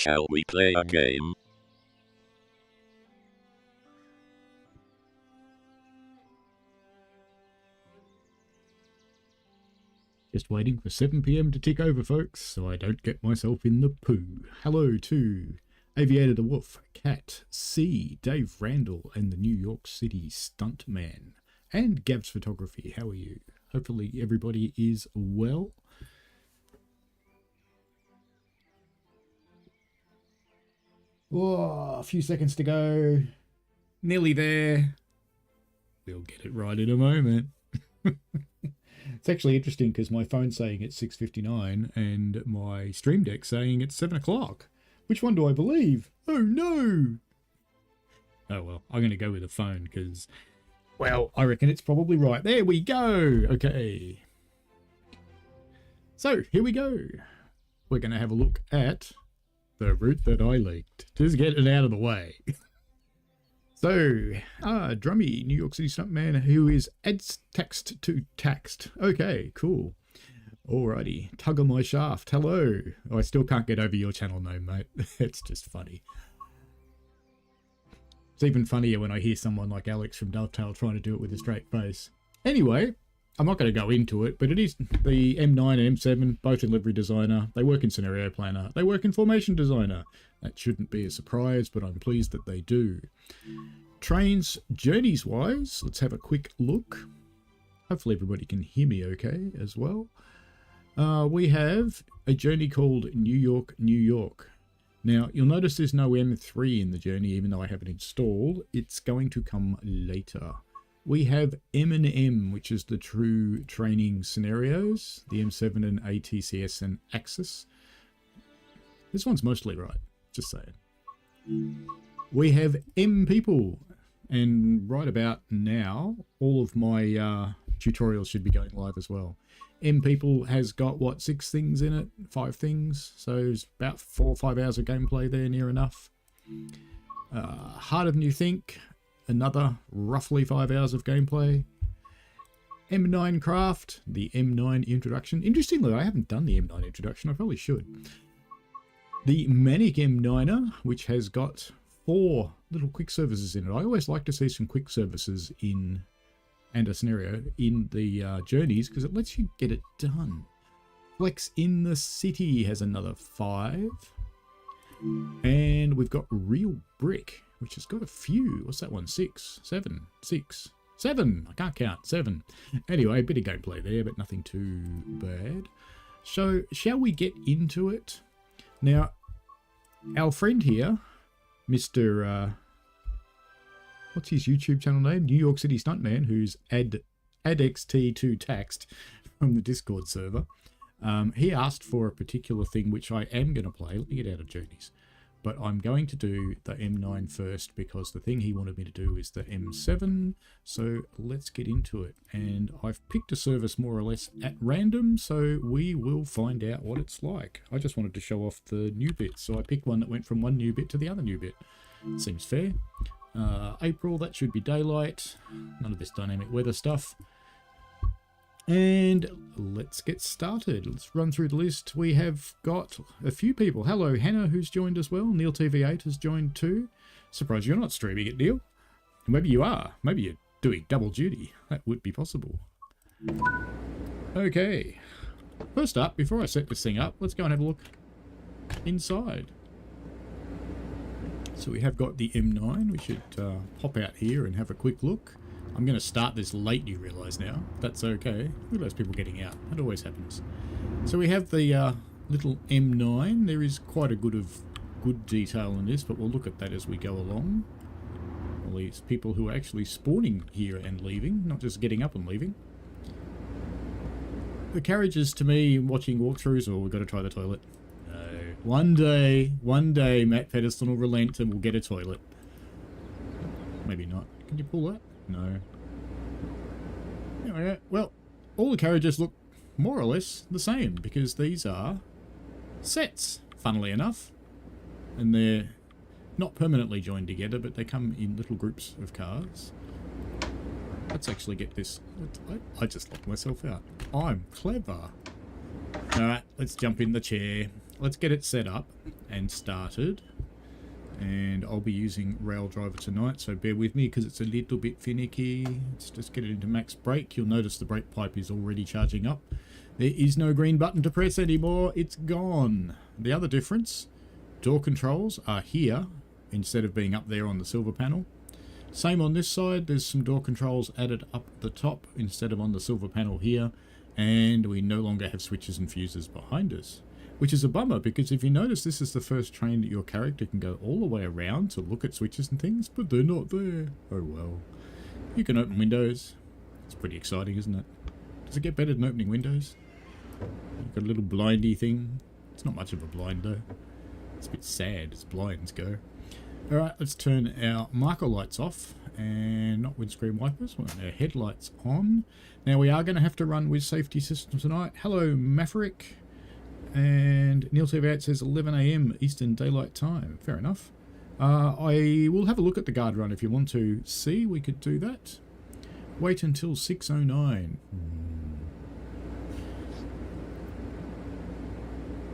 Shall we play a game? Just waiting for 7 PM to tick over, folks, so I don't get myself in the poo. Hello to Aviator the Wolf, Cat, C, Dave Randall, and the New York City Stuntman, and Gabs Photography. How are you? Hopefully everybody is well. Oh, a few seconds to go. Nearly there. We'll get it right in a moment. It's actually interesting because my phone's saying it's 6:59 and my Stream Deck's saying it's 7 o'clock. Which one do I believe? Oh no! Oh well, I'm going to go with the phone because, well, I reckon it's probably right. There we go! Okay. So, here we go. We're going to have a look at the route that I leaked. Just get it out of the way. So, Drummy, New York City Stuntman, who is adds text to taxed. Okay, cool. Alrighty, tug on my shaft. Hello. Oh, I still can't get over your channel name, mate. It's just funny. It's even funnier when I hear someone like Alex from Dovetail trying to do it with a straight face. Anyway, I'm not going to go into it, but it is the M9 and M7, both in livery designer. They work in scenario planner. They work in formation designer. That shouldn't be a surprise, but I'm pleased that they do. Trains, journeys wise, let's have a quick look. Hopefully everybody can hear me okay as well. We have a journey called New York, New York. Now, you'll notice there's no M3 in the journey, even though I have it installed. It's going to come later. We have M&M, which is the true training scenarios, the M7 and ATCS and Axis. This one's mostly right, just saying. We have M people, and right about now, all of my tutorials should be going live as well. M people has got, what, 6 things in it? 5 things, so it's about 4 or 5 hours of gameplay there, near enough. Harder Than You Think, another roughly 5 hours of gameplay. M9 Craft, the M9 introduction. Interestingly, I haven't done the M9 introduction, I probably should. The Manic M9er, which has got 4 little quick services in it. I always like to see some quick services in, and a scenario, in the journeys, because it lets you get it done. Flex in the City has another 5. And we've got Real Brick, which has got a few. What's that one? 6, 7, 6, 7. I can't count. 7. Anyway, a bit of gameplay there, but nothing too bad. So, shall we get into it? Now, our friend here, Mr. What's his YouTube channel name? New York City Stuntman, who's AdXT2 taxed from the Discord server. He asked for a particular thing which I am going to play. Let me get out of journeys. But I'm going to do the M9 first because the thing he wanted me to do is the M7. So let's get into it. And I've picked a service more or less at random, so we will find out what it's like. I just wanted to show off the new bits, so I picked one that went from one new bit to the other new bit. Seems fair. April, that should be daylight. None of this dynamic weather stuff. And let's get started. Let's run through the list. We have got a few people. Hello, Hannah, who's joined as well. Neil TV8 has joined too. Surprised you're not streaming it, Neil. Maybe you are. Maybe you're doing double duty. That would be possible. Okay. First up, before I set this thing up, let's go and have a look inside. So we have got the M9. We should pop out here and have a quick look. I'm going to start this late, you realise now. That's okay. Look at those people getting out. That always happens. So we have the little M9. There is quite a good detail in this, but we'll look at that as we go along. All these people who are actually spawning here and leaving, not just getting up and leaving. The carriages, to me, watching walkthroughs, we've got to try the toilet. No. One day, Matt Pedersen will relent and we'll get a toilet. Maybe not. Can you pull that? No. Anyway, well, all the carriages look more or less the same because these are sets, funnily enough. And they're not permanently joined together, but they come in little groups of cars. Let's actually get this. I just locked myself out. I'm clever. Alright, let's jump in the chair. let's get it set up and started. And I'll be using Rail Driver tonight, so bear with me because it's a little bit finicky. Let's just get it into max brake. You'll notice the brake pipe is already charging up. There is no green button to press anymore. It's gone. The other difference, door controls are here instead of being up there on the silver panel. Same on this side. There's some door controls added up the top instead of on the silver panel here. And we no longer have switches and fuses behind us, which is a bummer because if you notice, this is the first train that your character can go all the way around to look at switches and things, but they're not there. Oh well. You can open windows. It's pretty exciting, isn't it? Does it get better than opening windows? You've got a little blindy thing. It's not much of a blind though. It's a bit sad as blinds go. Alright, let's turn our marker lights off and not windscreen wipers. We want our headlights on. Now we are going to have to run with safety systems tonight. Hello Maverick. And Neil TV8 says 11 AM Eastern Daylight Time. Fair enough. I will have a look at the guard run if you want to see. We could do that. Wait until 6:09.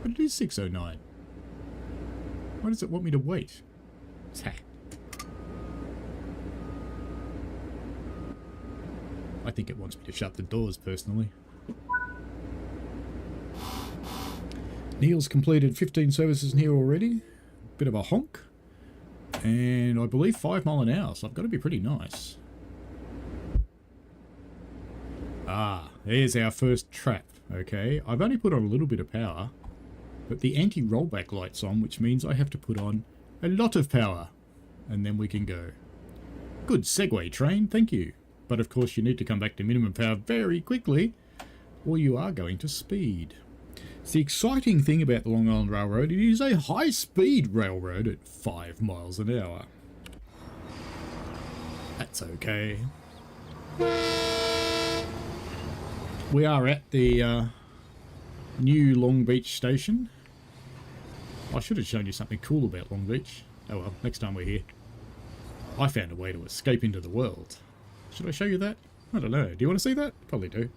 But it is 6:09. Why does it want me to wait? I think it wants me to shut the doors personally. Neil's completed 15 services in here already. Bit of a honk. And I believe 5 mile an hour, so I've got to be pretty nice. Ah, there's our first trap. Okay, I've only put on a little bit of power, but the anti-rollback light's on, which means I have to put on a lot of power. And then we can go. Good segue, train, thank you. But of course you need to come back to minimum power very quickly, or you are going to speed. It's the exciting thing about the Long Island Railroad. It is a high-speed railroad at 5 miles an hour. That's okay. We are at the new Long Beach station. I should have shown you something cool about Long Beach. Oh well, next time we're here. I found a way to escape into the world. Should I show you that? I don't know. Do you want to see that? Probably do.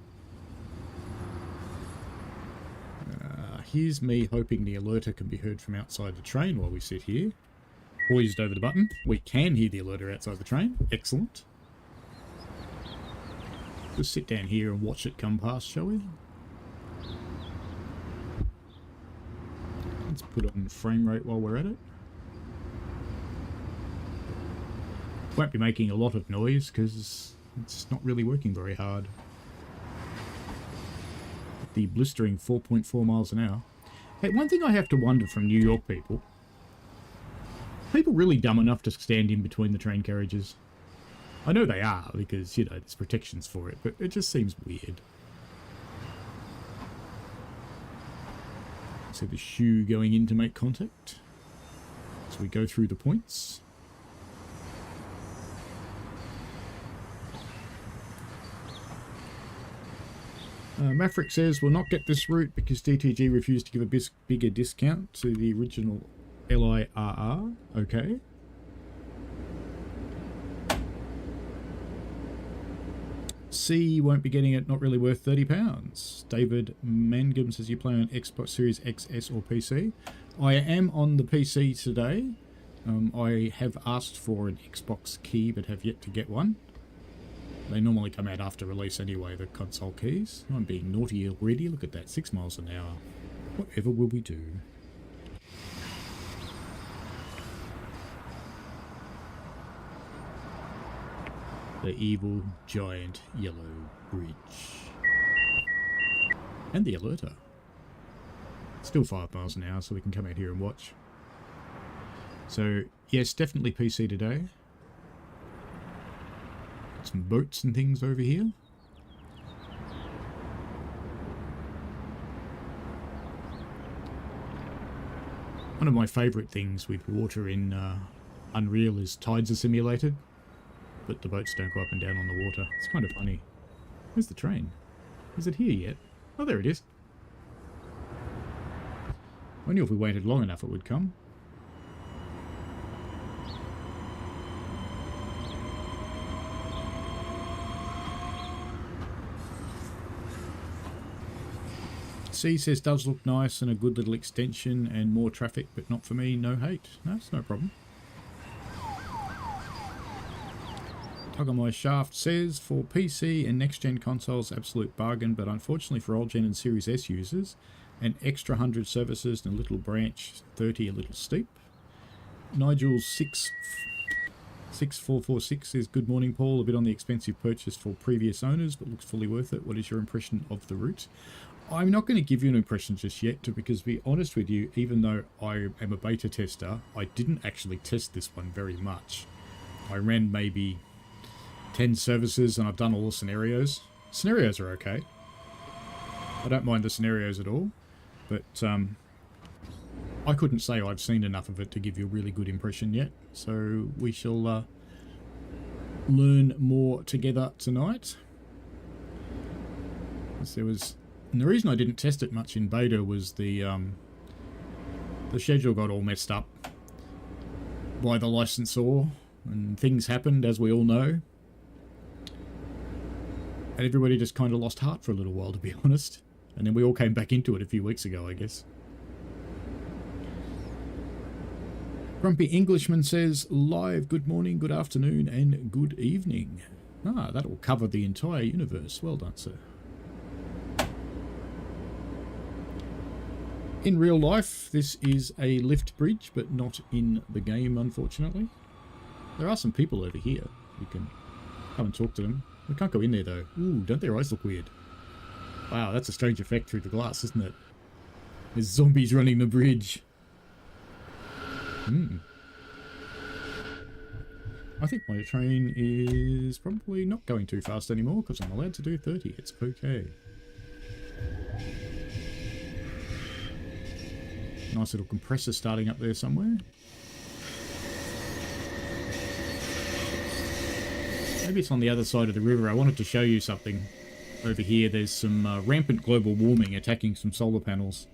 Here's me hoping the alerter can be heard from outside the train while we sit here. Poised over the button. We can hear the alerter outside the train. Excellent. Just sit down here and watch it come past, shall we? Let's put on frame rate while we're at it. Won't be making a lot of noise because it's not really working very hard. The blistering 4.4 miles an hour. Hey, one thing I have to wonder from New York people. People really dumb enough to stand in between the train carriages? I know they are because, you know, there's protections for it, but it just seems weird. So the shoe going in to make contact. So we go through the points. Maverick says we'll not get this route because DTG refused to give a bigger discount to the original LIRR. Okay. C won't be getting it, not really worth £30. David Mangum says you play on Xbox Series XS or PC. I am on the PC today. I have asked for an Xbox key but have yet to get one. They normally come out after release anyway, the console keys. I'm being naughty already. Look at that, 6 miles an hour. Whatever will we do? The evil giant yellow bridge. And the alerter. Still 5 miles an hour, so we can come out here and watch. So, yes, definitely PC today. Some boats and things over here. One of my favourite things with water in Unreal is tides are simulated, but the boats don't go up and down on the water. It's kind of funny. Where's the train? Is it here yet? Oh, there it is. I knew if we waited long enough it would come. C says, does look nice and a good little extension and more traffic, but not for me, no hate. No, it's no problem. Tug on my shaft says, for PC and next-gen consoles, absolute bargain, but unfortunately for old-gen and Series S users, an extra 100 services and a little branch, 30 a little steep. Nigel's 6446 says, good morning, Paul. A bit on the expensive purchase for previous owners, but looks fully worth it. What is your impression of the route? I'm not going to give you an impression just yet, because to be honest with you, even though I am a beta tester, I didn't actually test this one very much. I ran maybe 10 services and I've done all the scenarios. Scenarios are okay. I don't mind the scenarios at all, but I couldn't say I've seen enough of it to give you a really good impression yet. So we shall learn more together tonight. And the reason I didn't test it much in beta was the schedule got all messed up by the licensor, and things happened, as we all know. And everybody just kind of lost heart for a little while, to be honest. And then we all came back into it a few weeks ago, I guess. Grumpy Englishman says, live, good morning, good afternoon, and good evening. Ah, that'll cover the entire universe. Well done, sir. In real life, this is a lift bridge, but not in the game, unfortunately. There are some people over here. You can come and talk to them. We can't go in there, though. Ooh, don't their eyes look weird? Wow, that's a strange effect through the glass, isn't it? There's zombies running the bridge. I think my train is probably not going too fast anymore, because I'm allowed to do 30. It's okay. Nice little compressor starting up there somewhere. Maybe it's on the other side of the river. I wanted to show you something. Over here, there's some rampant global warming attacking some solar panels.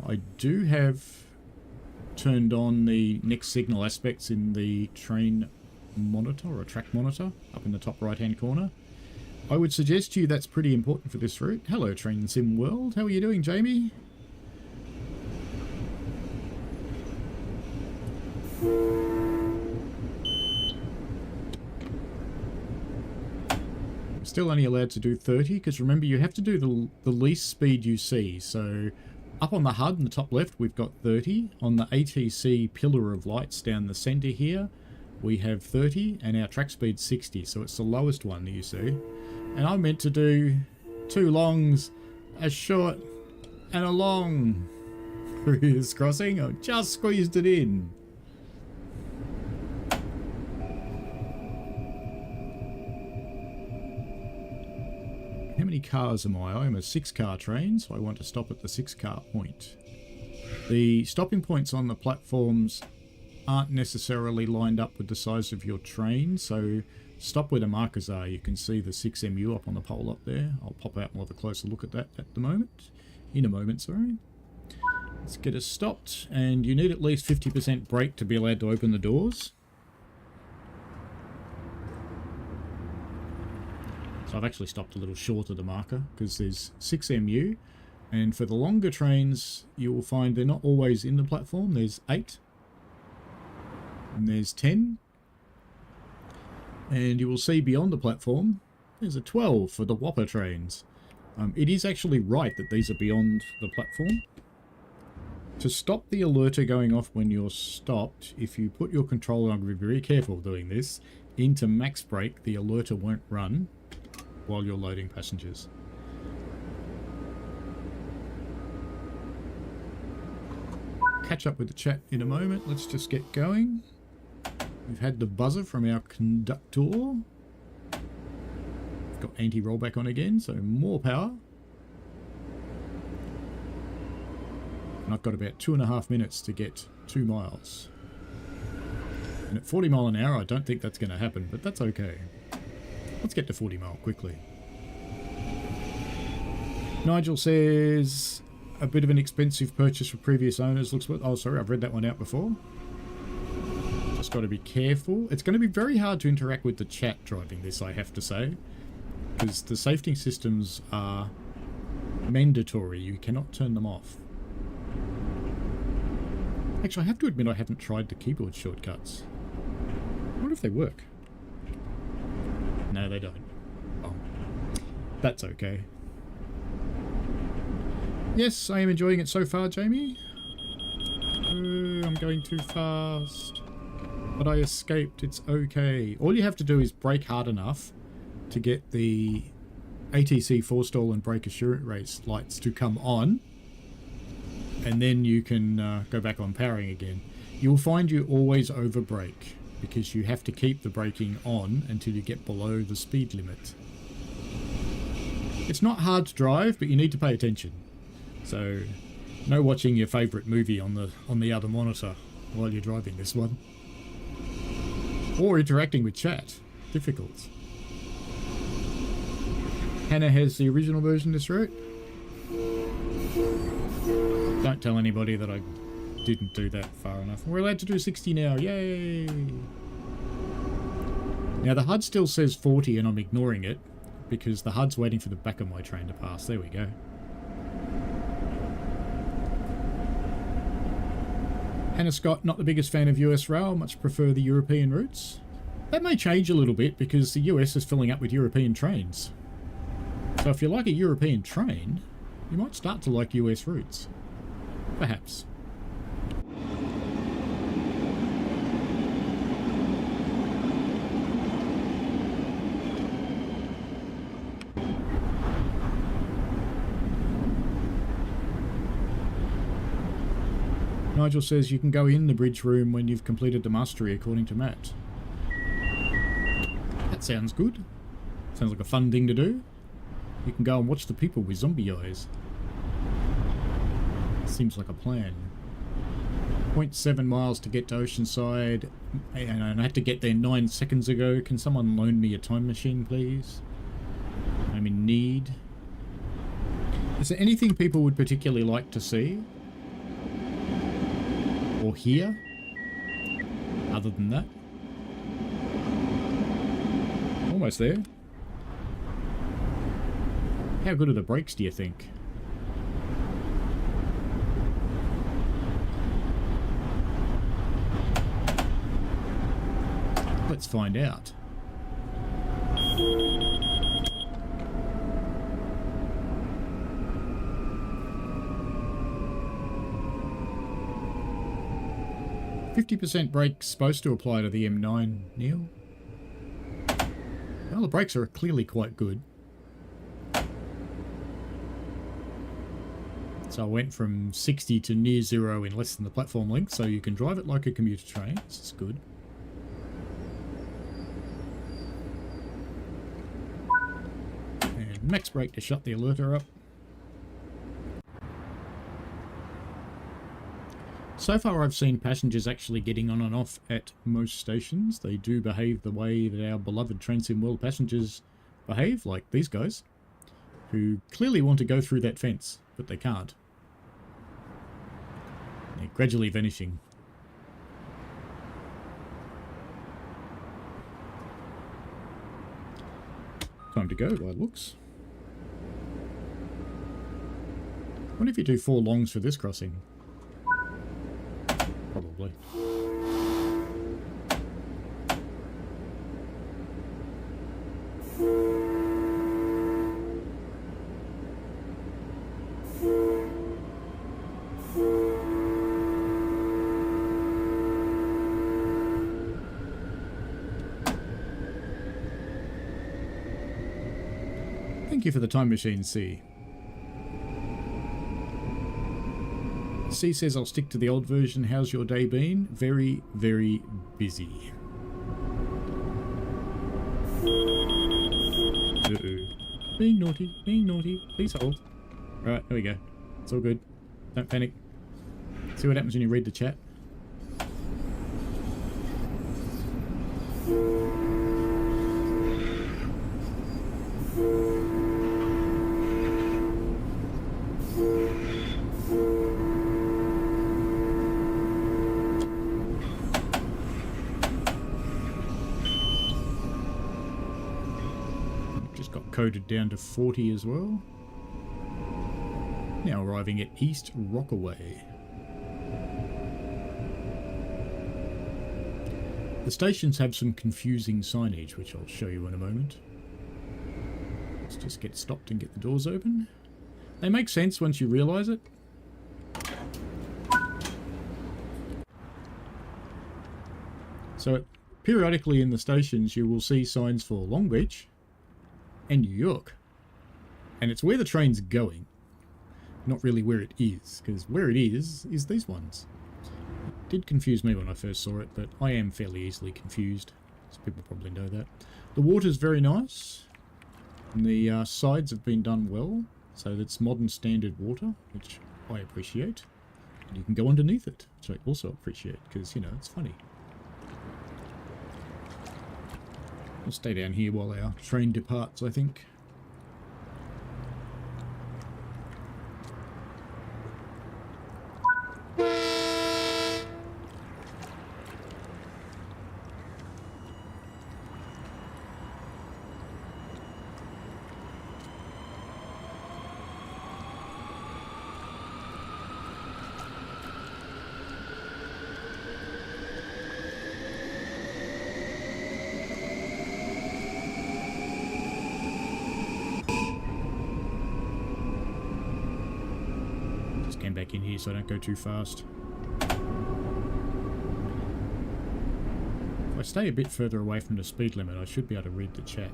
I do have turned on the next signal aspects in the train monitor, or track monitor, up in the top right-hand corner. I would suggest to you that's pretty important for this route. Hello, Train Sim World. How are you doing, Jamie? I'm still only allowed to do 30, because remember, you have to do the least speed you see. So up on the HUD in the top left, we've got 30. On the ATC pillar of lights down the center here, we have 30, and our track speed's 60, so it's the lowest one that you see. And I meant to do 2 longs, a short, and a long through this crossing. I just squeezed it in. How many cars am I? I'm a 6-car train, so I want to stop at the 6-car point. The stopping points on the platforms aren't necessarily lined up with the size of your train, so stop where the markers are. You can see the 6MU up on the pole up there. I'll pop out and have a closer look at that at the moment. In a moment, sorry. Let's get us stopped, and you need at least 50% brake to be allowed to open the doors. So I've actually stopped a little short of the marker because there's 6MU, and for the longer trains you will find they're not always in the platform. There's 8 and there's 10, and you will see beyond the platform there's a 12 for the Whopper trains. It is actually right that these are beyond the platform. To stop the alerter going off when you're stopped, if you put your controller, I'm going to be very careful doing this, into max brake, the alerter won't run while you're loading passengers. Catch up with the chat in a moment. Let's just get going. We've had the buzzer from our conductor. Got anti-rollback on again, so more power. And I've got about 2.5 minutes to get 2 miles. And at 40 mile an hour, I don't think that's going to happen, but that's okay. Let's get to 40 mile quickly. Nigel says, a bit of an expensive purchase for previous owners. Looks what? Oh, sorry, I've read that one out before. Just got to be careful. It's going to be very hard to interact with the chat driving this, I have to say. because the safety systems are mandatory. You cannot turn them off. Actually, I have to admit I haven't tried the keyboard shortcuts. I wonder if they work. No, they don't. Oh, that's okay. Yes, I am enjoying it so far, Jamie. I'm going too fast. But I escaped. It's okay. All you have to do is brake hard enough to get the ATC forestall and brake assurance lights to come on. And then you can go back on powering again. You'll find you always over brake because you have to keep the braking on until you get below the speed limit. It's not hard to drive, but you need to pay attention. So, no watching your favourite movie on the other monitor while you're driving this one. Or interacting with chat. Difficult. Hannah has the original version this route. Don't tell anybody that I didn't do that far enough. We're allowed to do 60 now. Yay! Now the HUD still says 40 and I'm ignoring it because the HUD's waiting for the back of my train to pass. There we go. Hannah Scott, not the biggest fan of US rail, much prefer the European routes. That may change a little bit because the US is filling up with European trains. So if you like a European train, you might start to like US routes. Perhaps. Nigel says you can go in the bridge room when you've completed the mastery, according to Matt. That sounds good. Sounds like a fun thing to do. You can go and watch the people with zombie eyes. Seems like a plan. 0.7 miles to get to Oceanside. And I had to get there 9 seconds ago. Can someone loan me a time machine, please? I'm in need. Is there anything people would particularly like to see? Or hear? Other than that? Almost there. How good are the brakes, do you think? Let's find out. %, brakes supposed to apply to the M9, Neil? Well, the brakes are clearly quite good. So I went from 60 to near 0 in less than the platform length, so you can drive it like a commuter train. This is good. And max brake to shut the alerter up. So far I've seen passengers actually getting on and off at most stations. They do behave the way that our beloved Transim World passengers behave, like these guys, who clearly want to go through that fence, but they can't. They're gradually vanishing. Time to go by looks. What if you do 4 longs for this crossing? Probably. Thank you for the time machine, C. C says, I'll stick to the old version. How's your day been? Very, very busy. Uh-oh. Being naughty, being naughty. Please hold. Alright, there we go. It's all good. Don't panic. See what happens when you read the chat. got coded down to 40 as well. Now arriving at East Rockaway. The stations have some confusing signage, which I'll show you in a moment. Let's just get stopped and get the doors open. They make sense once you realise it. So periodically in the stations you will see signs for Long Beach and New York. And it's where the train's going, not really where it is, because where it is these ones. It did confuse me when I first saw it, but I am fairly easily confused, so people probably know that. The water's very nice, and the sides have been done well, so that's modern standard water, which I appreciate. And you can go underneath it, which I also appreciate, because, you know, it's funny. We'll stay down here while our train departs, I think. Back in here so I don't go too fast. If I stay a bit further away from the speed limit, I should be able to read the chat.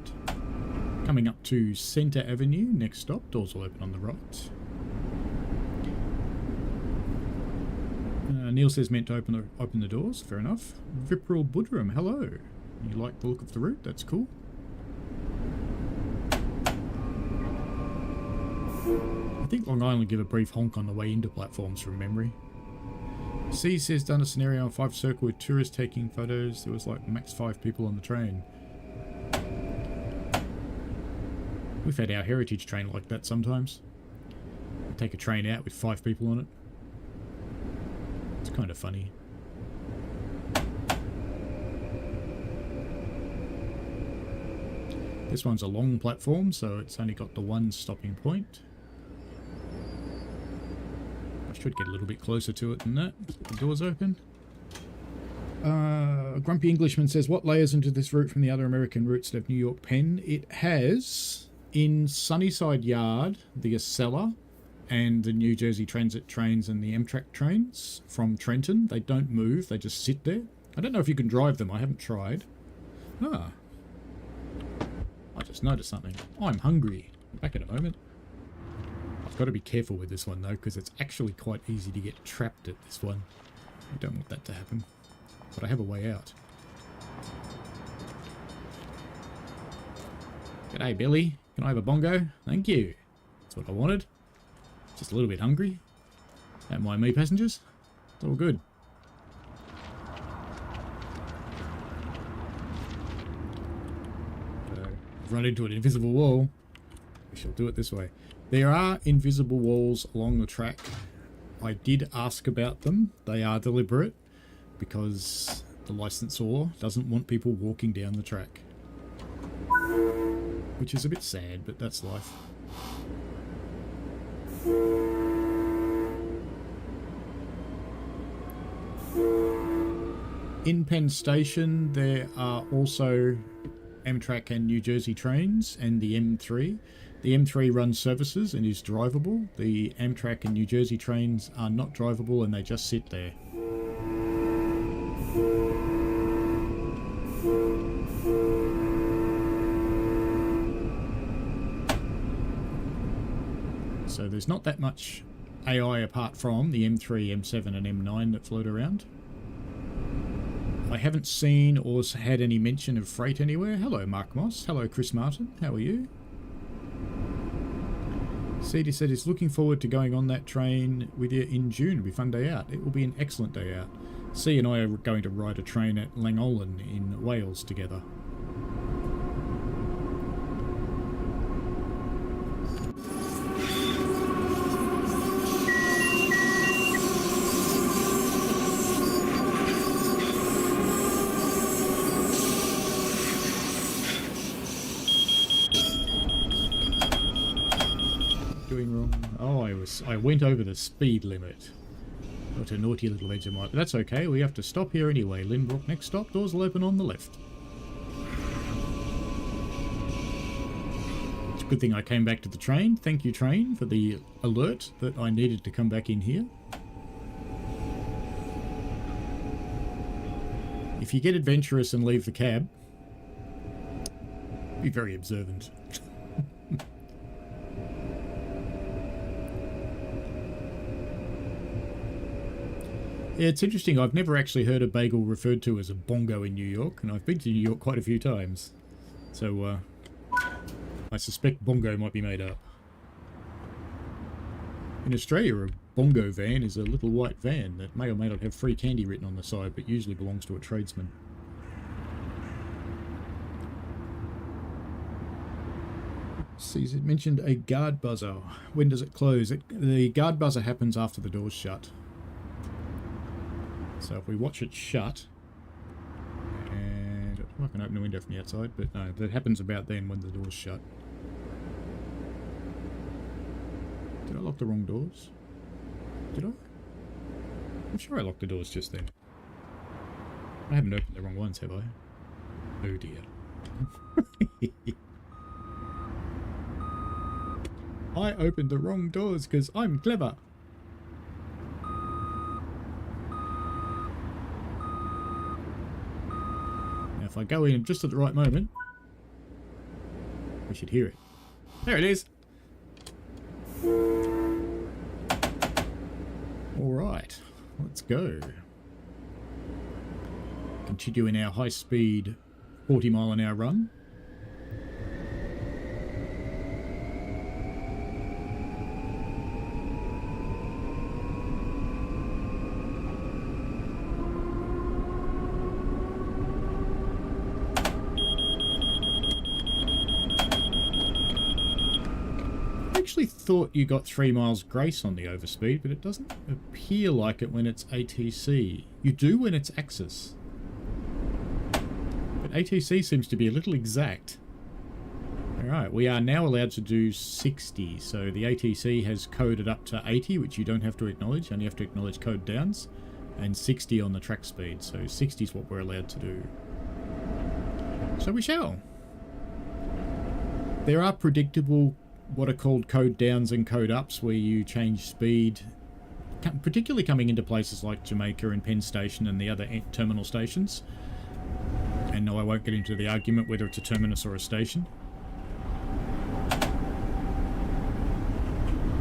Coming up to Centre Avenue, next stop. Doors will open on the right. Neil says meant to open the doors. Fair enough. Vipral Budram, hello. You like the look of the route? That's cool. I think Long Island give a brief honk on the way into platforms from memory. C says done a scenario on 5 Circle with tourists taking photos. There was like max 5 people on the train. We've had our heritage train like that sometimes. We take a train out with 5 people on it. It's kind of funny. This one's a long platform, so it's only got the one stopping point. I should get a little bit closer to it than that. The door's open. Grumpy Englishman says, what layers into this route from the other American routes that have New York Penn? It has, in Sunnyside Yard, the Acela and the New Jersey Transit trains and the Amtrak trains from Trenton. They don't move, they just sit there. I don't know if you can drive them, I haven't tried. Ah. I just noticed something. I'm hungry. Back in a moment. I've got to be careful with this one though, because it's actually quite easy to get trapped at this one. I don't want that to happen. But I have a way out. G'day Billy. Can I have a bongo? Thank you. That's what I wanted. Just a little bit hungry. Don't mind me, passengers. It's all good. I've run into an invisible wall. We shall do it this way. There are invisible walls along the track. I did ask about them. They are deliberate because the licensor doesn't want people walking down the track. Which is a bit sad, but that's life. In Penn Station there are also Amtrak and New Jersey trains and the M3. The M3 runs services and is drivable. The Amtrak and New Jersey trains are not drivable and they just sit there. So there's not that much AI apart from the M3, M7 and M9 that float around. I haven't seen or had any mention of freight anywhere. Hello Mark Moss. Hello Chris Martin. How are you? CD said he's looking forward to going on that train with you in June. It'll be a fun day out. It will be an excellent day out. C and I are going to ride a train at Llangollen in Wales together. I went over the speed limit. Got a naughty little Vegemite, but that's okay. We have to stop here anyway. Lynbrook, next stop. Doors will open on the left. It's a good thing I came back to the train. Thank you, train, for the alert that I needed to come back in here. If you get adventurous and leave the cab, be very observant. Yeah, it's interesting. I've never actually heard a bagel referred to as a bongo in New York, and I've been to New York quite a few times. So, I suspect bongo might be made up. In Australia, a bongo van is a little white van that may or may not have free candy written on the side, but usually belongs to a tradesman. See, it mentioned a guard buzzer. When does it close? The guard buzzer happens after the door's shut. So if we watch it shut, and I can open the window from the outside, but no, that happens about then when the door's shut. Did I lock the wrong doors? Did I? I'm sure I locked the doors just then. I haven't opened the wrong ones, have I? Oh dear. I opened the wrong doors because I'm clever. If I go in just at the right moment, we should hear it. There it is. Alright, let's go. Continuing our high-speed 40-mile-an-hour run. Thought you got 3 miles grace on the overspeed, but it doesn't appear like it when it's ATC. You do when it's Axis. But ATC seems to be a little exact. Alright, we are now allowed to do 60, so the ATC has coded up to 80, which you don't have to acknowledge, only have to acknowledge code downs, and 60 on the track speed, so 60 is what we're allowed to do. So we shall. There are predictable what are called code downs and code ups, where you change speed, particularly coming into places like Jamaica and Penn Station and the other terminal stations. And no, I won't get into the argument whether it's a terminus or a station.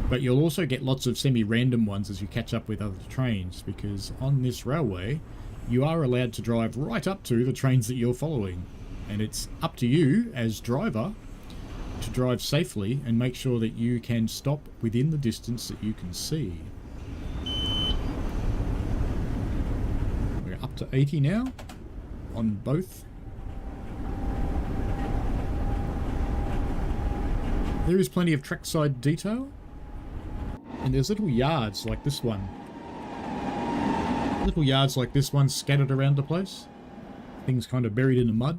But you'll also get lots of semi-random ones as you catch up with other trains, because on this railway you are allowed to drive right up to the trains that you're following. And it's up to you as driver to drive safely and make sure that you can stop within the distance that you can see. We're up to 80 now on both. There is plenty of trackside detail, and there's little yards like this one. Little yards like this one scattered around the place. Things kind of buried in the mud.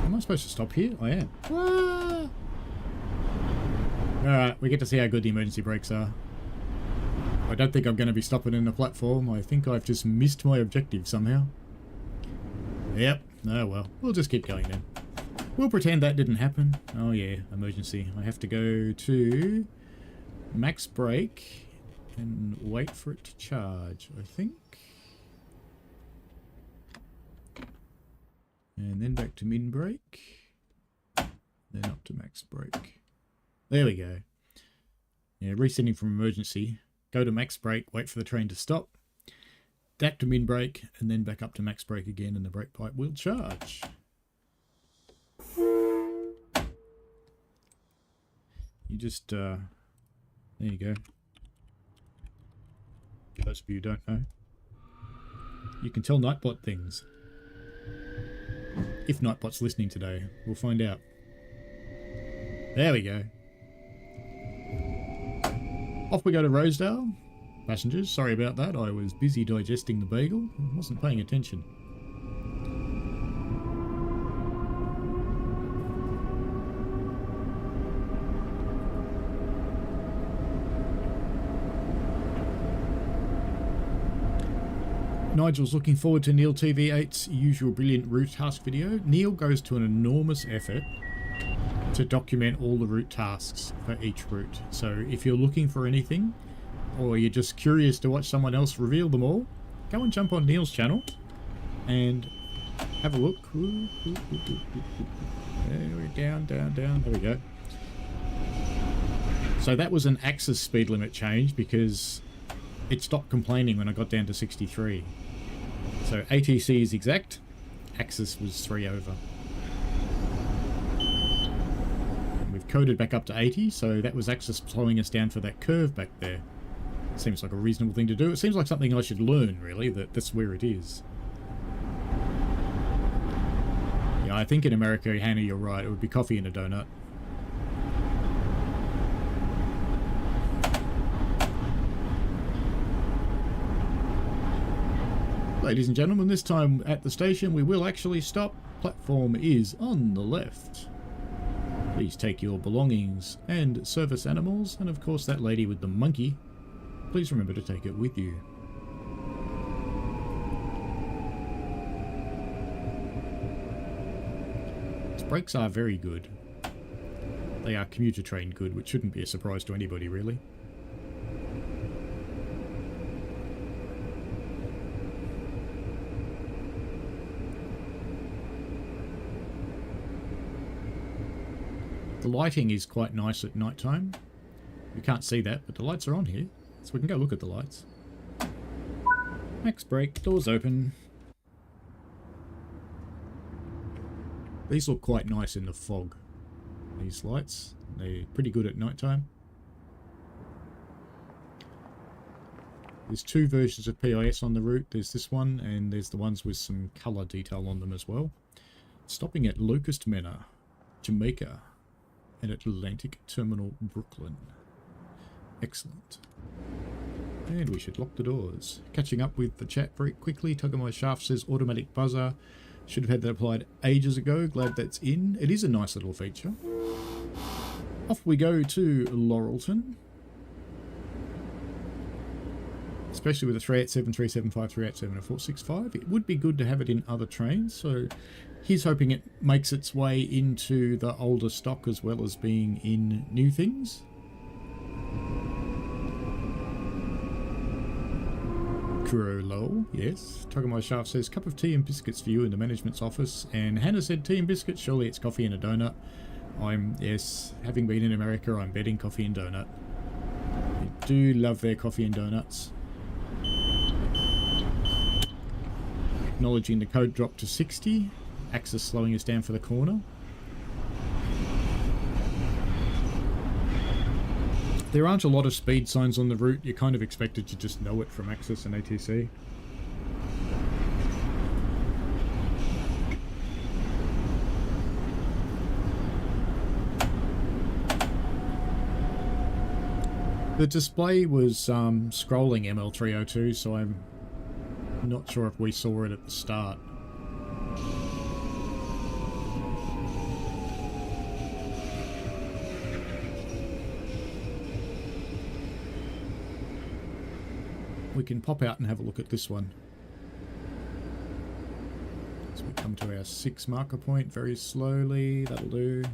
Am I supposed to stop here? I am. Ah! Alright, we get to see how good the emergency brakes are. I don't think I'm going to be stopping in the platform. I think I've just missed my objective somehow. Yep. Oh well. We'll just keep going then. We'll pretend that didn't happen. Oh yeah, emergency. I have to go to max brake and wait for it to charge, I think. And then back to min brake. Then up to max brake. There we go. Yeah, resetting from emergency. Go to max brake, wait for the train to stop. Back to min brake, and then back up to max brake again, and the brake pipe will charge. You just, there you go. For those of you who don't know. You can tell Nightbot things. If Nightbot's listening today, we'll find out. There we go. Off we go to Rosedale. Passengers, sorry about that. I was busy digesting the bagel. I wasn't paying attention. Nigel's looking forward to Neil TV8's usual brilliant route task video. Neil goes to an enormous effort to document all the route tasks for each route. So if you're looking for anything, or you're just curious to watch someone else reveal them all, go and jump on Neil's channel and have a look. Down. There we go. So that was an Axis speed limit change because it stopped complaining when I got down to 63. So ATC is exact, Axis was 3 over. And we've coded back up to 80, so that was Axis slowing us down for that curve back there. Seems like a reasonable thing to do. It seems like something I should learn, really, that's where it is. Yeah, I think in America, Hannah, you're right, it would be coffee and a donut. Ladies and gentlemen, this time at the station we will actually stop. Platform is on the left. Please take your belongings and service animals, and of course that lady with the monkey. Please remember to take it with you. Its brakes are very good. They are commuter train good, which shouldn't be a surprise to anybody really. The lighting is quite nice at night time. You can't see that, but the lights are on here, so we can go look at the lights. Max brake, doors open. These look quite nice in the fog. These lights, they're pretty good at night time. There's 2 versions of PIS on the route. There's this one, and there's the ones with some colour detail on them as well. Stopping at Locust Manor, Jamaica, and Atlantic Terminal, Brooklyn. Excellent. And we should lock the doors. Catching up with the chat very quickly. Tug of my shaft says automatic buzzer. Should have had that applied ages ago. Glad that's in. It is a nice little feature. Off we go to Laurelton. Especially with a 387, 375, 387 and 465. It would be good to have it in other trains. So he's hoping it makes its way into the older stock as well as being in new things. Kuro Lowell, yes. Tug of my shaft says cup of tea and biscuits for you in the management's office. And Hannah said tea and biscuits, surely it's coffee and a donut. Yes, having been in America, I'm betting coffee and donut. I do love their coffee and donuts. Acknowledging the code drop to 60. Axis slowing us down for the corner. There aren't a lot of speed signs on the route. You're kind of expected to just know it from Axis and ATC. The display was scrolling ML302, so I'm not sure if we saw it at the start. We can pop out and have a look at this one. So we come to our 6 marker point very slowly. That'll do.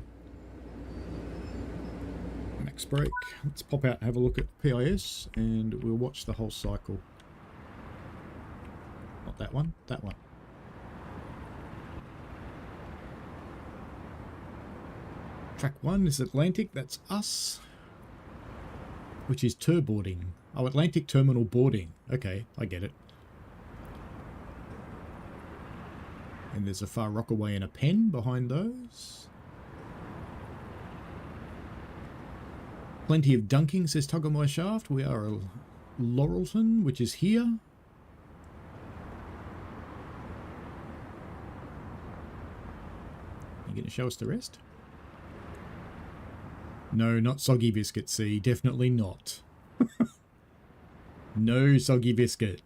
Max brake. Let's pop out and have a look at PIS, and we'll watch the whole cycle. Not that one, that one. Track 1 is Atlantic, that's us. Which is turboarding. Oh, Atlantic Terminal boarding. Okay, I get it. And there's a Far Rockaway and a Penn behind those. Plenty of dunking, says Tug on my shaft. We are a Laurelton, which is here. You going to show us the rest? No, not Soggy Biscuit, see. Definitely not. No Soggy Biscuit.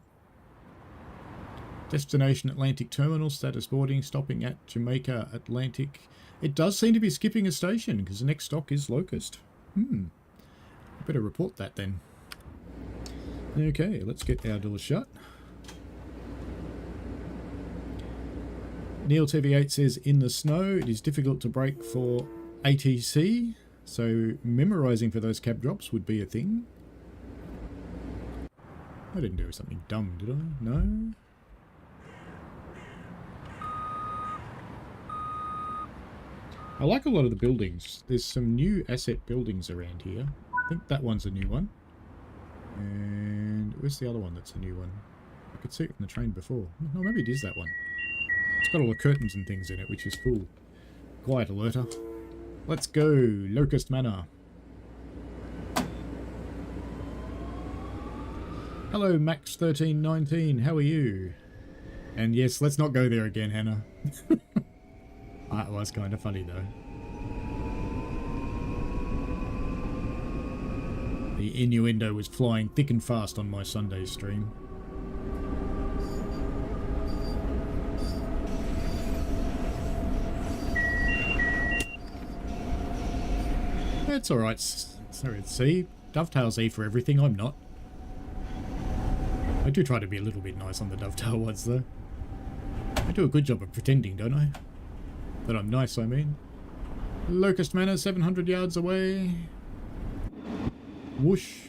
Destination Atlantic Terminal, status boarding, stopping at Jamaica Atlantic. It does seem to be skipping a station because the next stop is Locust. I better report that then. Okay, let's get our doors shut. Neil TV8 says, in the snow, it is difficult to brake for ATC, so memorizing for those cab drops would be a thing. I didn't do something dumb, did I? No? I like a lot of the buildings. There's some new asset buildings around here. I think that one's a new one. And where's the other one that's a new one? I could see it from the train before. No, maybe it is that one. It's got all the curtains and things in it, which is cool. Quiet alerter. Let's go, Locust Manor. Hello, Max1319. How are you? And yes, let's not go there again, Hannah. That was kind of funny, though. The innuendo was flying thick and fast on my Sunday stream. That's alright. Sorry, see? Dovetail's E for everything, I'm not. I do try to be a little bit nice on the dovetail ones, though. I do a good job of pretending, don't I? That I'm nice, I mean. Locust Manor, 700 yards away. Whoosh.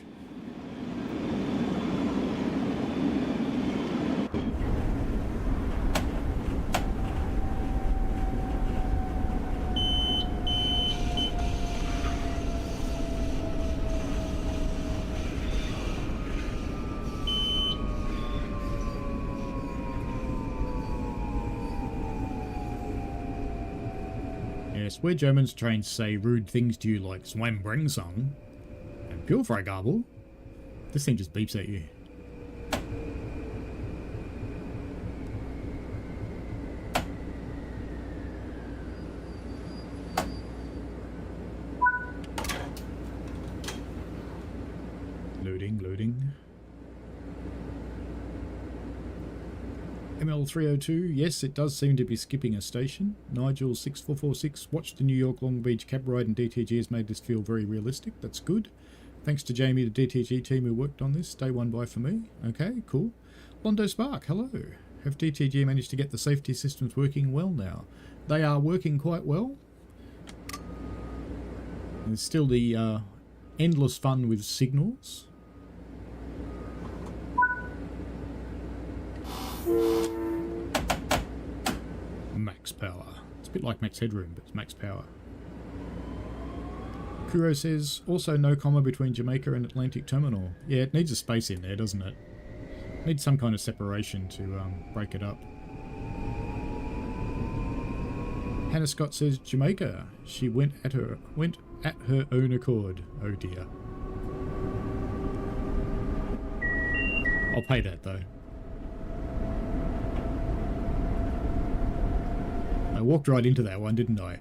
Yes, where Germans trains say rude things to you like Swambrengsang and Pilfreigabel, this thing just beeps at you. Loading, loading. ML302, yes, it does seem to be skipping a station. Nigel6446, watched the New York Long Beach cab ride and DTG has made this feel very realistic. That's good. Thanks to Jamie, the DTG team who worked on this. Day one bye for me. Okay, cool. Londo Spark, hello. Have DTG managed to get the safety systems working well now? They are working quite well. There's still the endless fun with signals. Max power. It's a bit like max headroom, but it's max power. Kuro says, also no comma between Jamaica and Atlantic Terminal. Yeah, it needs a space in there, doesn't it? Needs some kind of separation to break it up. Hannah Scott says, Jamaica. She went at her own accord. Oh dear. I'll pay that though. I walked right into that one, didn't I?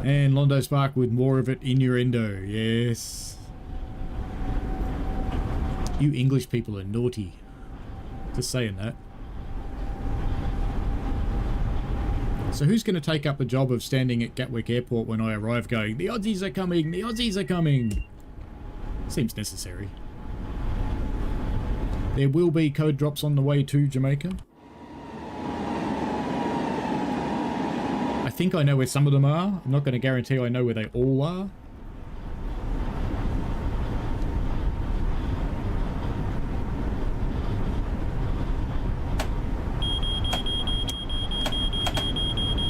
And Londo Spark with more of it, innuendo. Yes. You English people are naughty. Just saying that. So who's going to take up the job of standing at Gatwick Airport when I arrive going, the Aussies are coming, the Aussies are coming? Seems necessary. There will be code drops on the way to Jamaica. I think I know where some of them are. I'm not going to guarantee I know where they all are.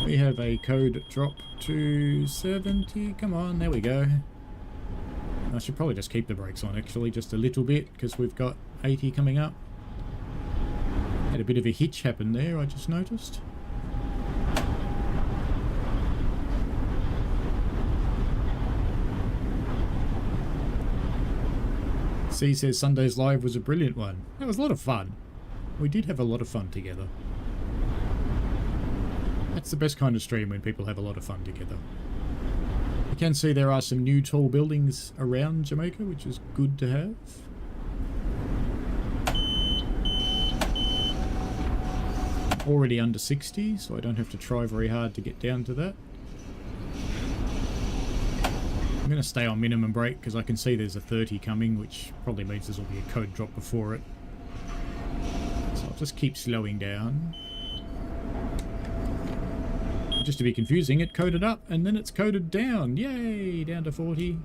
We have a code drop to 70. Come on, there we go. I should probably just keep the brakes on actually, just a little bit, because we've got 80 coming up. Had a bit of a hitch happen there, I just noticed. C says Sunday's live was a brilliant one. It was a lot of fun. We did have a lot of fun together. That's the best kind of stream, when people have a lot of fun together. You can see there are some new tall buildings around Jamaica, which is good to have. Already under 60, so I don't have to try very hard to get down to that. I'm going to stay on minimum brake because I can see there's a 30 coming, which probably means there'll be a code drop before it. So I'll just keep slowing down. Just to be confusing, it coded up and then it's coded down. Yay, down to 40.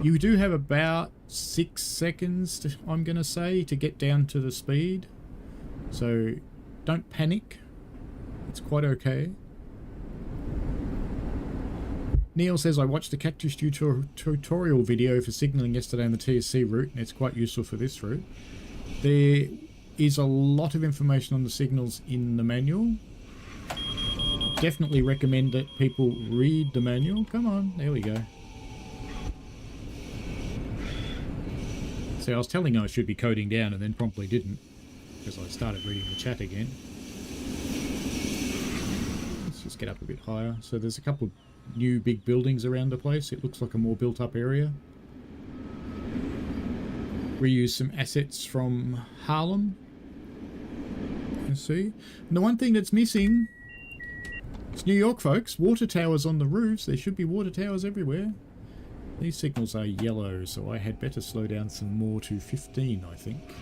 You do have about 6 seconds, I'm going to say, to get down to the speed. So don't panic. It's quite okay. Neil says, I watched the Cactus tutorial video for signalling yesterday on the TSC route, and it's quite useful for this route. There is a lot of information on the signals in the manual. Definitely recommend that people read the manual. Come on, there we go. So I was telling I should be coding down and then promptly didn't, because I started reading the chat again. Let's just get up a bit higher. So there's a couple of new big buildings around the place. It looks like a more built up area. Reuse some assets from Harlem. Let's see. And the one thing that's missing, it's New York, folks. Water towers on the roofs. There should be water towers everywhere. These signals are yellow, so I had better slow down some more to 15, I think.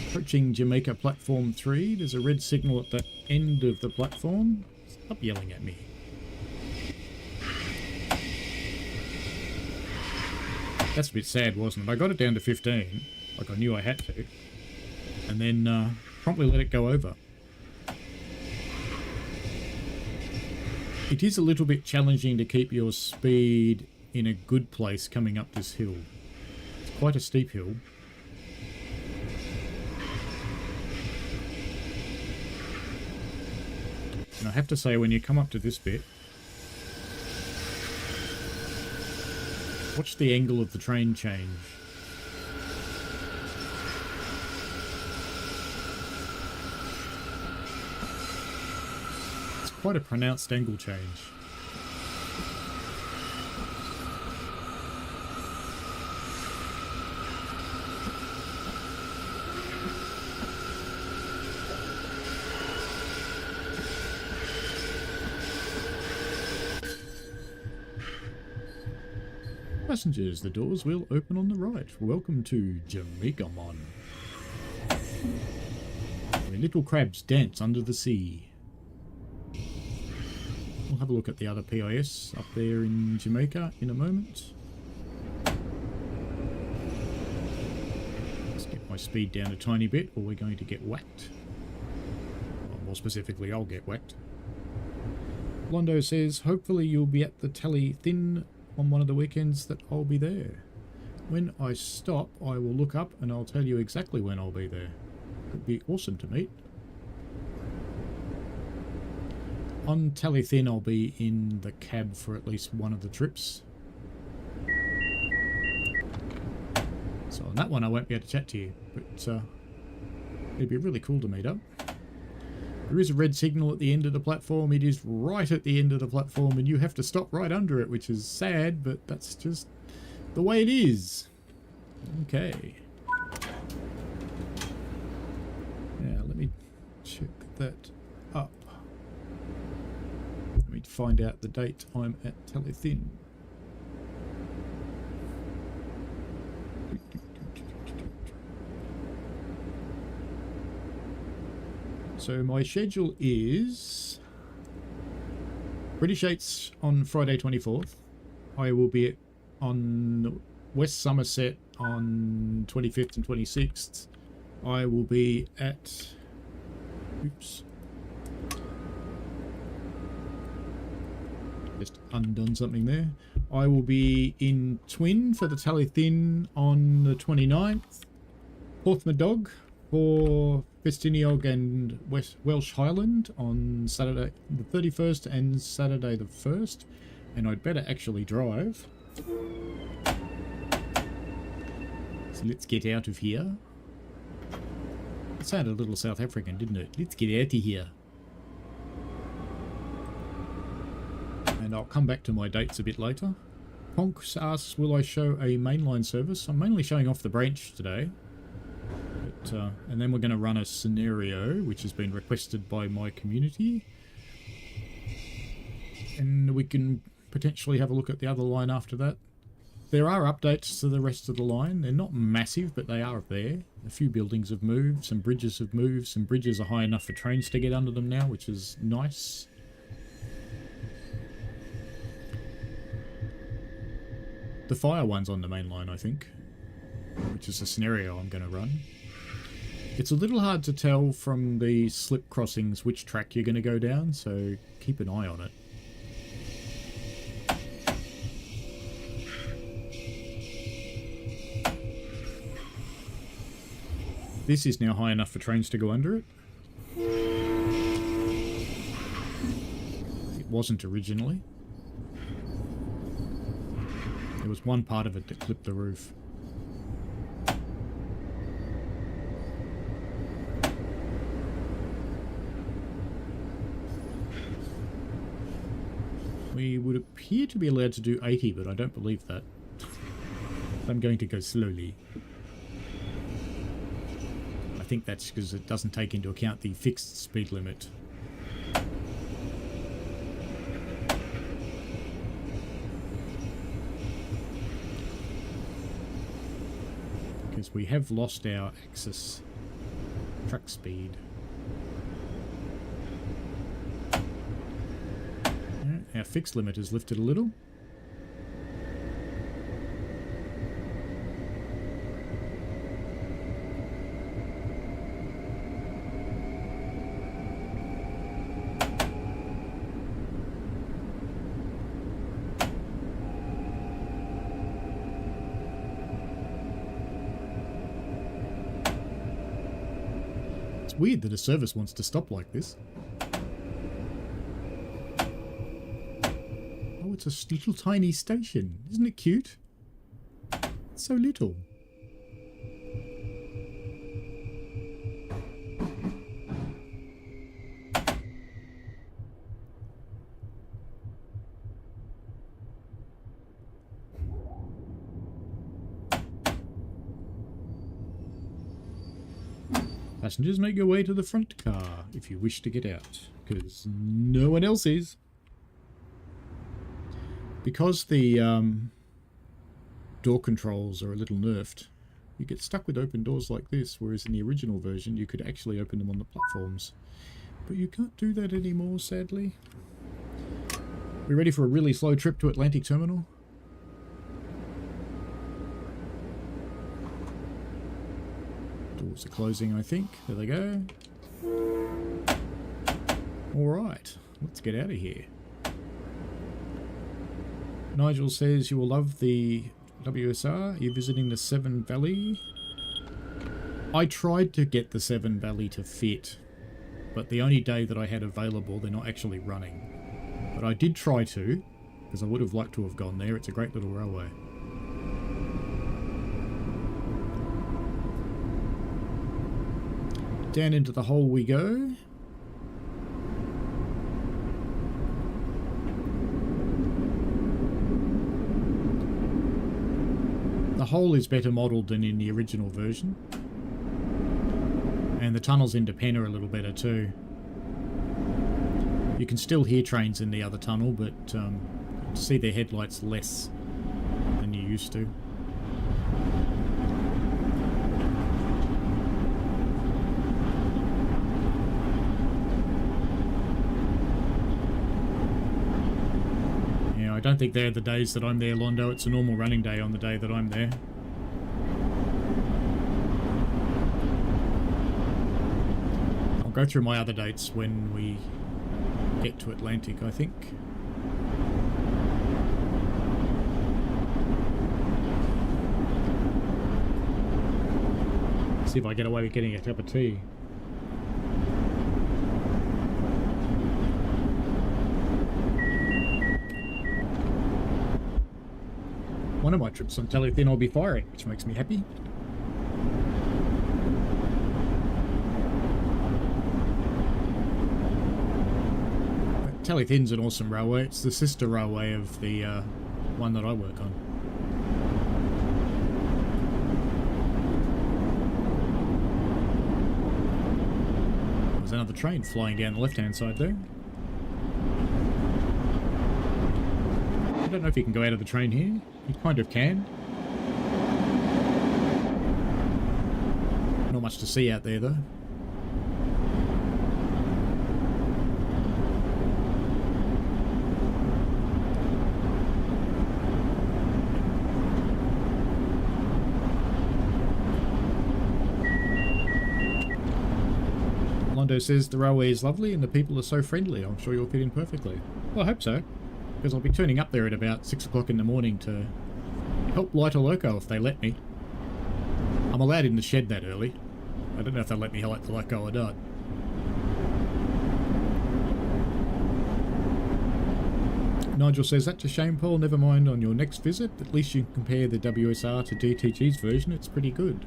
Approaching Jamaica Platform 3. There's a red signal at the end of the platform. Stop yelling at me. That's a bit sad, wasn't it? I got it down to 15, like I knew I had to, and then promptly let it go over. It is a little bit challenging to keep your speed in a good place coming up this hill. It's quite a steep hill. And I have to say, when you come up to this bit, watch the angle of the train change. It's quite a pronounced angle change. Passengers, the doors will open on the right. Welcome to Jamaica, Mon. Where little crabs dance under the sea. We'll have a look at the other PIS up there in Jamaica in a moment. Let's get my speed down a tiny bit, or we're going to get whacked. Well, more specifically, I'll get whacked. Londo says, hopefully you'll be at the Tally Thin on one of the weekends that I'll be there. When I stop, I will look up and I'll tell you exactly when I'll be there. It'd be awesome to meet. On Tally Thin, I'll be in the cab for at least one of the trips. So on that one, I won't be able to chat to you, but it'd be really cool to meet up. There is a red signal at the end of the platform. It is right at the end of the platform, and you have to stop right under it, which is sad, but that's just the way it is. Okay. Now, let me check that up. Let me find out the date I'm at Tally-Thin. So my schedule is British 8s on Friday 24th. I will be on West Somerset on 25th and 26th. I will be at... Oops. Just undone something there. I will be in Twin for the Tally-Thin on the 29th. Portsmouth for Festiniog and Welsh Highland on Saturday the 31st and Saturday the 1st. And I'd better actually drive. So let's get out of here. It sounded a little South African, didn't it? Let's get out of here. And I'll come back to my dates a bit later. Ponks asks, will I show a mainline service? I'm mainly showing off the branch today. But, and then we're going to run a scenario, which has been requested by my community. And we can potentially have a look at the other line after that. There are updates to the rest of the line. They're not massive, but they are there. A few buildings have moved, some bridges have moved, some bridges are high enough for trains to get under them now, which is nice. The fire one's on the main line, I think, which is the scenario I'm going to run. It's a little hard to tell from the slip crossings which track you're going to go down, so keep an eye on it. This is now high enough for trains to go under it. It wasn't originally. There was one part of it that clipped the roof. We would appear to be allowed to do 80, but I don't believe that. I'm going to go slowly. I think that's because it doesn't take into account the fixed speed limit. Because we have lost our axis truck speed. Our fixed limit is lifted a little. It's weird that a service wants to stop like this. It's a little tiny station. Isn't it cute? It's so little. Passengers, make your way to the front car if you wish to get out, because no one else is. Because the door controls are a little nerfed, you get stuck with open doors like this, whereas in the original version you could actually open them on the platforms. But you can't do that anymore, sadly. We ready for a really slow trip to Atlantic Terminal? Doors are closing, I think. There they go. Alright, let's get out of here. Nigel says you will love the WSR. Are you visiting the Severn Valley? I tried to get the Severn Valley to fit, but the only day that I had available, they're not actually running. But I did try to, because I would have liked to have gone there. It's a great little railway. Down into the hole we go. The hole is better modelled than in the original version. And the tunnels into Penn are a little better too. You can still hear trains in the other tunnel, but see their headlights less than you used to. I don't think they're the days that I'm there, Londo. It's a normal running day on the day that I'm there. I'll go through my other dates when we get to Atlantic, I think. See if I get away with getting a cup of tea. One of my trips on Telethin I'll be firing, which makes me happy. Telethin's an awesome railway. It's the sister railway of the one that I work on. There's another train flying down the left-hand side there. don't know if you can go out of the train here. You kind of can. Not much to see out there though. Londo says the railway is lovely and the people are so friendly. I'm sure you'll fit in perfectly. Well, I hope so, because I'll be turning up there at about 6 o'clock in the morning to help light a loco if they let me. I'm allowed in the shed that early. I don't know if they'll let me light the loco or not. Nigel says, that's a shame, Paul. Never mind on your next visit. At least you can compare the WSR to DTG's version. It's pretty good.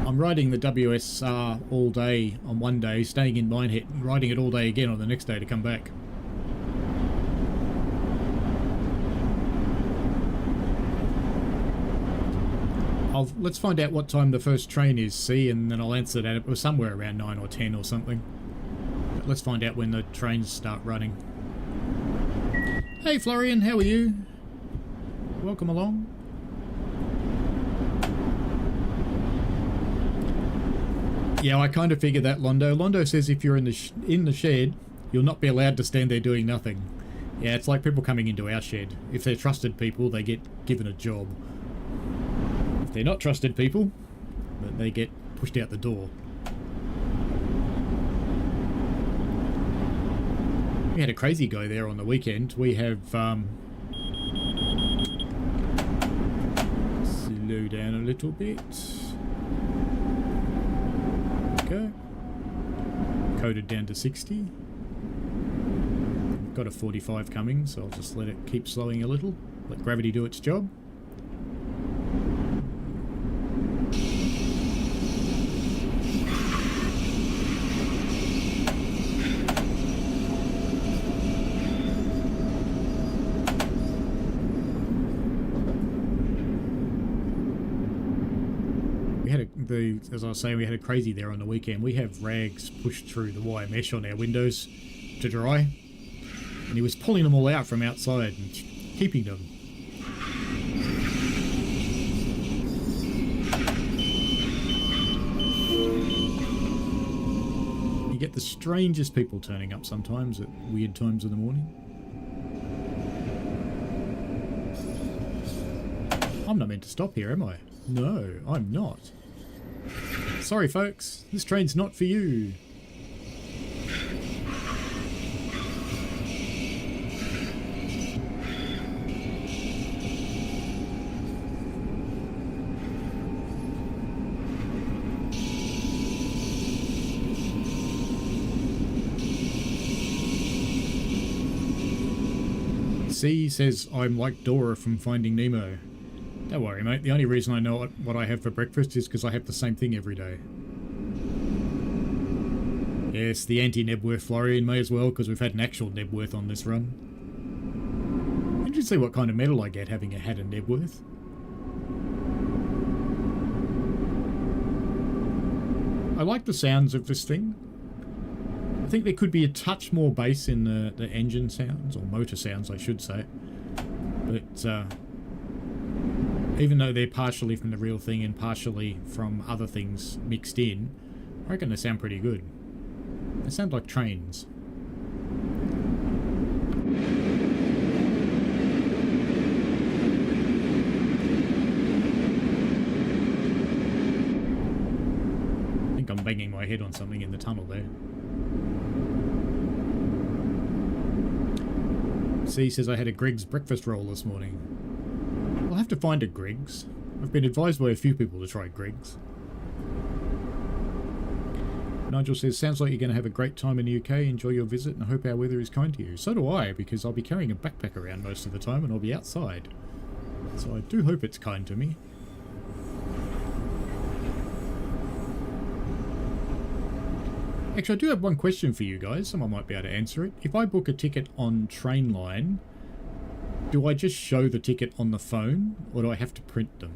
I'm riding the WSR all day on one day, staying in Minehead, and riding it all day again on the next day to come back. Let's find out what time the first train is, see, and then I'll answer that. It was somewhere around 9 or 10 or something. But let's find out when the trains start running. Hey Florian, how are you? Welcome along. Yeah, I kind of figured that, Londo. Londo says if you're in the shed, you'll not be allowed to stand there doing nothing. Yeah, it's like people coming into our shed. If they're trusted people, they get given a job. If they're not trusted people, they get pushed out the door. We had a crazy guy there on the weekend. We have slow down a little bit. Go. Coded down to 60. We've got a 45 coming, so I'll just let it keep slowing a little. Let gravity do its job. As I was saying, we had a crazy there on the weekend. We have rags pushed through the wire mesh on our windows to dry, and he was pulling them all out from outside and keeping them. You get the strangest people turning up sometimes at weird times in the morning. I'm not meant to stop here, am I? No, I'm not. Sorry folks, this train's not for you. C says I'm like Dora from Finding Nemo. Don't worry, mate. The only reason I know what I have for breakfast is because I have the same thing every day. Yes, the anti-Nebworth Florian may as well, because we've had an actual Nebworth on this run. Interesting to see what kind of medal I get having had a Nebworth. I like the sounds of this thing. I think there could be a touch more bass in the engine sounds, or motor sounds I should say. But even though they're partially from the real thing and partially from other things mixed in, I reckon they sound pretty good. They sound like trains. I think I'm banging my head on something in the tunnel there. C says I had a Greg's breakfast roll this morning. I'll have to find a Greg's. I've been advised by a few people to try Greg's. Nigel says, sounds like you're going to have a great time in the UK. Enjoy your visit and I hope our weather is kind to you. So do I, because I'll be carrying a backpack around most of the time and I'll be outside. So I do hope it's kind to me. Actually, I do have one question for you guys. Someone might be able to answer it. If I book a ticket on Trainline, do I just show the ticket on the phone or do I have to print them?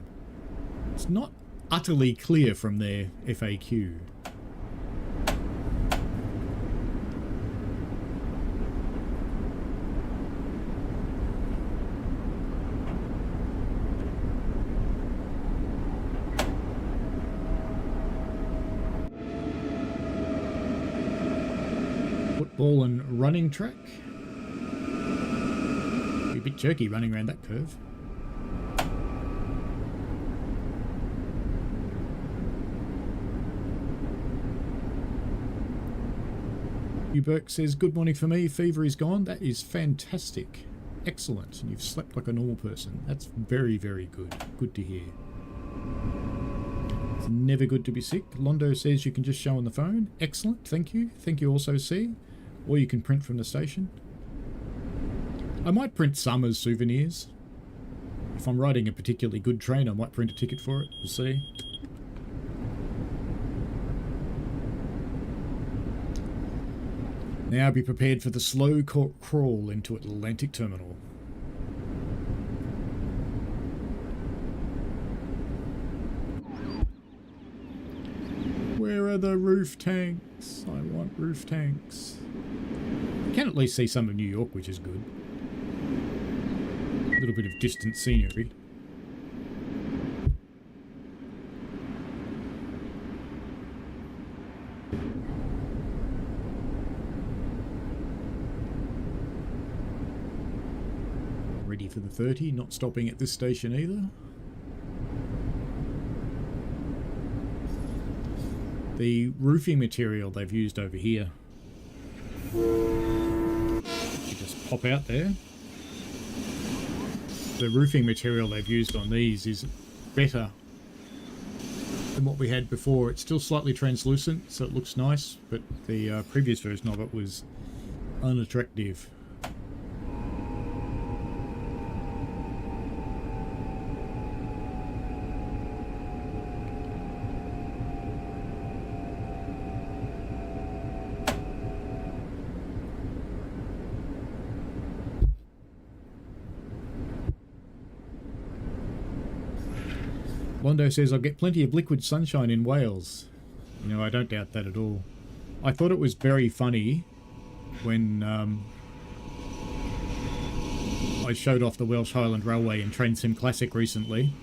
It's not utterly clear from their FAQ. Ball and running track. Be a bit jerky running around that curve. Uberk says, good morning for me. Fever is gone. That is fantastic. Excellent. And you've slept like a normal person. That's very, very good. Good to hear. It's never good to be sick. Londo says you can just show on the phone. Excellent. Thank you. Thank you also, C. Or you can print from the station. I might print some as souvenirs. If I'm riding a particularly good train, I might print a ticket for it. We'll see. Now be prepared for the slow crawl into Atlantic Terminal. Where are the roof tanks? I want roof tanks. You can at least see some of New York, which is good. A little bit of distant scenery. Ready for the 30, not stopping at this station either. The roofing material they've used over here. You just pop out there. The roofing material they've used on these is better than what we had before. It's still slightly translucent, so it looks nice, but the previous version of it was unattractive. Londo says, I'll get plenty of liquid sunshine in Wales. You know, I don't doubt that at all. I thought it was very funny when I showed off the Welsh Highland Railway in Train Sim Classic recently,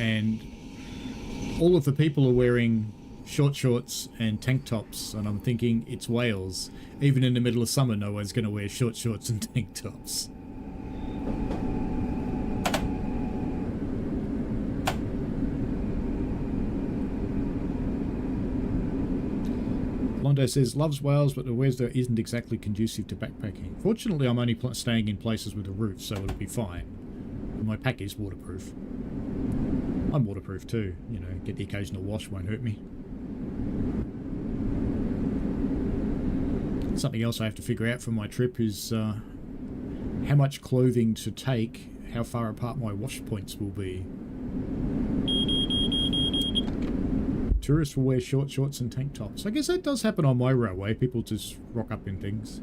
and all of the people are wearing short shorts and tank tops, and I'm thinking, it's Wales. Even in the middle of summer, no one's going to wear short shorts and tank tops. Londo says, loves Wales, but the weather isn't exactly conducive to backpacking. Fortunately, I'm only staying in places with a roof, so it'll be fine. And my pack is waterproof. I'm waterproof too. You know, get the occasional wash, won't hurt me. Something else I have to figure out for my trip is how much clothing to take, how far apart my wash points will be. Tourists will wear short shorts and tank tops. I guess that does happen on my railway. People just rock up in things.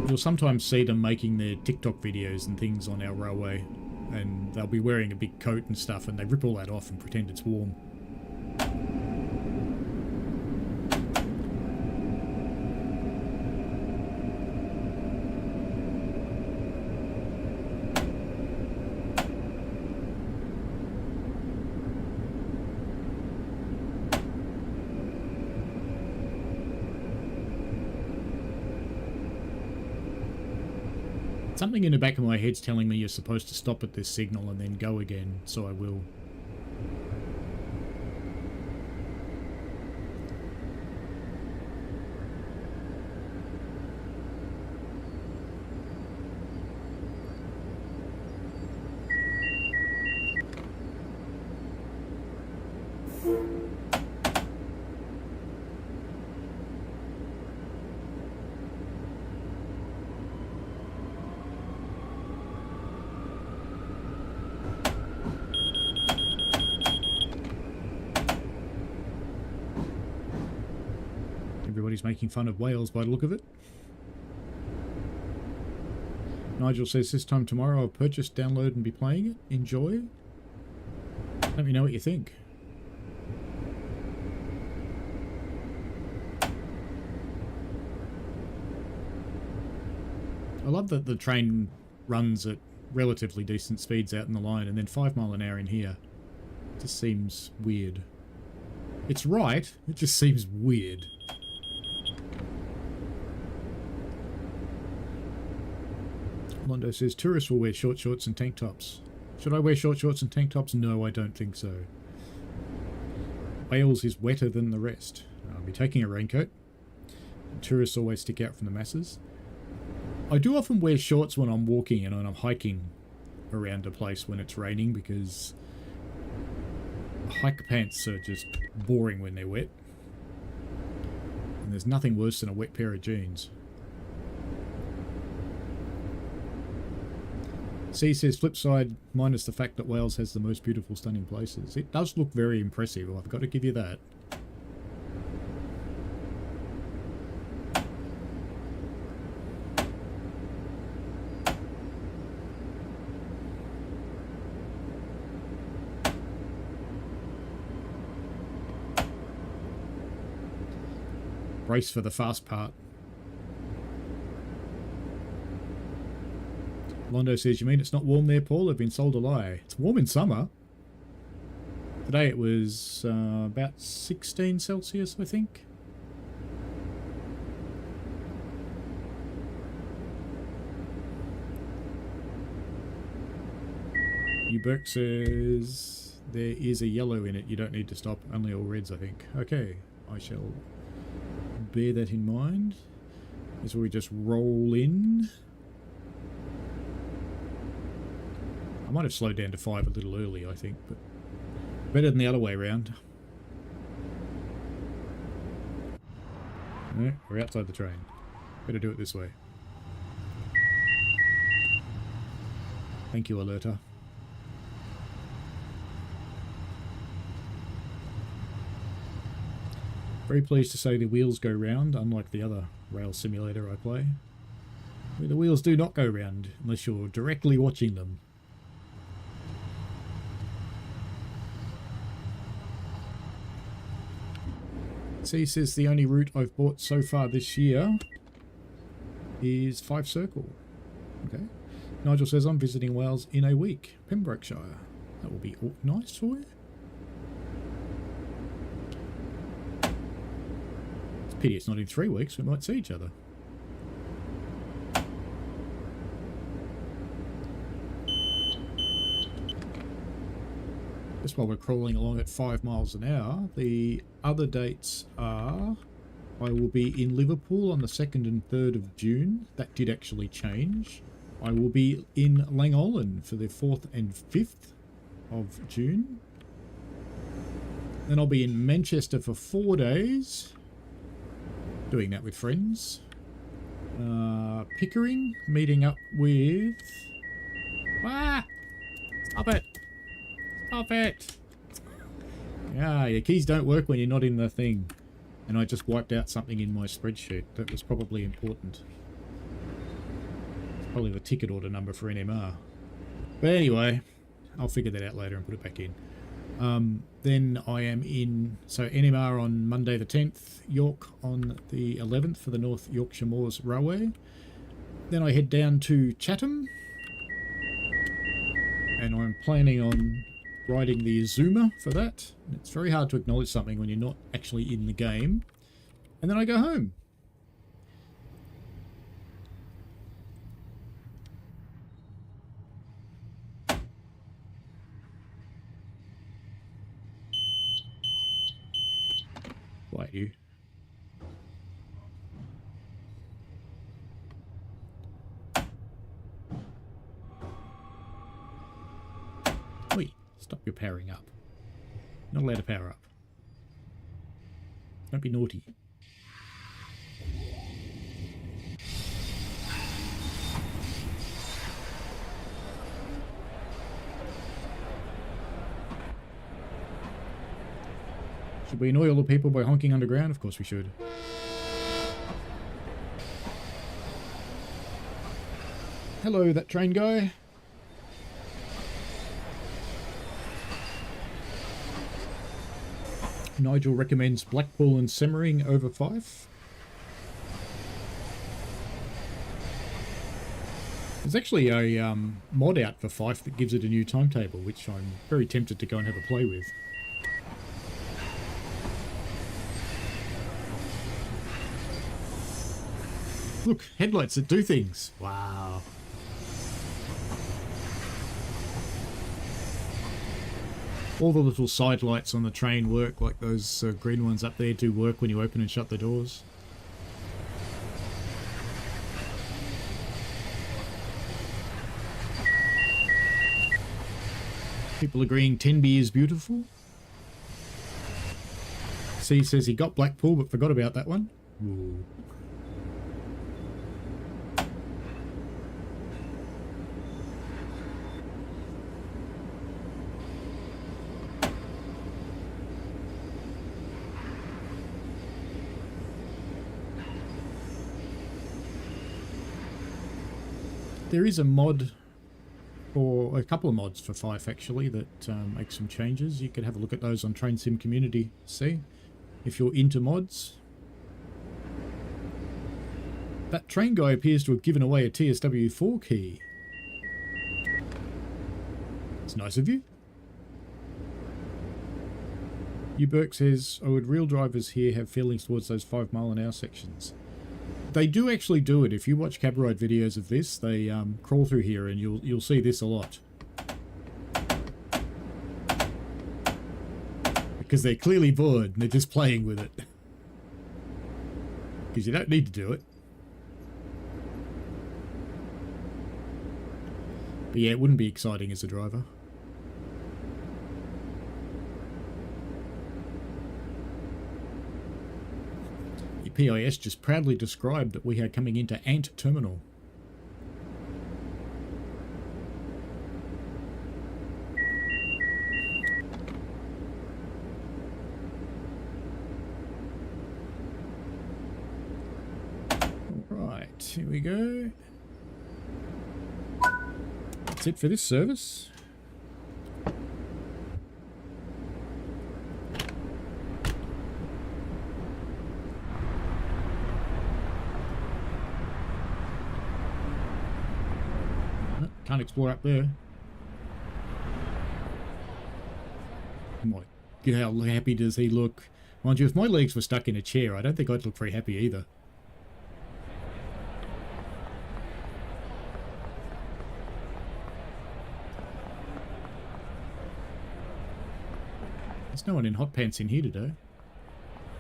You'll sometimes see them making their TikTok videos and things on our railway, and they'll be wearing a big coat and stuff, and they rip all that off and pretend it's warm. Something in the back of my head's telling me you're supposed to stop at this signal and then go again, so I will. Everybody's making fun of Wales by the look of it. Nigel says, this time tomorrow I'll purchase, download and be playing it. Enjoy. Let me know what you think. I love that the train runs at relatively decent speeds out in the line and then 5 mile an hour in here. Just seems weird. It's right, it just seems weird. Londo says, tourists will wear short shorts and tank tops. Should I wear short shorts and tank tops? No, I don't think so. Wales is wetter than the rest. I'll be taking a raincoat. Tourists always stick out from the masses. I do often wear shorts when I'm walking and when I'm hiking around a place when it's raining, because hike pants are just boring when they're wet. And there's nothing worse than a wet pair of jeans. C says, flip side, minus the fact that Wales has the most beautiful, stunning places. It does look very impressive, I've got to give you that. Brace for the fast part. Londo says, you mean it's not warm there, Paul? I've been sold a lie. It's warm in summer. Today it was about 16 Celsius, I think. Uberk says, there is a yellow in it. You don't need to stop. Only all reds, I think. Okay, I shall bear that in mind as we just roll in. I might have slowed down to 5 a little early, I think, but better than the other way around. No, we're outside the train. Better do it this way. Thank you, alerter. Very pleased to say the wheels go round, unlike the other rail simulator I play, where the wheels do not go round unless you're directly watching them. C says the only route I've bought so far this year is 5 Circle. Okay. Nigel says I'm visiting Wales in a week. Pembrokeshire. That will be nice for you. It's a pity it's not in 3 weeks. We might see each other. Just while we're crawling along at 5 miles an hour, the other dates are I will be in Liverpool on the 2nd and 3rd of June. That did actually change. I will be in Langollen for the 4th and 5th of June. Then I'll be in Manchester for 4 days, doing that with friends. Pickering, meeting up with... Ah! Stop it! Stop it! Yeah, your keys don't work when you're not in the thing. And I just wiped out something in my spreadsheet that was probably important. It's probably the ticket order number for NMR. But anyway, I'll figure that out later and put it back in. Then I am in, so NMR on Monday the 10th, York on the 11th for the North Yorkshire Moors Railway. Then I head down to Chatham. And I'm planning on riding the Azuma for that. It's very hard to acknowledge something when you're not actually in the game. And then I go home. Quiet you. Oi, stop your powering up. Not allowed to power up. Don't be naughty. Should we annoy all the people by honking underground? Of course we should. Hello, that train guy. Nigel recommends Blackpool and Semmering over Fife. There's actually a mod out for Fife that gives it a new timetable, which I'm very tempted to go and have a play with. Look, headlights that do things. Wow. All the little side lights on the train work, like those green ones up there do work when you open and shut the doors. People agreeing Tenby is beautiful. C says he got Blackpool but forgot about that one. Ooh. There is a mod, or a couple of mods for Fife actually, that make some changes. You could have a look at those on Train Sim Community, see, if you're into mods. That train guy appears to have given away a TSW 4 key. It's nice of you. Burke says, oh, would real drivers here have feelings towards those 5 mile/h sections? They do actually do it. If you watch cab ride videos of this, they crawl through here and you'll see this a lot. Because they're clearly bored and they're just playing with it. Because you don't need to do it. But yeah, it wouldn't be exciting as a driver. PIS just proudly described that we are coming into Ant Terminal. Alright, here we go. That's it for this service. Can't explore up there. My God, how happy does he look? Mind you, if my legs were stuck in a chair, I don't think I'd look very happy either. There's no one in hot pants in here today.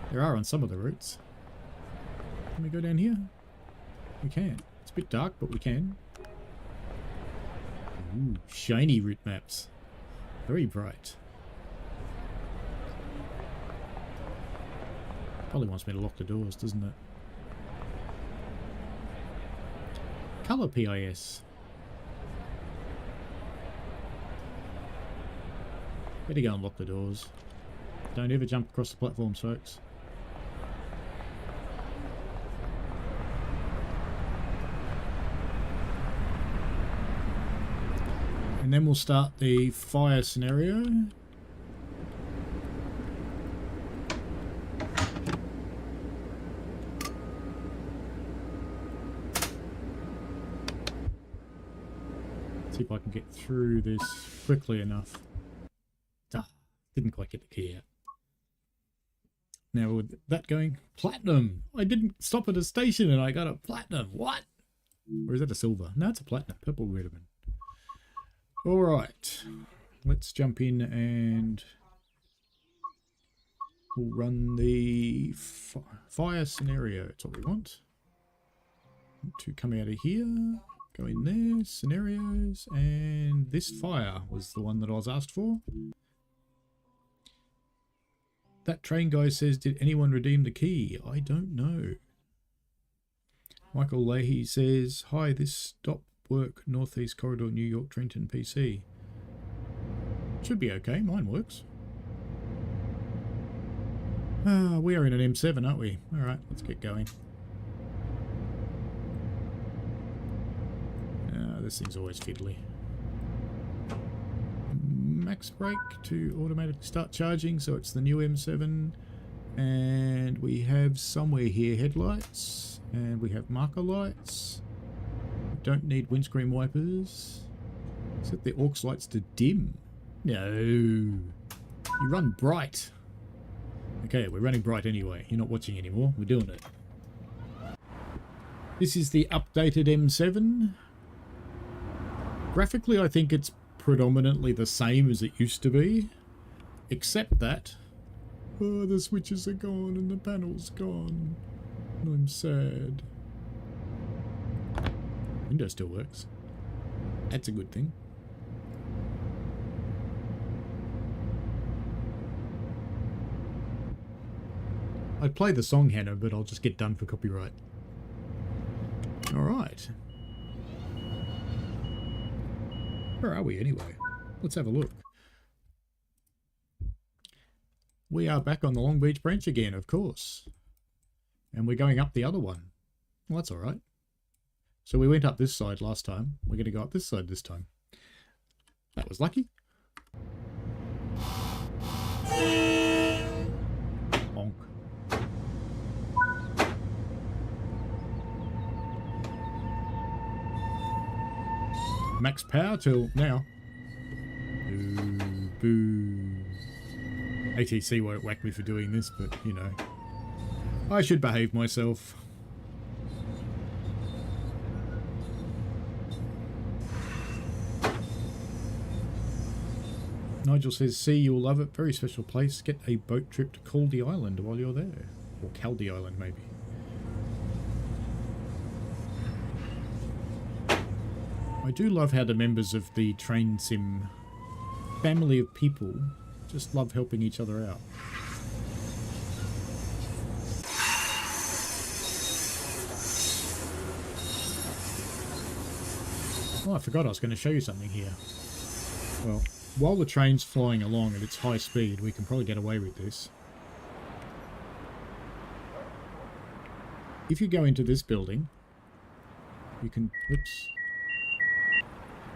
There are on some of the routes. Can we go down here? We can. It's a bit dark, but we can. Ooh, shiny route maps. Very bright. Probably wants me to lock the doors, doesn't it? Colour PIS. Better go and lock the doors. Don't ever jump across the platforms, folks. And then we'll start the fire scenario. See if I can get through this quickly enough. Ah, didn't quite get the key out. Now with that going, platinum! I didn't stop at a station and I got a platinum. What? Or is that a silver? No, it's a platinum. Purple Redmond. Alright, let's jump in and we'll run the fire scenario. That's what we want. To come out of here, go in there, scenarios, and this fire was the one that I was asked for. That train guy says, did anyone redeem the key? I don't know. Michael Leahy says, hi, this stop work Northeast Corridor, New York, Trenton, PC. Should be okay, mine works. We are in an M7, aren't we? Alright, let's get going. This thing's always fiddly. Max brake to automatically start charging, so it's the new M7. And we have somewhere here headlights, and we have marker lights. Don't need windscreen wipers. Set the aux lights to dim. No. You run bright. Okay, we're running bright anyway. You're not watching anymore. We're doing it. This is the updated M7. Graphically, I think it's predominantly the same as it used to be, except that the switches are gone and the panel's gone. I'm sad. Window still works. That's a good thing. I'd play the song, Hannah, but I'll just get done for copyright. Alright. Where are we anyway? Let's have a look. We are back on the Long Beach branch again, of course. And we're going up the other one. Well, that's alright. So we went up this side last time. We're going to go up this side this time. That was lucky. Honk. Max power till now. Boo, boo. ATC won't whack me for doing this, but, you know. I should behave myself. Nigel says, see, you'll love it. Very special place. Get a boat trip to Caldy Island while you're there. Or Caldy Island, maybe. I do love how the members of the Train Sim family of people just love helping each other out. Oh, I forgot I was going to show you something here. Well, while the train's flying along at its high speed, we can probably get away with this. If you go into this building, you can... Oops.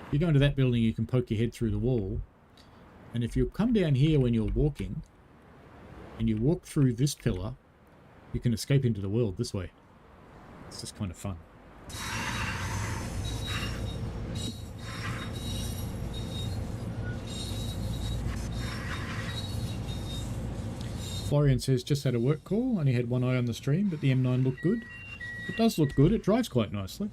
If you go into that building, you can poke your head through the wall. And if you come down here when you're walking, and you walk through this pillar, you can escape into the world this way. It's just kind of fun. Florian says, just had a work call, only had one eye on the stream, but the M9 looked good. It does look good, it drives quite nicely.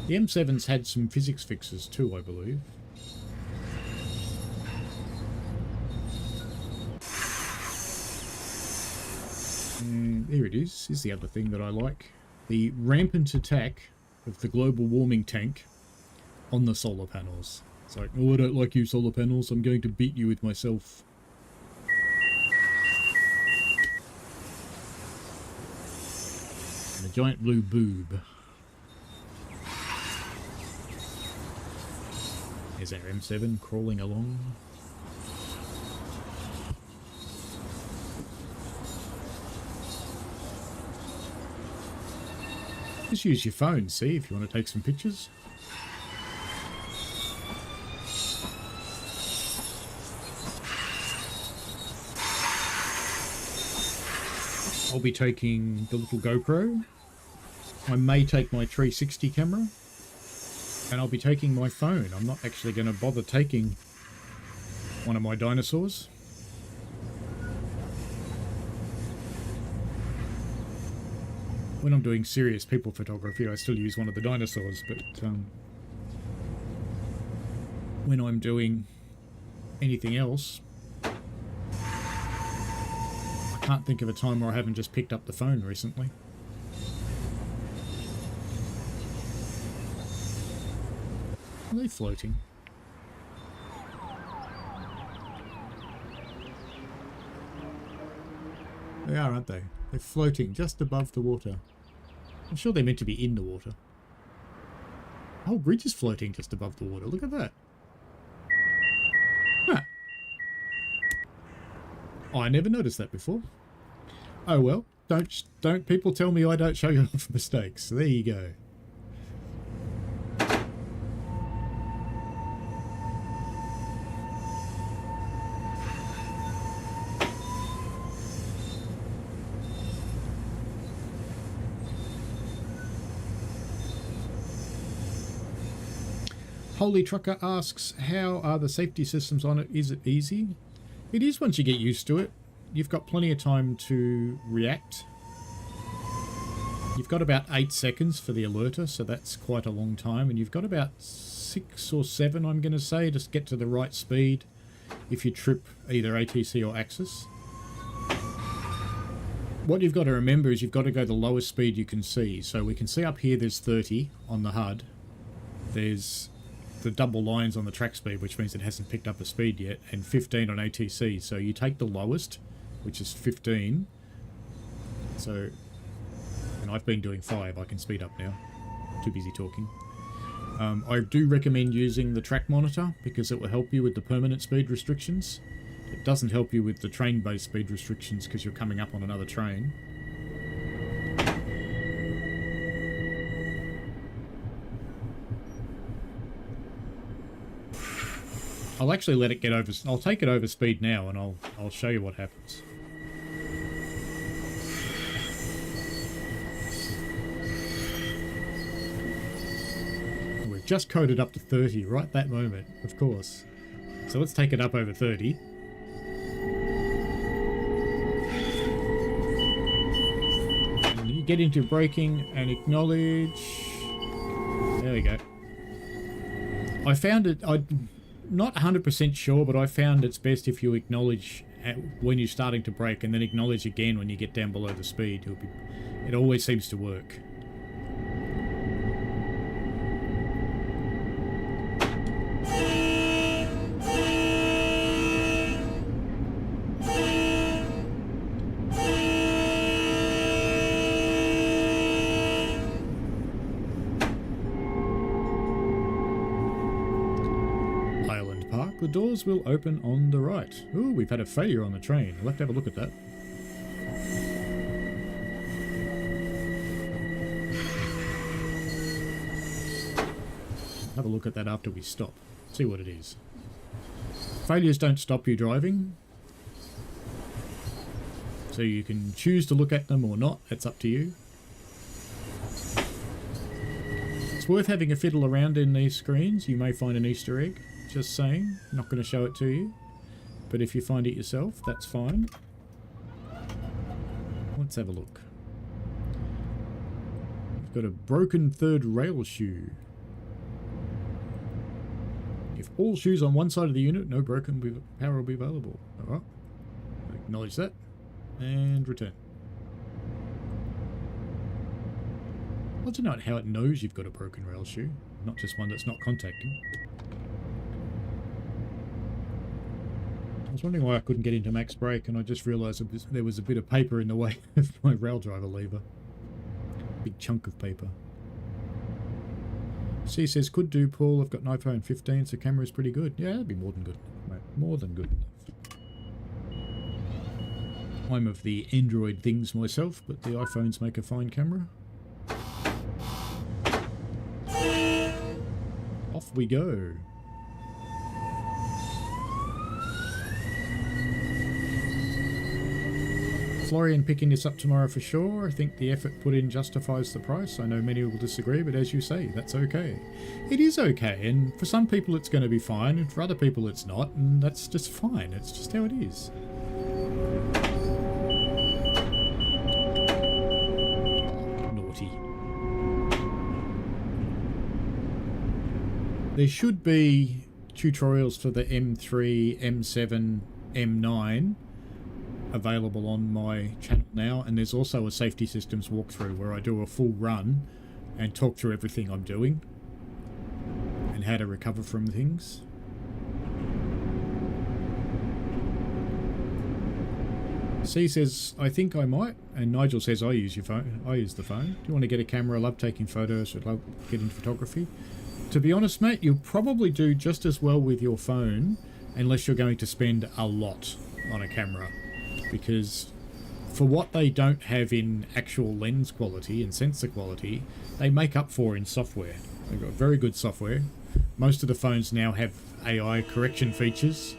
The M7's had some physics fixes too, I believe. And here it is. Here's the other thing that I like. The rampant attack of the global warming tank on the solar panels. It's like, oh, I don't like you solar panels, I'm going to beat you with myself. And a giant blue boob. There's our M7 crawling along. Just use your phone, see, if you want to take some pictures. I'll be taking the little GoPro. I may take my 360 camera. And I'll be taking my phone. I'm not actually going to bother taking one of my dinosaurs. When I'm doing serious people photography, I still use one of the dinosaurs, but when I'm doing anything else, I can't think of a time where I haven't just picked up the phone recently. Are they floating? They are, aren't they? They're floating just above the water. I'm sure they're meant to be in the water. The whole bridge is floating just above the water. Look at that. Huh. Oh, I never noticed that before. Oh well, don't people tell me I don't show you off mistakes. There you go. Holy Trucker asks, how are the safety systems on it? Is it easy? It is once you get used to it. You've got plenty of time to react. You've got about 8 seconds for the alerter, so that's quite a long time. And you've got about 6 or 7, I'm going to say, to get to the right speed if you trip either ATC or Axis. What you've got to remember is you've got to go the lowest speed you can see. So we can see up here there's 30 on the HUD. There's the double lines on the track speed, which means it hasn't picked up a speed yet, and 15 on ATC. So you take the lowest, which is 15. So, and I've been doing 5. I can speed up now. Too busy talking. I do recommend using the track monitor because it will help you with the permanent speed restrictions. It doesn't help you with the train-based speed restrictions because you're coming up on another train. I'll actually let it get over. I'll take it over speed now, and I'll show you what happens. We've just coded up to 30 right that moment, of course. So let's take it up over 30. And you get into braking and acknowledge. There we go. I found it. I'm not 100% sure, but I found it's best if you acknowledge when you're starting to brake and then acknowledge again when you get down below the speed. It always seems to work. The doors will open on the right. Ooh, we've had a failure on the train. We'll have to have a look at that. Have a look at that after we stop. See what it is. Failures don't stop you driving. So you can choose to look at them or not. It's up to you. It's worth having a fiddle around in these screens. You may find an Easter egg. Just saying, not going to show it to you, but if you find it yourself, that's fine. Let's have a look. We've got a broken third rail shoe. If all shoes on one side of the unit, no broken power will be available. Alright, acknowledge that, and return. I'd like to know how it knows you've got a broken rail shoe, not just one that's not contacting. I was wondering why I couldn't get into max brake, and I just realised there was a bit of paper in the way of my rail driver lever. Big chunk of paper. C says, could do, Paul. I've got an iPhone 15, so camera's pretty good. Yeah, that'd be more than good enough, mate. More than good enough. I'm of the Android things myself, but the iPhones make a fine camera. Off we go. Florian picking this up tomorrow for sure. I think the effort put in justifies the price. I know many will disagree, but as you say, that's okay. It is okay, and for some people it's going to be fine, and for other people it's not, and that's just fine. It's just how it is. Oh, naughty. There should be tutorials for the M3, M7, M9 available on my channel now, and there's also a safety systems walkthrough where I do a full run and talk through everything I'm doing and how to recover from things. C says, I think I might, and Nigel says, I use your phone. I use the phone. Do you want to get a camera? I love taking photos. I love getting photography. To be honest, mate, you'll probably do just as well with your phone unless you're going to spend a lot on a camera. Because for what they don't have in actual lens quality and sensor quality, they make up for in software. They've got very good software. Most of the phones now have AI correction features.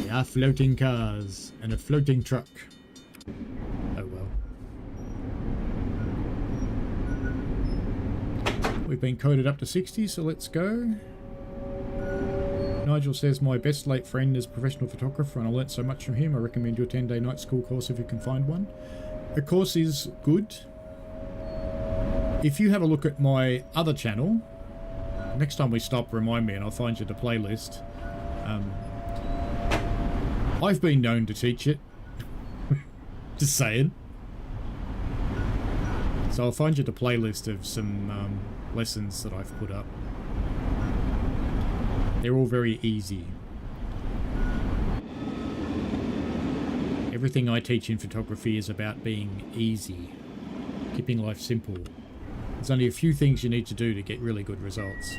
There are floating cars and a floating truck. Oh well. We've been coded up to 60, so let's go. Nigel says, my best late friend is a professional photographer and I learnt so much from him. I recommend you a 10-day night school course if you can find one. The course is good. If you have a look at my other channel, next time we stop, remind me and I'll find you the playlist. I've been known to teach it. Just saying. So I'll find you the playlist of some lessons that I've put up. They're all very easy. Everything I teach in photography is about being easy, keeping life simple. There's only a few things you need to do to get really good results.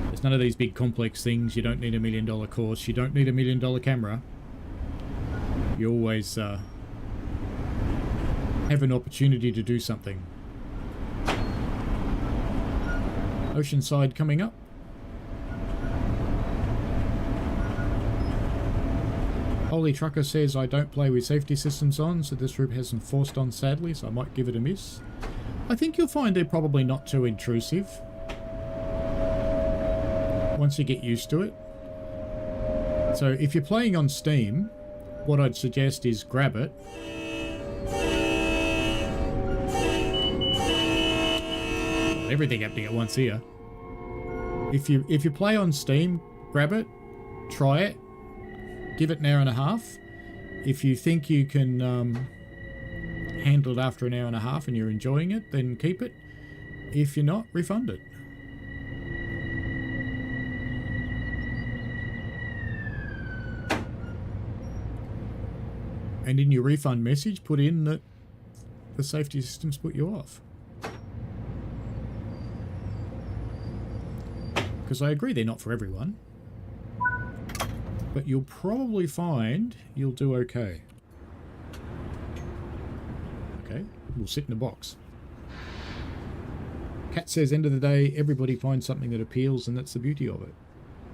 There's none of these big complex things. You don't need $1 million course. You don't need $1 million camera. You always have an opportunity to do something. Oceanside coming up. Holy Trucker says, I don't play with safety systems on, so this route hasn't forced on sadly, so I might give it a miss. I think you'll find they're probably not too intrusive once you get used to it. So if you're playing on Steam, what I'd suggest is grab it. Everything happening at once here. If you play on Steam, grab it, try it, give it an hour and a half. If you think you can handle it after an hour and a half and you're enjoying it, then keep it. If you're not, refund it. And in your refund message, put in that the safety systems put you off. Because I agree they're not for everyone. But you'll probably find you'll do okay. Okay, we'll sit in a box. Kat says, end of the day, everybody finds something that appeals, and that's the beauty of it.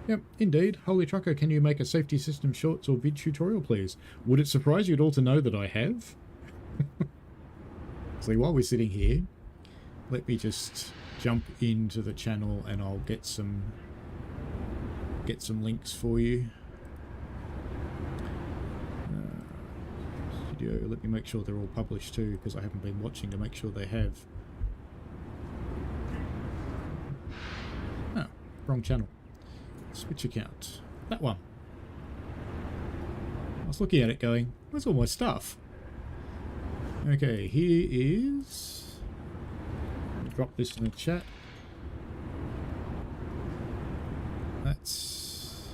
Yep, indeed. Holy Trucker, can you make a safety system shorts or vid tutorial, please? Would it surprise you at all to know that I have? So while we're sitting here, let me just jump into the channel and I'll get some links for you. Let me make sure they're all published too, because I haven't been watching to make sure they have. Oh, wrong channel. Switch account. That one. I was looking at it going, where's all my stuff? Okay, here is... I'll drop this in the chat. That's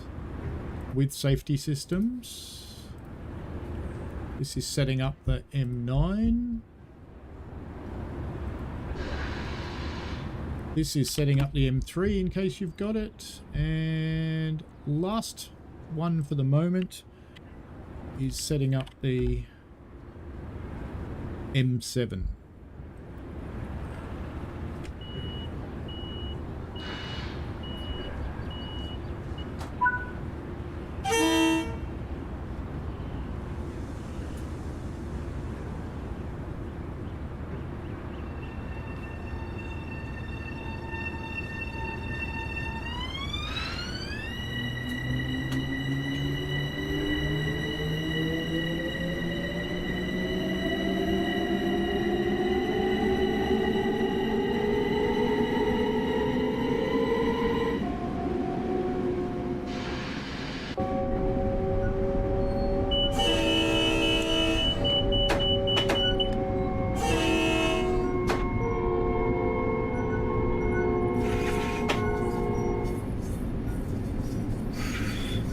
with safety systems. This is setting up the M9. This is setting up the M3 in case you've got it. And last one for the moment is setting up the M7.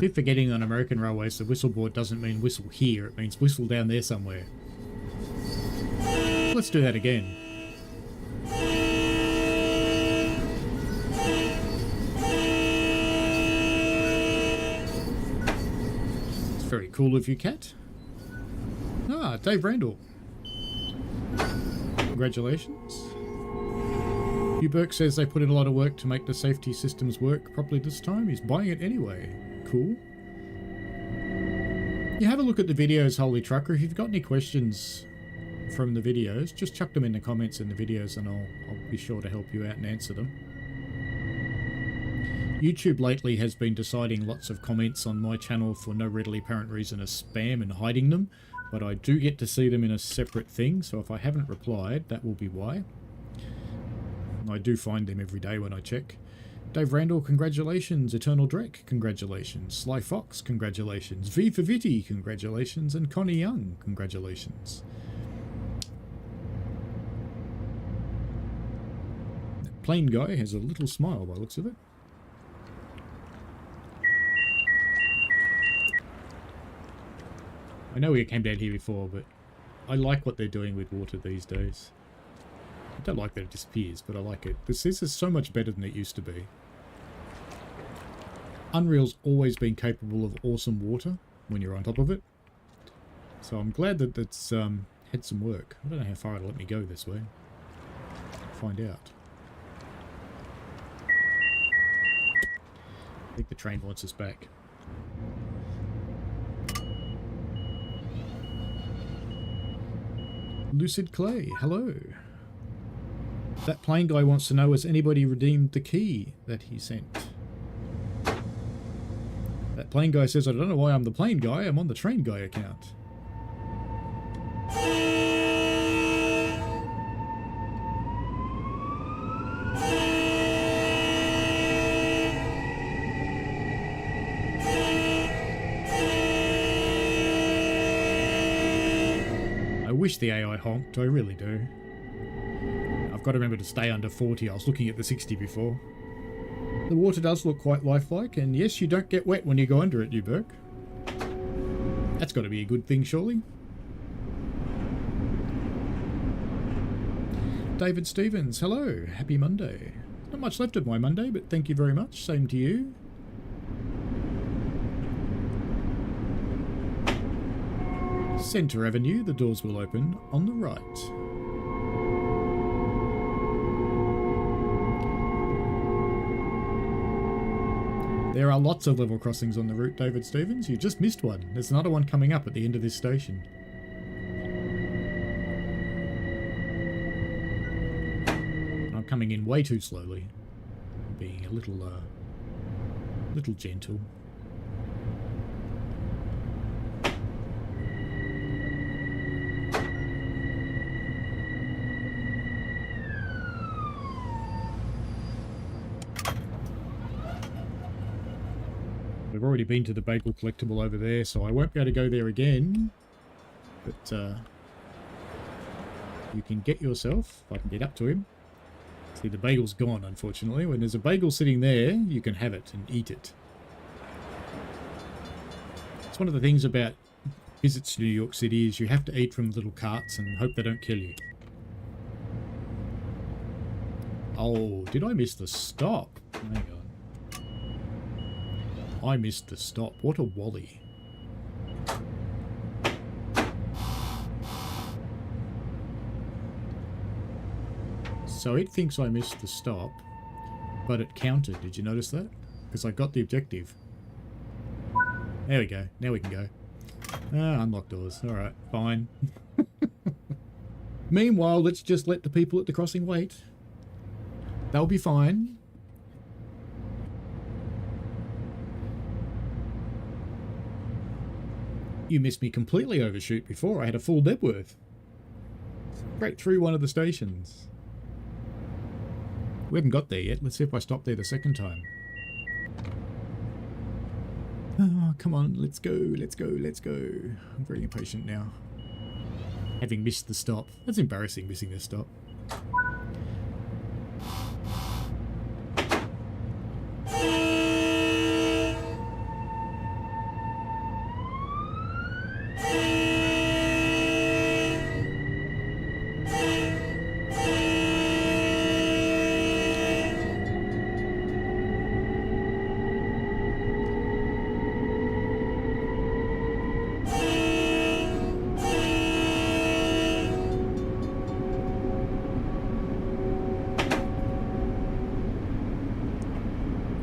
Keep forgetting on American railways the whistle board doesn't mean whistle here, it means whistle down there somewhere. Let's do that again. It's very cool of you, Kat. Ah, Dave Randall. Congratulations. Hugh Burke says they put in a lot of work to make the safety systems work properly this time. He's buying it anyway. Cool. You have a look at the videos, Holy Trucker. If you've got any questions from the videos, just chuck them in the comments in the videos and I'll be sure to help you out and answer them. YouTube lately has been deciding lots of comments on my channel for no readily apparent reason as spam and hiding them, but I do get to see them in a separate thing, so if I haven't replied, that will be why. I do find them every day when I check. Dave Randall, congratulations. Eternal Drek, congratulations. Sly Fox, congratulations. V for Vitty, congratulations. And Connie Young, congratulations. That plane guy has a little smile by the looks of it. I know we came down here before, but I like what they're doing with water these days. I don't like that it disappears, but I like it. This is so much better than it used to be. Unreal's always been capable of awesome water when you're on top of it. So I'm glad that it's had some work. I don't know how far it'll let me go this way. Find out. I think the train wants us back. Lucid Clay, hello. That plane guy wants to know, has anybody redeemed the key that he sent? That plane guy says, I don't know why I'm the plane guy, I'm on the train guy account. I wish the AI honked, I really do. I've got to remember to stay under 40. I was looking at the 60 before. The water does look quite lifelike, and yes, you don't get wet when you go under it, you Burke. That's got to be a good thing, surely. David Stevens, hello. Happy Monday. Not much left of my Monday, but thank you very much. Same to you. Centre Avenue, the doors will open on the right. There are lots of level crossings on the route, David Stevens. You just missed one. There's another one coming up at the end of this station. I'm coming in way too slowly. Being a little gentle. We've already been to the bagel collectible over there, so I won't be able to go there again. But you can get yourself, if I can get up to him. See, the bagel's gone, unfortunately. When there's a bagel sitting there, you can have it and eat it. It's one of the things about visits to New York City is you have to eat from little carts and hope they don't kill you. Oh, did I miss the stop? Hang on. I missed the stop. What a wally. So it thinks I missed the stop, but it counted. Did you notice that? Because I got the objective. There we go. Now we can go. Unlock doors. Alright, fine. Meanwhile, let's just let the people at the crossing wait. They'll be fine. You missed me completely overshoot before. I had a full Debworth. Straight through one of the stations. We haven't got there yet. Let's see if I stop there the second time. Oh, come on. Let's go. Let's go. Let's go. I'm very impatient now. Having missed the stop. That's embarrassing, missing the stop.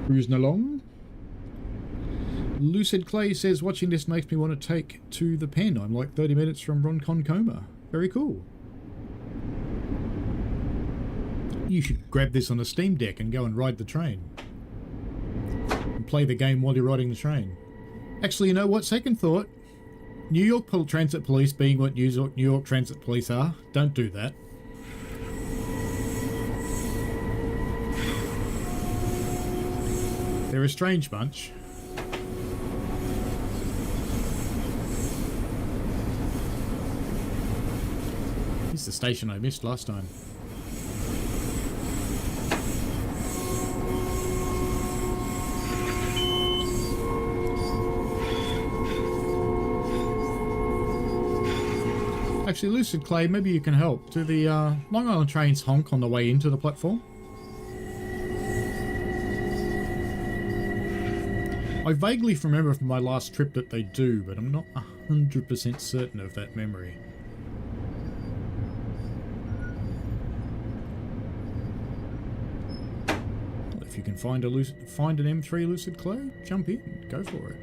Cruising along. Lucid Clay says, watching this makes me want to take to the Penn. I'm like 30 minutes from Ronkonkoma. Very cool. You should grab this on a Steam Deck and go and ride the train. And play the game while you're riding the train. Actually, you know what? Second thought. New York Transit Police being what New York Transit Police are, don't do that. They're a strange bunch. This is the station I missed last time. Actually, Lucid Clay, maybe you can help. Do the Long Island trains honk on the way into the platform? I vaguely remember from my last trip that they do, but I'm not 100% certain of that memory. Well, if you can find an M3 Lucid Clay, jump in, go for it.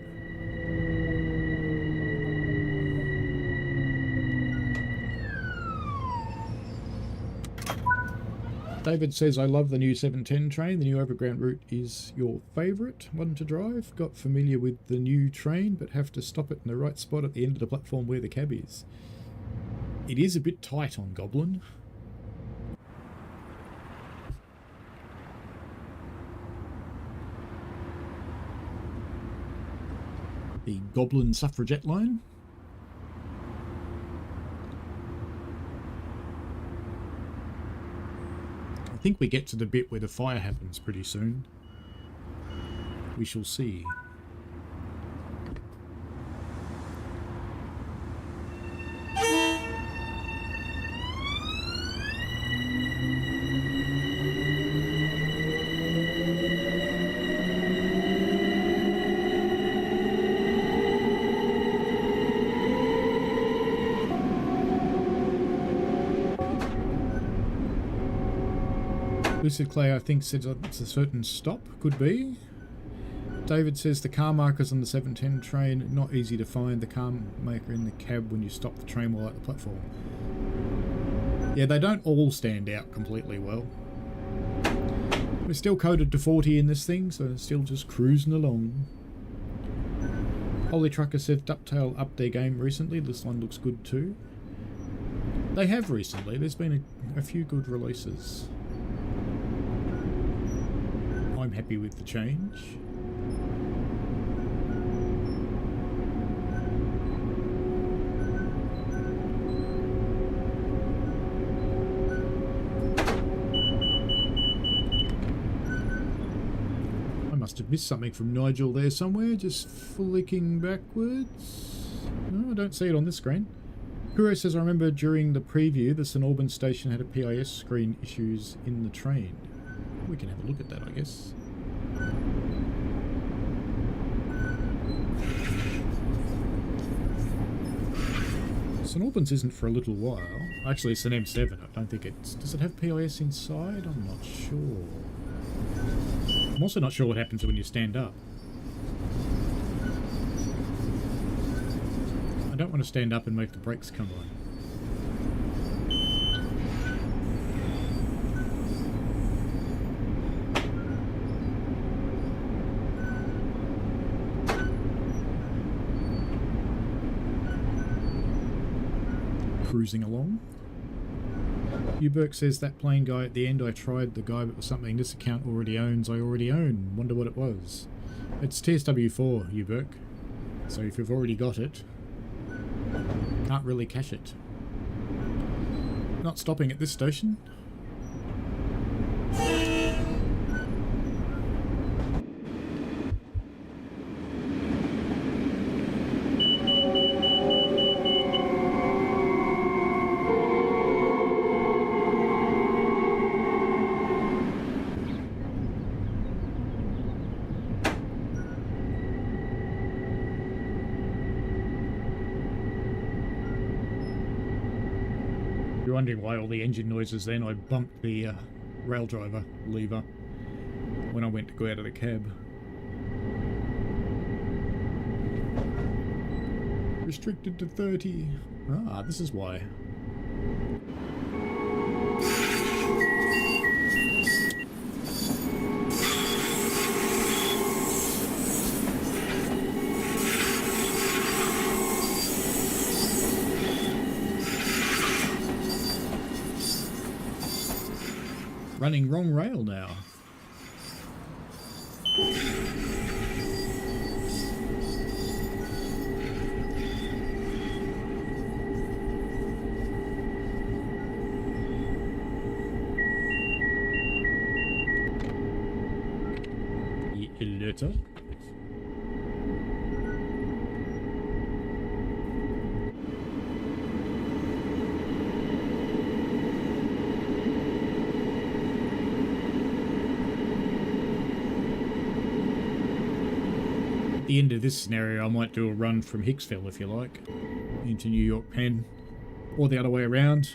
David says, I love the new 710 train. The new overground route is your favourite one to drive. Got familiar with the new train, but have to stop it in the right spot at the end of the platform where the cab is. It is a bit tight on Goblin. The Goblin suffragette line. I think we get to the bit where the fire happens pretty soon. We shall see. Lucid Clay, I think, says it's a certain stop. Could be. David says the car markers on the 710 train, not easy to find. The car maker in the cab when you stop the train while at the platform. Yeah, they don't all stand out completely well. We're still coded to 40 in this thing, so it's still just cruising along. Holy Trucker said Ducktail upped their game recently. This one looks good too. They have recently. There's been a few good releases. I'm happy with the change. I must have missed something from Nigel there somewhere, just flicking backwards. No, I don't see it on this screen. Kuro says, I remember during the preview the St Albans station had a PIS screen issues in the train. We can have a look at that, I guess. St Albans isn't for a little while. Actually, it's an M7. I don't think it's... Does it have PIS inside? I'm not sure. I'm also not sure what happens when you stand up. I don't want to stand up and make the brakes come on. Cruising along. Uberk says that plane guy at the end, I tried the guy, but it was something this account already owns. I already own. Wonder what it was. It's TSW 4, Uberk. So if you've already got it, can't really cache it. Not stopping at this station. Wondering why all the engine noises then. I bumped the rail driver lever when I went to go out of the cab. Restricted to 30. Ah, this is why. Running wrong rail now. Letter. At the end of this scenario, I might do a run from Hicksville, if you like, into New York Penn, or the other way around.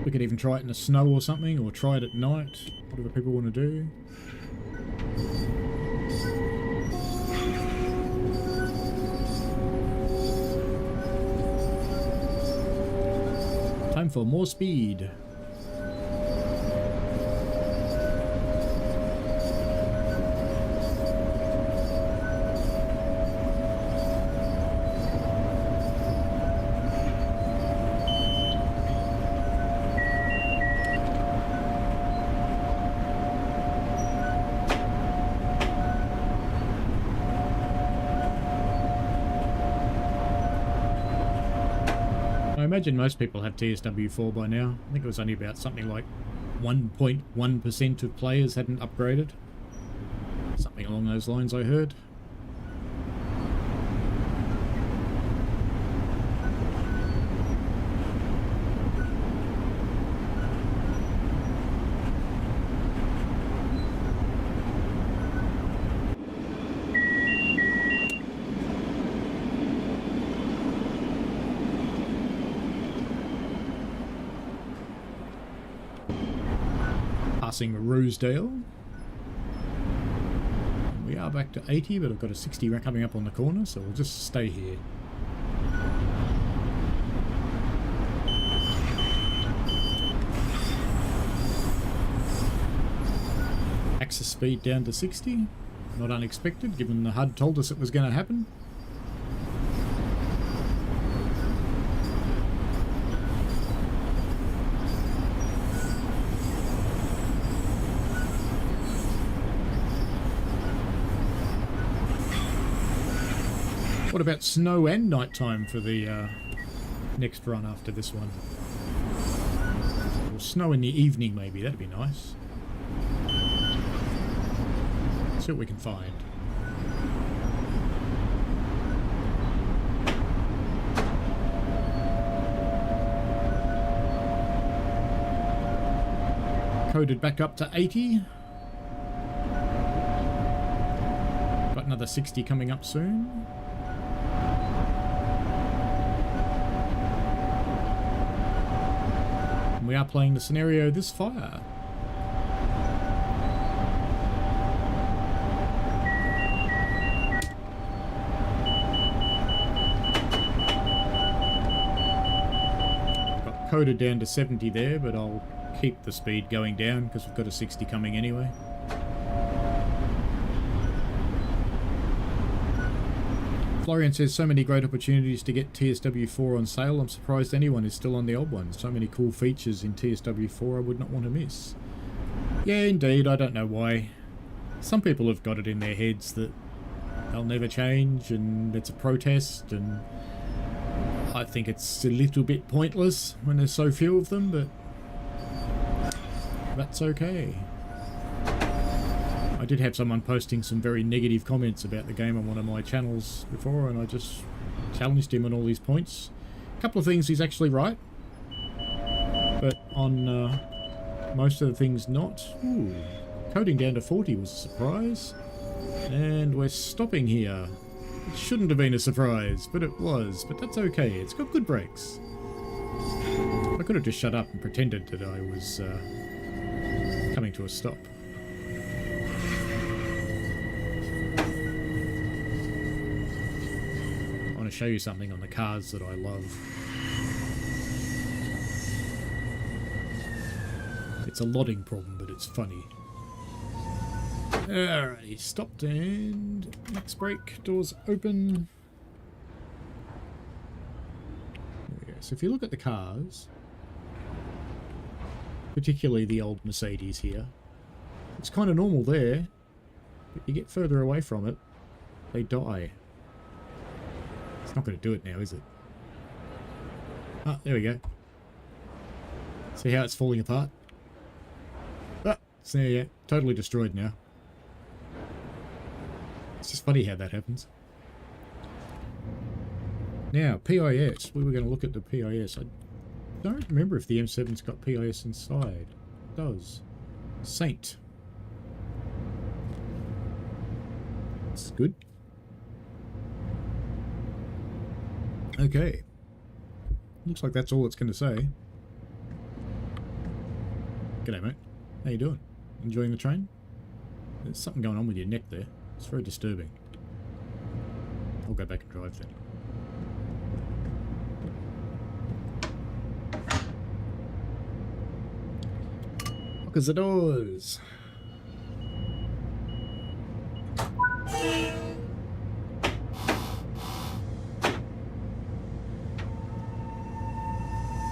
We could even try it in the snow or something, or try it at night, whatever people want to do. Time for more speed. I imagine most people have TSW4 by now. I think it was only about something like 1.1% of players hadn't upgraded. Something along those lines I heard. Passing Rosedale. We are back to 80, but I've got a 60 coming up on the corner, so we'll just stay here. Access speed down to 60. Not unexpected, given the HUD told us it was going to happen. What about snow and nighttime for the next run after this one? Or snow in the evening maybe, that'd be nice. See what we can find. Coded back up to 80. Got another 60 coming up soon. We are playing the scenario This Fire. Got coded down to 70 there, but I'll keep the speed going down because we've got a 60 coming anyway. Florian says, so many great opportunities to get TSW4 on sale. I'm surprised anyone is still on the old one. So many cool features in TSW4 I would not want to miss. Yeah, indeed. I don't know why. Some people have got it in their heads that they'll never change and it's a protest, and I think it's a little bit pointless when there's so few of them, but that's okay. I did have someone posting some very negative comments about the game on one of my channels before, and I just challenged him on all these points. A couple of things he's actually right, but on most of the things not. Ooh, coding down to 40 was a surprise. And we're stopping here. It shouldn't have been a surprise, but it was. But that's okay, it's got good brakes. I could have just shut up and pretended that I was coming to a stop. I want to show you something on the cars that I love. It's a lodding problem, but it's funny. Alrighty, stopped and next brake, doors open. There we go. So if you look at the cars, particularly the old Mercedes here. It's kind of normal there, but you get further away from it, they die. It's not going to do it now, is it? Ah, there we go. See how it's falling apart? Ah, it's there, yeah. Totally destroyed now. It's just funny how that happens. Now, PIS. We were going to look at the PIS. I don't remember if the M7's got PIS inside. It does. Saint. That's good. Okay. Looks like that's all it's going to say. G'day, mate. How you doing? Enjoying the train? There's something going on with your neck there. It's very disturbing. I'll go back and drive then. Lock the doors.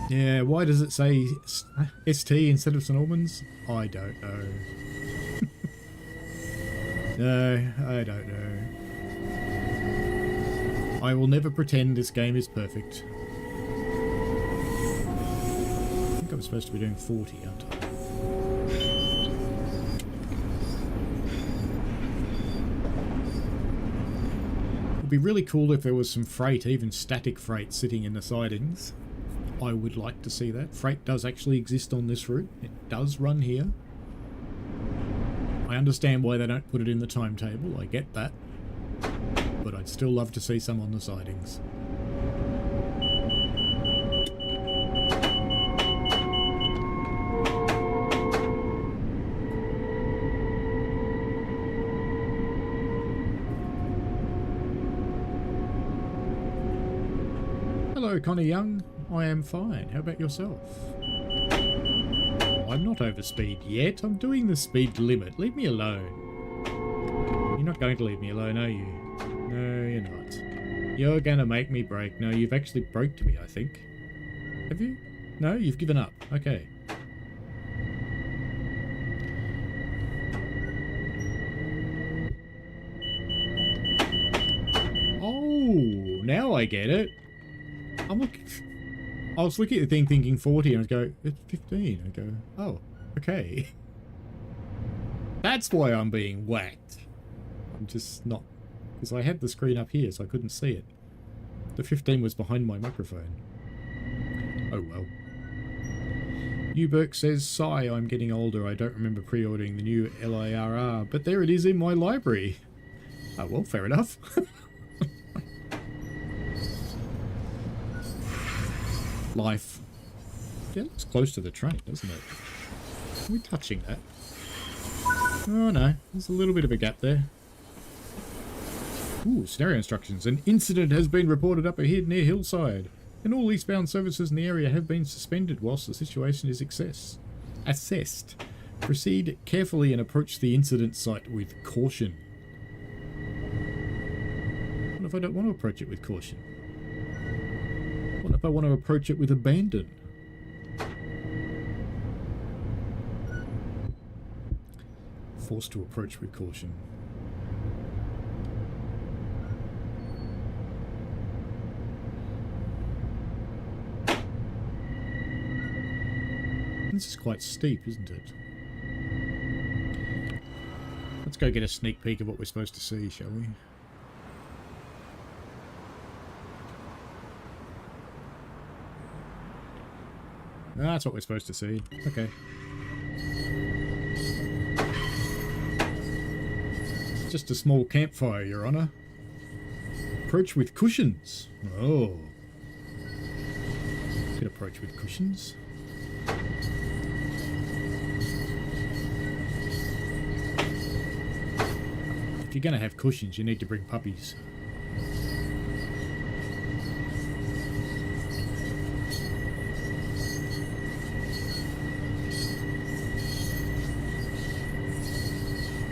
Yeah, why does it say ST instead of St Albans? I don't know. No, I don't know. I will never pretend this game is perfect. I think I'm supposed to be doing 40, aren't I? It would be really cool if there was some freight, even static freight, sitting in the sidings. I would like to see that. Freight does actually exist on this route. It does run here. I understand why they don't put it in the timetable. I get that. But I'd still love to see some on the sidings. Hello, Connie Young. I am fine. How about yourself? I'm not over speed yet. I'm doing the speed limit. Leave me alone. You're not going to leave me alone, are you? No, you're not. You're going to make me brake. No, you've actually broke to me, I think. Have you? No, you've given up. Okay. Oh, now I get it. I was looking at the thing thinking 40 and I go, it's 15. I go, oh, okay. That's why I'm being whacked. I'm just not, because I had the screen up here so I couldn't see it. The 15 was behind my microphone. Oh well. Newberg says, sigh, I'm getting older. I don't remember pre-ordering the new LIRR, but there it is in my library. Oh well, fair enough. Life. Yeah, it's close to the train, doesn't it? Are we touching that? Oh no, there's a little bit of a gap there. Ooh, scenario instructions. An incident has been reported up ahead near Hillside, and all eastbound services in the area have been suspended whilst the situation is assessed. Proceed carefully and approach the incident site with caution. What if I don't want to approach it with caution? What if I want to approach it with abandon? Forced to approach with caution. This is quite steep, isn't it? Let's go get a sneak peek of what we're supposed to see, shall we? That's what we're supposed to see. Okay. Just a small campfire, Your Honour. Approach with cushions. Oh. Could approach with cushions. If you're going to have cushions, you need to bring puppies.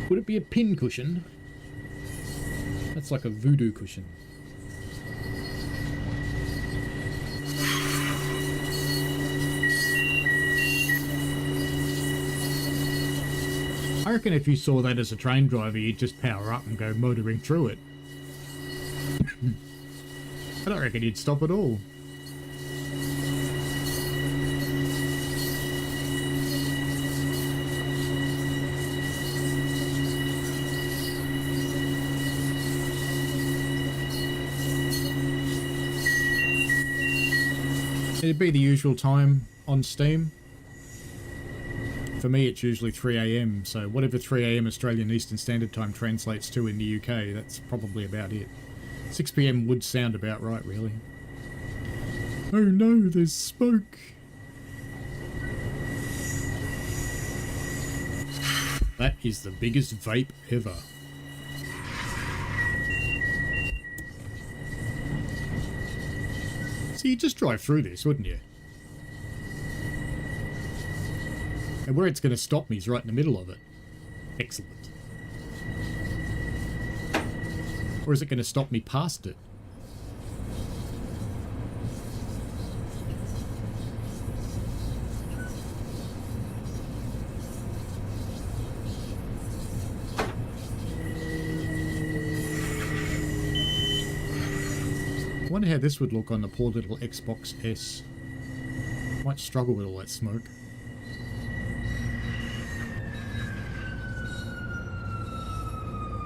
Would it be a pin cushion? That's like a voodoo cushion. I reckon if you saw that as a train driver, you'd just power up and go motoring through it. I don't reckon you'd stop at all. It'd be the usual time on Steam. For me, it's usually 3 AM, so whatever 3 AM Australian Eastern Standard Time translates to in the UK, that's probably about it. 6 PM would sound about right, really. Oh no, there's smoke! That is the biggest vape ever. So you'd just drive through this, wouldn't you? And where it's going to stop me is right in the middle of it. Excellent. Or is it going to stop me past it? I wonder how this would look on the poor little Xbox S. Might struggle with all that smoke.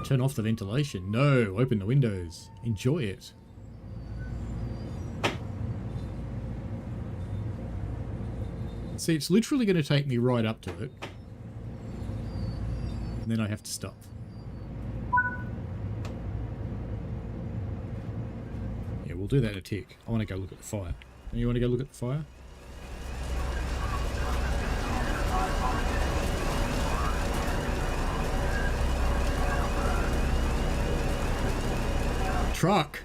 Turn off the ventilation. No, open the windows. Enjoy it. See, it's literally going to take me right up to it. And then I have to stop. Yeah, we'll do that in a tick. I want to go look at the fire. You want to go look at the fire? Truck.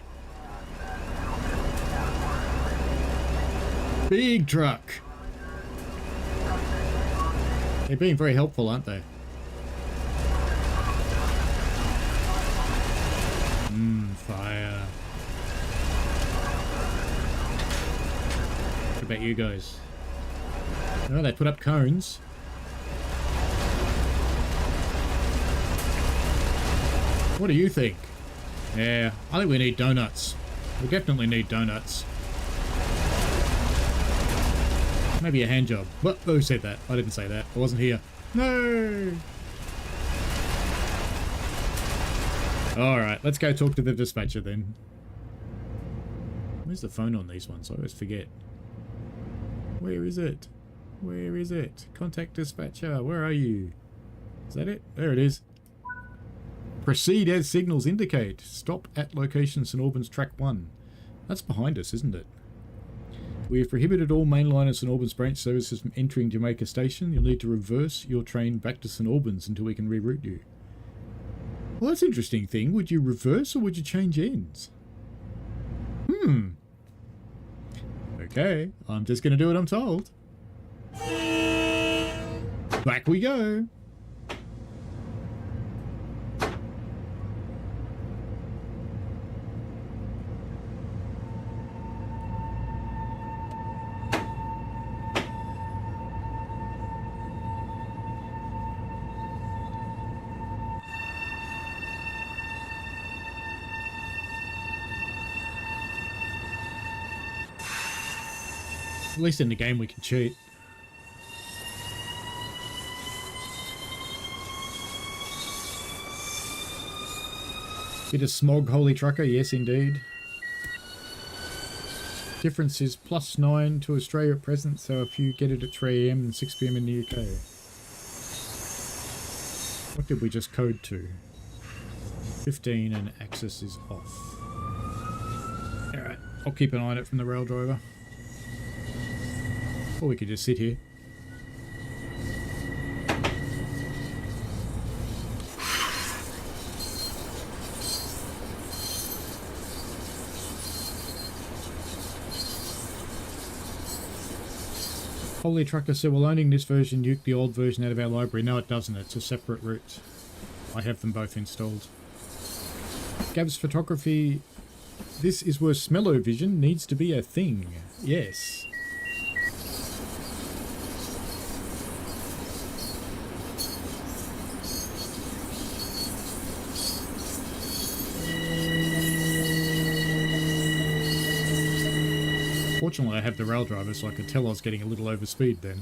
Big truck. They're being very helpful, aren't they? Fire. What about you guys? Oh, they put up cones. What do you think? Yeah, I think we need donuts. We definitely need donuts. Maybe a hand job. What? Who said that? I didn't say that. I wasn't here. No! Alright, let's go talk to the dispatcher then. Where's the phone on these ones? I always forget. Where is it? Where is it? Contact dispatcher. Where are you? Is that it? There it is. Proceed as signals indicate. Stop at location St Albans track 1. That's behind us, isn't it? We have prohibited all mainline and St Albans branch services from entering Jamaica Station. You'll need to reverse your train back to St Albans until we can reroute you. Well, that's an interesting thing. Would you reverse or would you change ends? Okay, I'm just going to do what I'm told. Back we go. At least in the game we can cheat. Bit of smog, holy trucker, yes indeed. Difference is +9 to Australia at present, so if you get it at 3 AM and 6 PM in the UK. What did we just code to? 15 and access is off. Alright, I'll keep an eye on it from the rail driver. Or we could just sit here. Holy trucker said, well, owning this version nuked the old version out of our library. No, it doesn't. It's a separate route. I have them both installed. Gab's photography. This is where smell-o-vision needs to be a thing. Yes. Fortunately, I have the rail driver, so I could tell I was getting a little over speed then.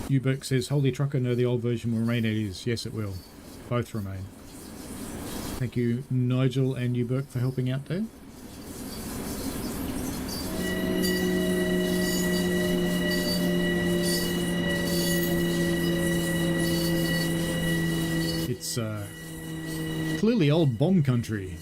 Uberk says, Holy Trucker, no, the old version will remain as it is. Yes, it will. Both remain. Thank you, Nigel and Uberk, for helping out there. It's clearly old bomb country.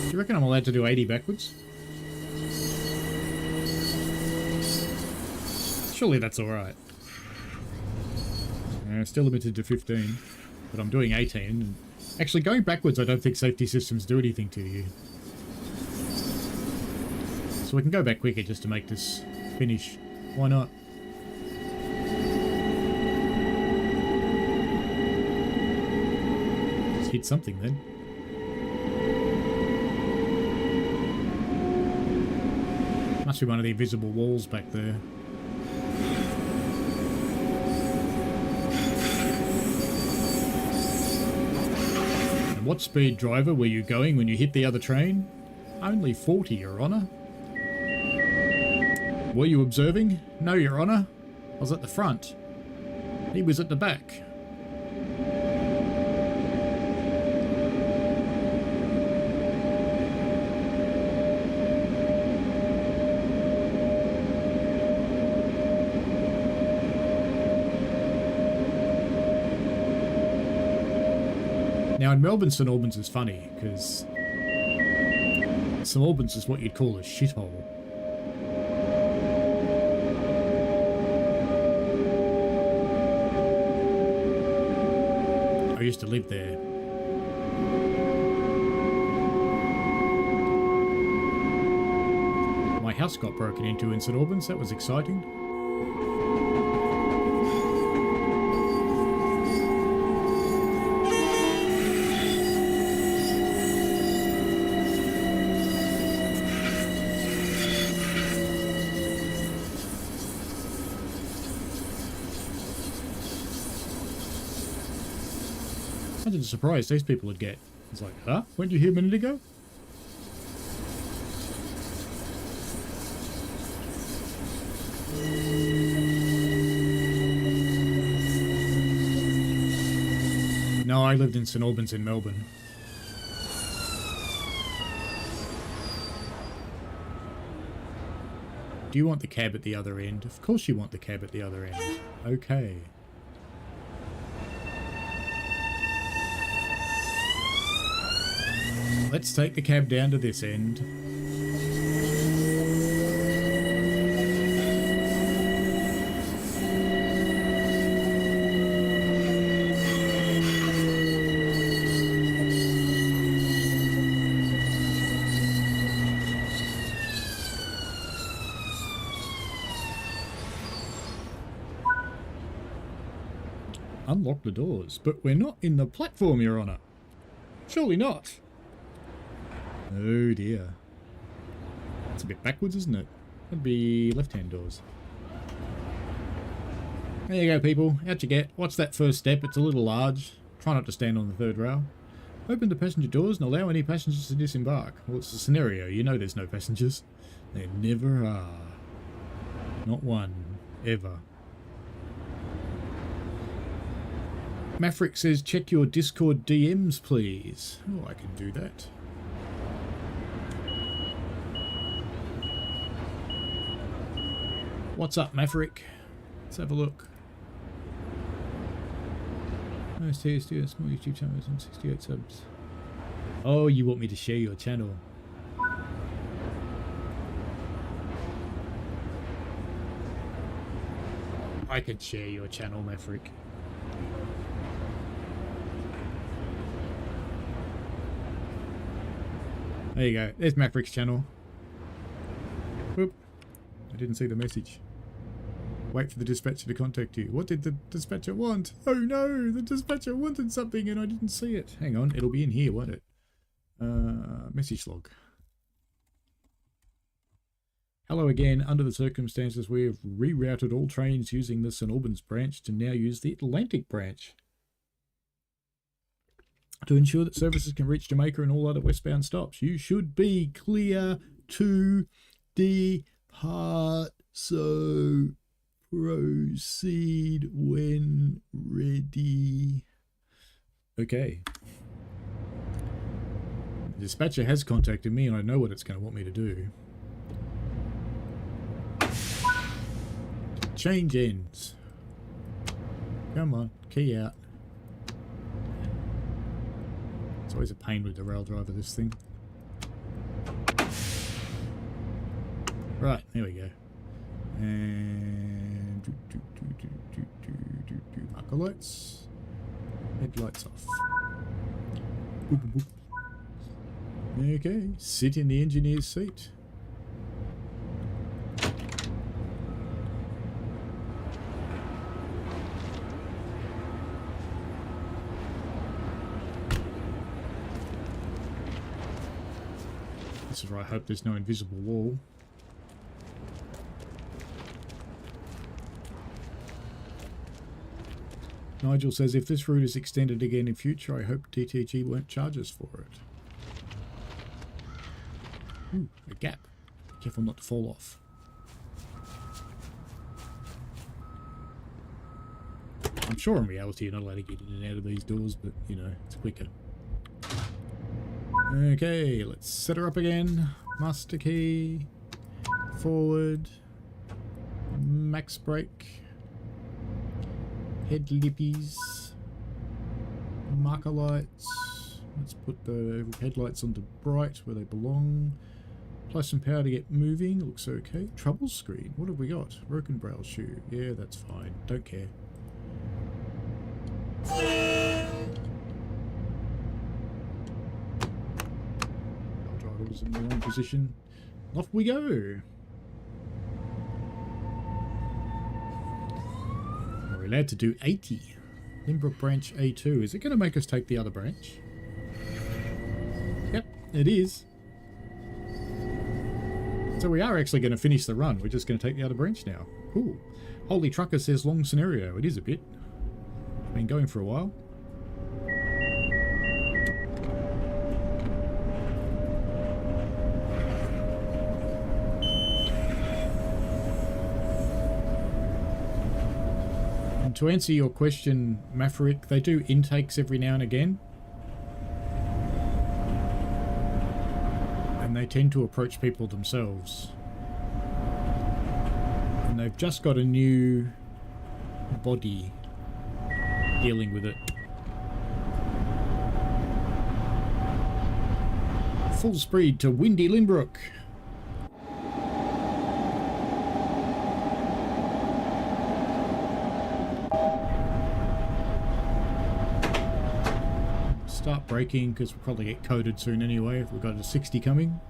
Do you reckon I'm allowed to do 80 backwards? Surely that's alright. Still limited to 15, but I'm doing 18. Actually, going backwards, I don't think safety systems do anything to you. So we can go back quicker just to make this finish. Why not? Just hit something then. Must be one of the invisible walls back there. What speed, driver, were you going when you hit the other train? Only 40, Your Honour. Were you observing? No, Your Honour. I was at the front. He was at the back. Now in Melbourne, St Albans is funny, because St Albans is what you'd call a shithole. I used to live there. My house got broken into in St Albans, that was exciting. Imagine the surprise these people would get. It's like, huh? Weren't you here a minute ago? No, I lived in St Albans in Melbourne. Do you want the cab at the other end? Of course you want the cab at the other end. Okay. Let's take the cab down to this end. Unlock the doors, but we're not in the platform, Your Honour. Surely not. Oh dear. It's a bit backwards, isn't it? That'd be left-hand doors. There you go, people. Out you get. What's that first step? It's a little large. Try not to stand on the third rail. Open the passenger doors and allow any passengers to disembark. Well, it's a scenario. You know there's no passengers. There never are. Not one. Ever. Maverick says, check your Discord DMs, please. Oh, I can do that. What's up, Maverick? Let's have a look. Nice TSW, small YouTube channels and 68 subs. Oh, you want me to share your channel? I could share your channel, Maverick. There you go. There's Maverick's channel. Whoop. I didn't see the message. Wait for the dispatcher to contact you. What did the dispatcher want? Oh no, the dispatcher wanted something and I didn't see it. Hang on, it'll be in here, won't it? Message log. Hello again. Under the circumstances, we have rerouted all trains using the St Albans branch to now use the Atlantic branch to ensure that services can reach Jamaica and all other westbound stops. You should be clear to depart, so proceed when ready. Okay. The dispatcher has contacted me and I know what it's going to want me to do. Change ends. Come on, key out. It's always a pain with the rail driver, this thing. Right, there we go. And marker lights. Headlights off. Boop, boop, boop. Okay, sit in the engineer's seat. This is where I hope there's no invisible wall. Nigel says, if this route is extended again in future, I hope DTG won't charge us for it. Ooh, a gap. Careful not to fall off. I'm sure in reality you're not allowed to get in and out of these doors, but, you know, it's quicker. Okay, let's set her up again. Master key. Forward. Max brake. Head lippies. Marker lights. Let's put the headlights onto bright where they belong. Apply some power to get moving. Looks okay. Trouble screen. What have we got? Broken brow shoe. Yeah, that's fine. Don't care. Was in the wrong position. Off we go. We're allowed to do 80. Limbrook branch A2. Is it going to make us take the other branch? Yep, it is. So we are actually going to finish the run. We're just going to take the other branch now. Cool. Holy Trucker says long scenario. It is a bit. It's been going for a while. To answer your question, Maverick, they do intakes every now and again. And they tend to approach people themselves. And they've just got a new body dealing with it. Full speed to windy Lynbrook. Start braking because we'll probably get coded soon anyway if we've got a 60 coming.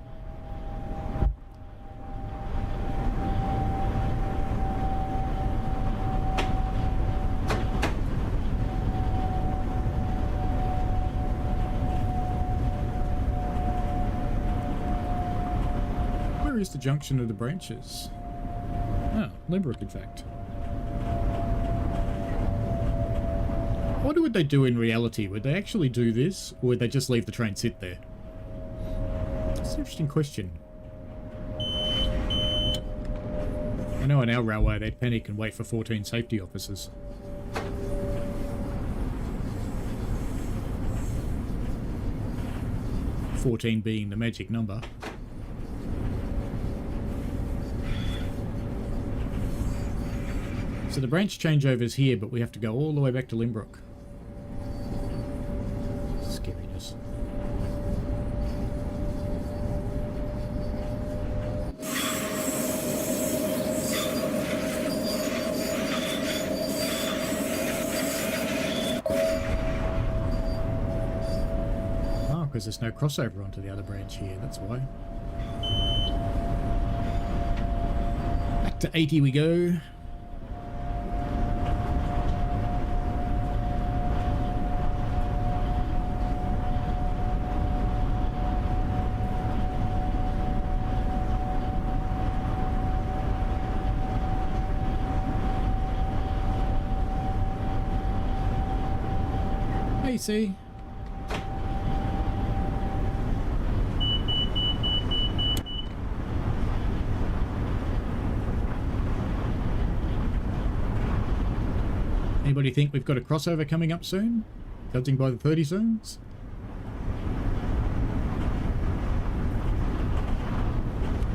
Where is the junction of the branches? Oh, Lynbrook in fact. I wonder what they do in reality. Would they actually do this, or would they just leave the train sit there? It's an interesting question. I know on our railway they'd panic and wait for 14 safety officers. "14 being the magic number. So the branch changeover's here, but we have to go all the way back to Lynbrook. Scariness. Oh, because there's no crossover onto the other branch here, that's why. Back to 80 we go. AC. Anybody think we've got a crossover coming up soon? Judging by the 30 zones?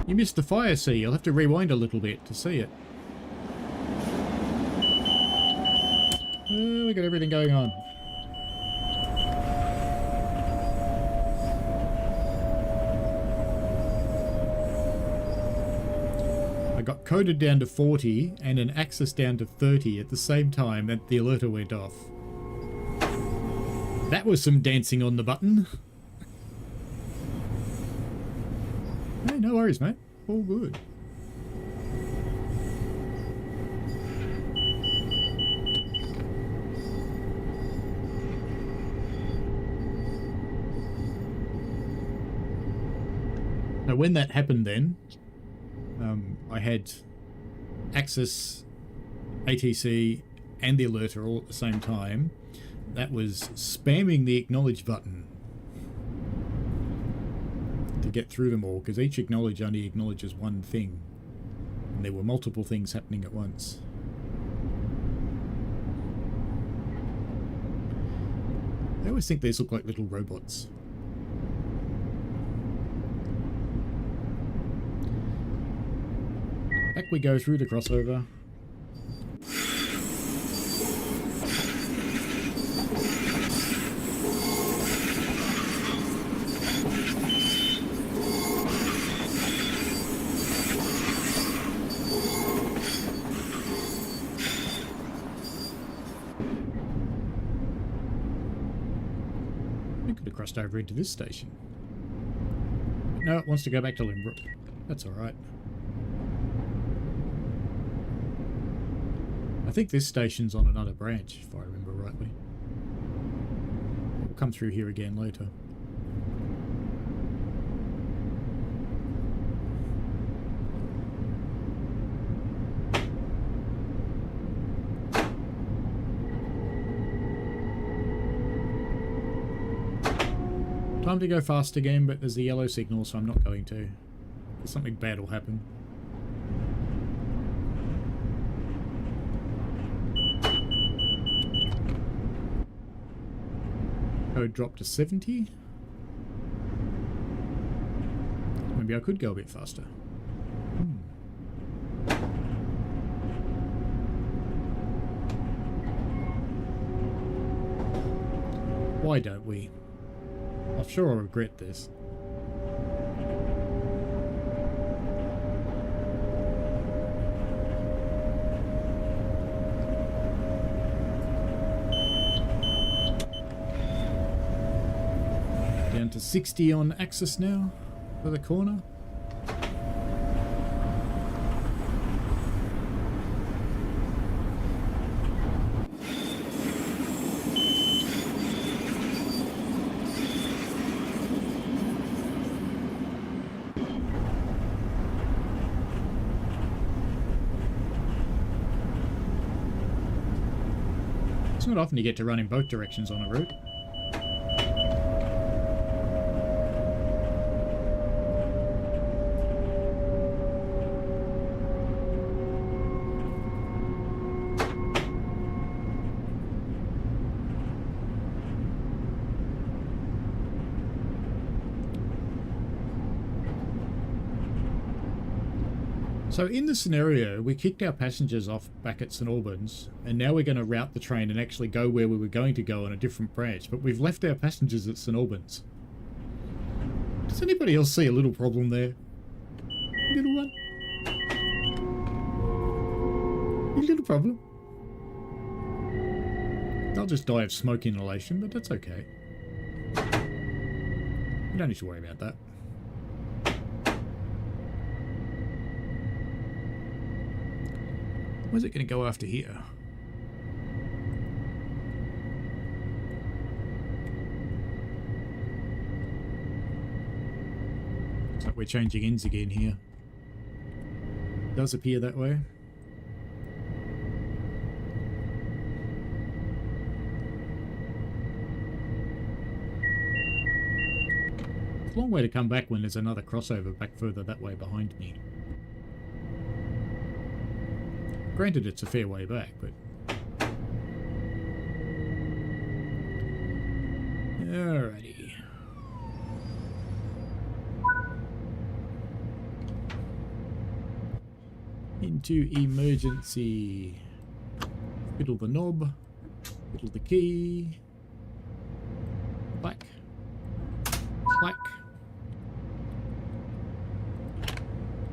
You missed the fire sea. You'll have to rewind a little bit to see it. We got everything going on. I got coded down to 40 and an axis down to 30 at the same time that the alerter went off. That was some dancing on the button. Hey, no worries, mate. All good. Now, when that happened then, I had Axis, ATC, and the alerter all at the same time. That was spamming the acknowledge button to get through them all, because each acknowledge only acknowledges one thing, and there were multiple things happening at once. I always think these look like little robots. Back we go through the crossover. We could have crossed over into this station. No, it wants to go back to Limbrook. That's alright. I think this station's on another branch, if I remember rightly. We'll come through here again later. Time to go fast again, but there's a yellow signal, so I'm not going to. Something bad will happen. Code dropped to 70. Maybe I could go a bit faster. Why don't we? I'm sure I'll regret this. Down to 60 on axis now for the corner. It's not often you get to run in both directions on a route. So in the scenario, we kicked our passengers off back at St Albans, and now we're going to route the train and actually go where we were going to go on a different branch, but we've left our passengers at St Albans. Does anybody else see a little problem there? A little one? A little problem? They'll just die of smoke inhalation, but that's okay. You don't need to worry about that. Where's it going to go after here? Looks like we're changing ends again here. It does appear that way. Long way to come back when there's another crossover back further that way behind me. Granted, it's a fair way back, but... Alrighty. Into emergency. Fiddle the knob. Fiddle the key. Clack. Clack.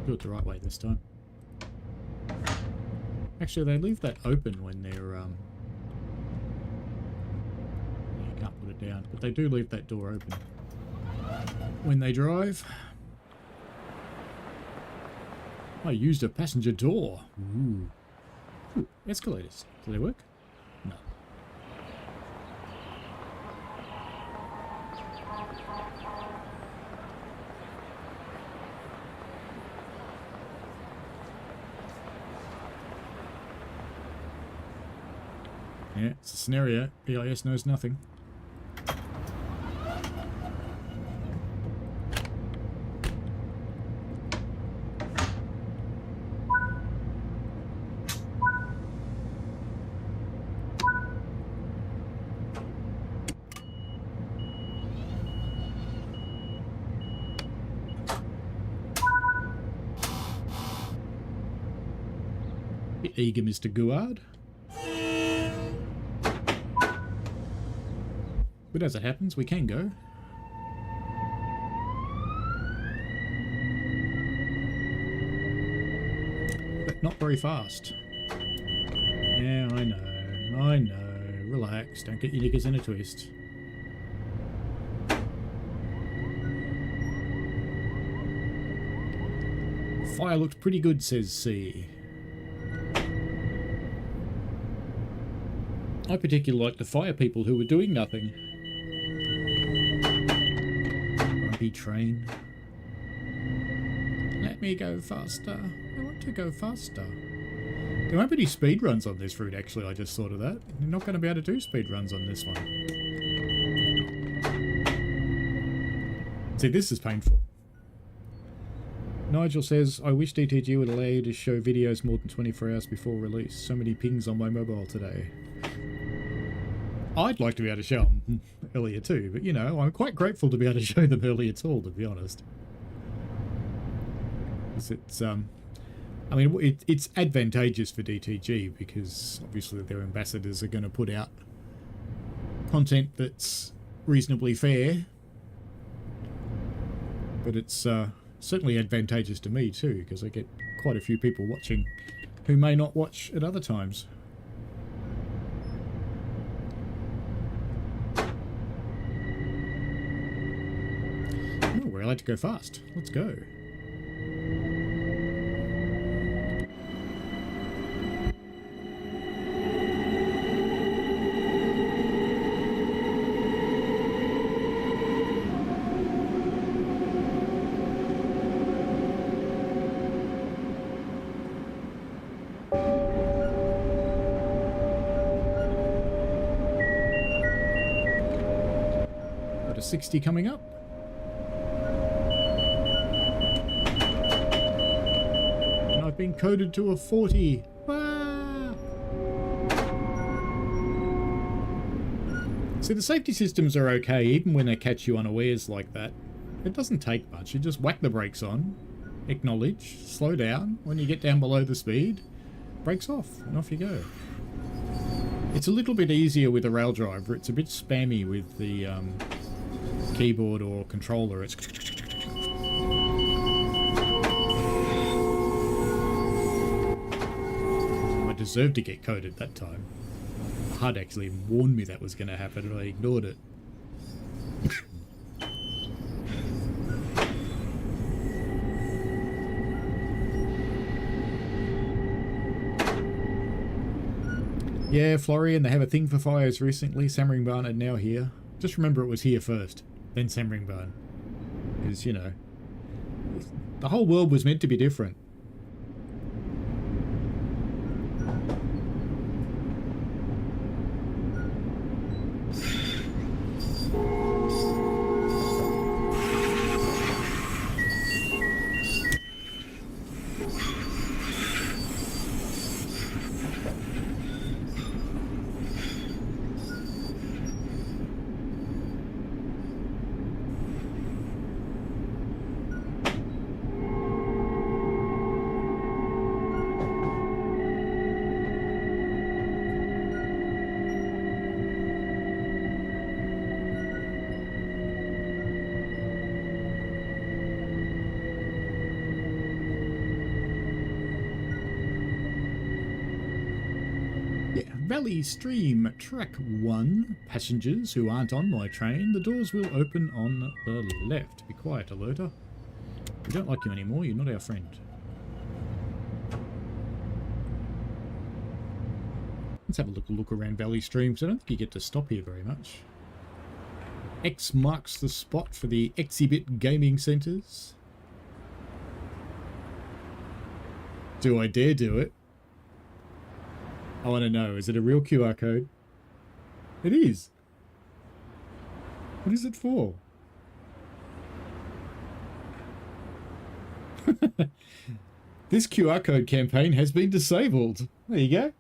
Do it the right way this time. Actually, they leave that open when they're, you can't put it down, but they do leave that door open when they drive. I used a passenger door. Ooh. Ooh, escalators. Do they work? No. Yeah, it's a scenario. BIS knows nothing. Bit eager, Mr. Guard. But as it happens, we can go. But not very fast. Yeah, I know. I know. Relax. Don't get your knickers in a twist. Fire looked pretty good, says C. I particularly like the fire people who were doing nothing. Grumpy train. Let me go faster. I want to go faster. There won't be any speed runs on this route, actually. I just thought of that. You're not going to be able to do speed runs on this one. See, this is painful. Nigel says, I wish DTG would allow you to show videos more than 24 hours before release. So many pings on my mobile today. I'd like to be able to show them earlier too, but you know, I'm quite grateful to be able to show them earlier at all, to be honest. It's, I mean, it's advantageous for DTG because obviously their ambassadors are going to put out content that's reasonably fair, but it's certainly advantageous to me too because I get quite a few people watching who may not watch at other times. Oh, we're allowed to go fast. Let's go. Got a 60 coming up. I've been coded to a 40. Ah! See, the safety systems are okay, even when they catch you unawares like that. It doesn't take much. You just whack the brakes on, acknowledge, slow down. When you get down below the speed, brakes off, and off you go. It's a little bit easier with a rail driver. It's a bit spammy with the keyboard or controller. It's... deserved to get coded that time. HUD actually warned me that was going to happen and I ignored it. Yeah, Florian, they have a thing for fires recently. Semmeringbahn are now here. Just remember it was here first, then Semmeringbahn. Because, you know, the whole world was meant to be different. Yeah, Valley Stream, track 1. Passengers who aren't on my train, the doors will open on the left. Be quiet, alerter. We don't like you anymore, you're not our friend. Let's have a look around Valley Stream, because I don't think you get to stop here very much. X marks the spot for the Exhibit Gaming Centres. Do I dare do it? I want to know, is it a real QR code? It is. What is it for? This QR code campaign has been disabled. There you go.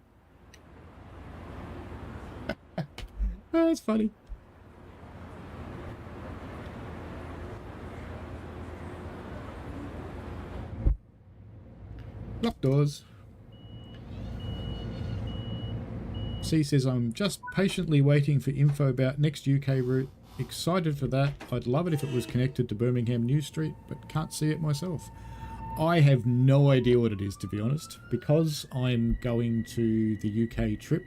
Oh, that's funny. Locked doors. C says, I'm just patiently waiting for info about next UK route. Excited for that. I'd love it if it was connected to Birmingham New Street, but can't see it myself. I have no idea what it is, to be honest. Because I'm going to the UK trip,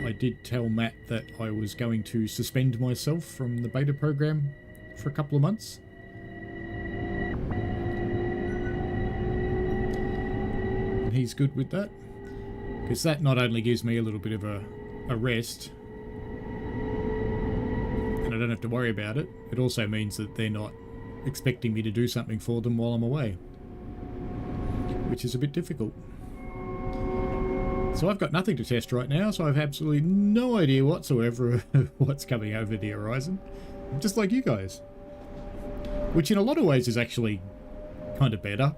I did tell Matt that I was going to suspend myself from the beta program for a couple of months. And he's good with that. Because that not only gives me a little bit of a rest, and I don't have to worry about it, it also means that they're not expecting me to do something for them while I'm away, which is a bit difficult. So I've got nothing to test right now, so I've absolutely no idea whatsoever what's coming over the horizon, just like you guys, which in a lot of ways is actually kind of better.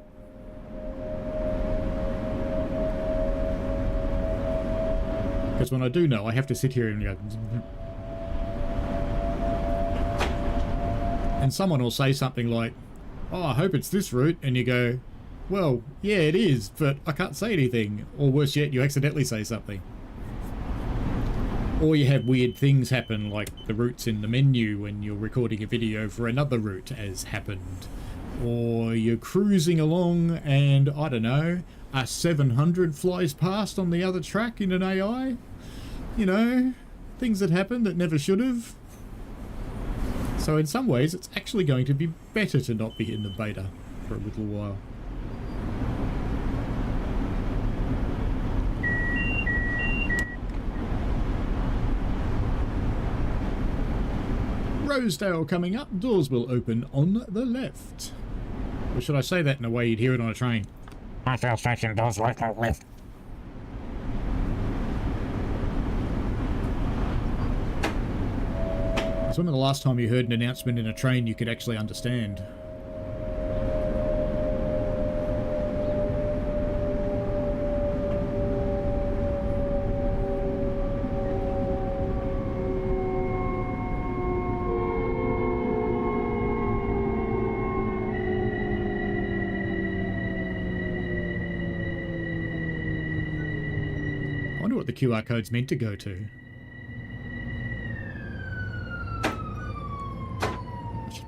Because when I do know, I have to sit here and go... And someone will say something like, oh, I hope it's this route. And you go, well, yeah, it is, but I can't say anything. Or worse yet, you accidentally say something. Or you have weird things happen, like the routes in the menu when you're recording a video for another route as happened. Or you're cruising along and, I don't know, a 700 flies past on the other track in an AI. You know, things that happen that never should have. So in some ways, it's actually going to be better to not be in the beta for a little while. Rosedale coming up. Doors will open on the left. Or should I say that in a way you'd hear it on a train? Rosedale station, doors left on left. When was the last time you heard an announcement in a train you could actually understand? I wonder what the QR code's meant to go to.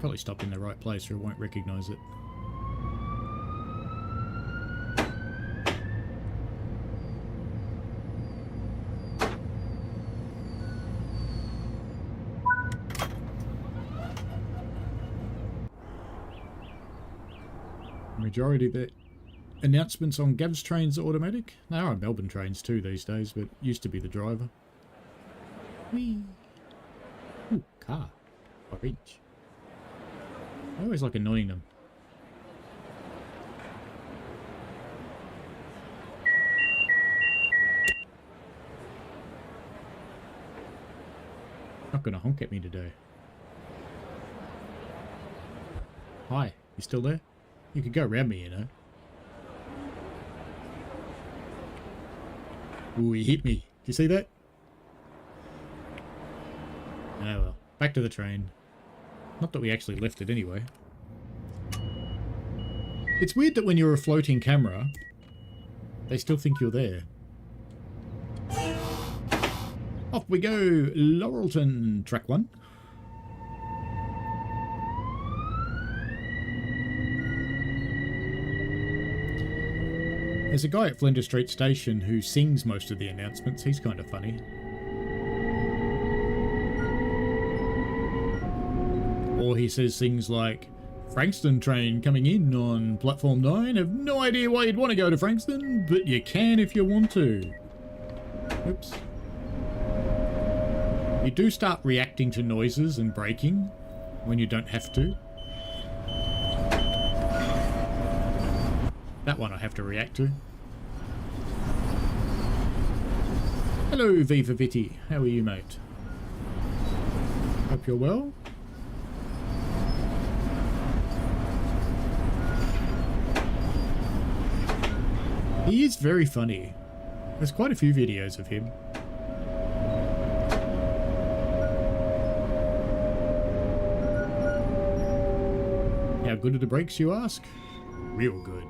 Probably stopped in the right place or it won't recognise it. Majority of the announcements on Gav's trains are automatic. They are on Melbourne trains too these days, but used to be the driver. Whee! Ooh, car. Orange. I always like annoying them. Not gonna honk at me today. Hi, you still there? You could go around me, you know. Ooh, he hit me. Did you see that? Oh well. Back to the train. Not that we actually left it anyway. It's weird that when you're a floating camera, they still think you're there. Off we go, Laurelton, track 1. There's a guy at Flinders Street Station who sings most of the announcements. He's kind of funny. Or he says things like, Frankston train coming in on platform 9. Have no idea why you'd want to go to Frankston, but you can if you want to. Oops. You do start reacting to noises and braking when you don't have to. That one I have to react to. Hello, Viva Vitti. How are you, mate? Hope you're well. He is very funny. There's quite a few videos of him. How good are the brakes, you ask? Real good.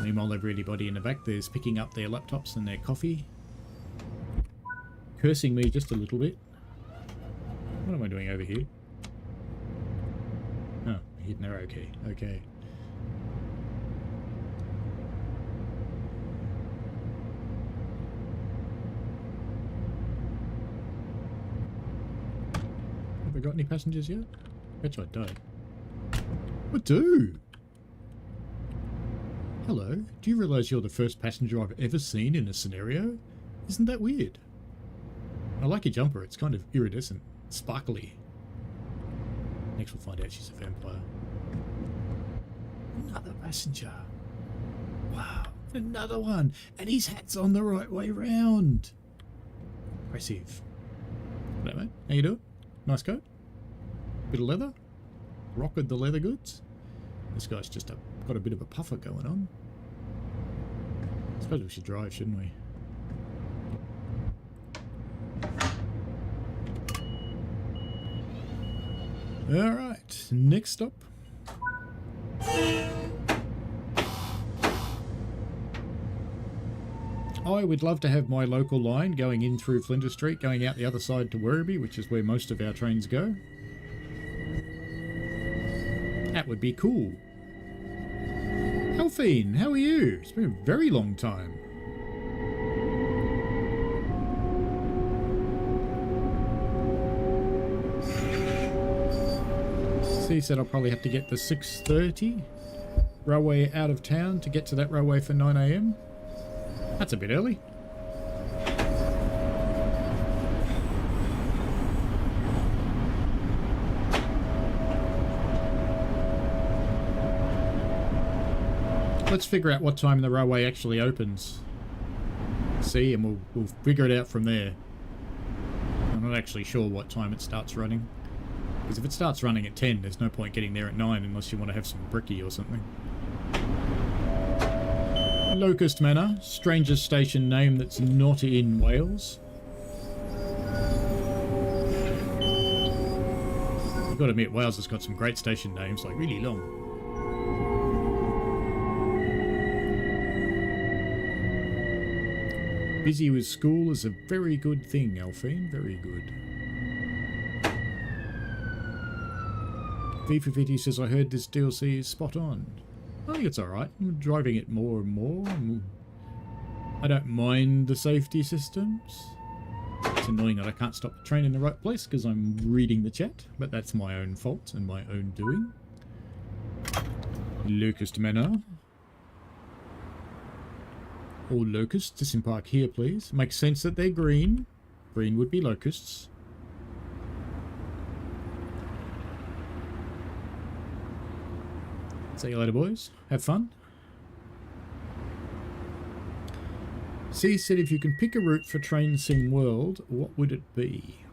Meanwhile, everybody in the back there's picking up their laptops and their coffee. Cursing me just a little bit. What am I doing over here? Oh, hit an arrow key. Okay. Have I got any passengers yet? Bet you I don't. I do! Hello, do you realise you're the first passenger I've ever seen in a scenario? Isn't that weird? I like your jumper, it's kind of iridescent, sparkly. Next we'll find out she's a vampire. Another passenger. Wow, another one! And his hat's on the right way round! Impressive. Hello mate, how you doing? Nice coat? Bit of leather? Rocketed the leather goods? This guy's just got a bit of a puffer going on. I suppose we should drive, shouldn't we? Alright, next stop. I would love to have my local line going in through Flinders Street, going out the other side to Werribee, which is where most of our trains go. That would be cool. Elphine, how are you? It's been a very long time. C said I'll probably have to get the 6:30 railway out of town to get to that railway for 9 AM. That's a bit early. Let's figure out what time the railway actually opens. See, and we'll figure it out from there. I'm not actually sure what time it starts running. Because if it starts running at 10, there's no point getting there at 9 unless you want to have some brekkie or something. Locust Manor, strangest station name that's not in Wales. I've got to admit, Wales has got some great station names, like really long. Busy with school is a very good thing, Alphine. Very good. V450 says, I heard this DLC is spot on. I think it's alright. I'm driving it more and more. I don't mind the safety systems. It's annoying that I can't stop the train in the right place because I'm reading the chat, but that's my own fault and my own doing. Locust Manor. All locusts, disembark here, please. Makes sense that they're green. Green would be locusts. See you later, boys. Have fun. C said if you can pick a route for Train Sim World, what would it be?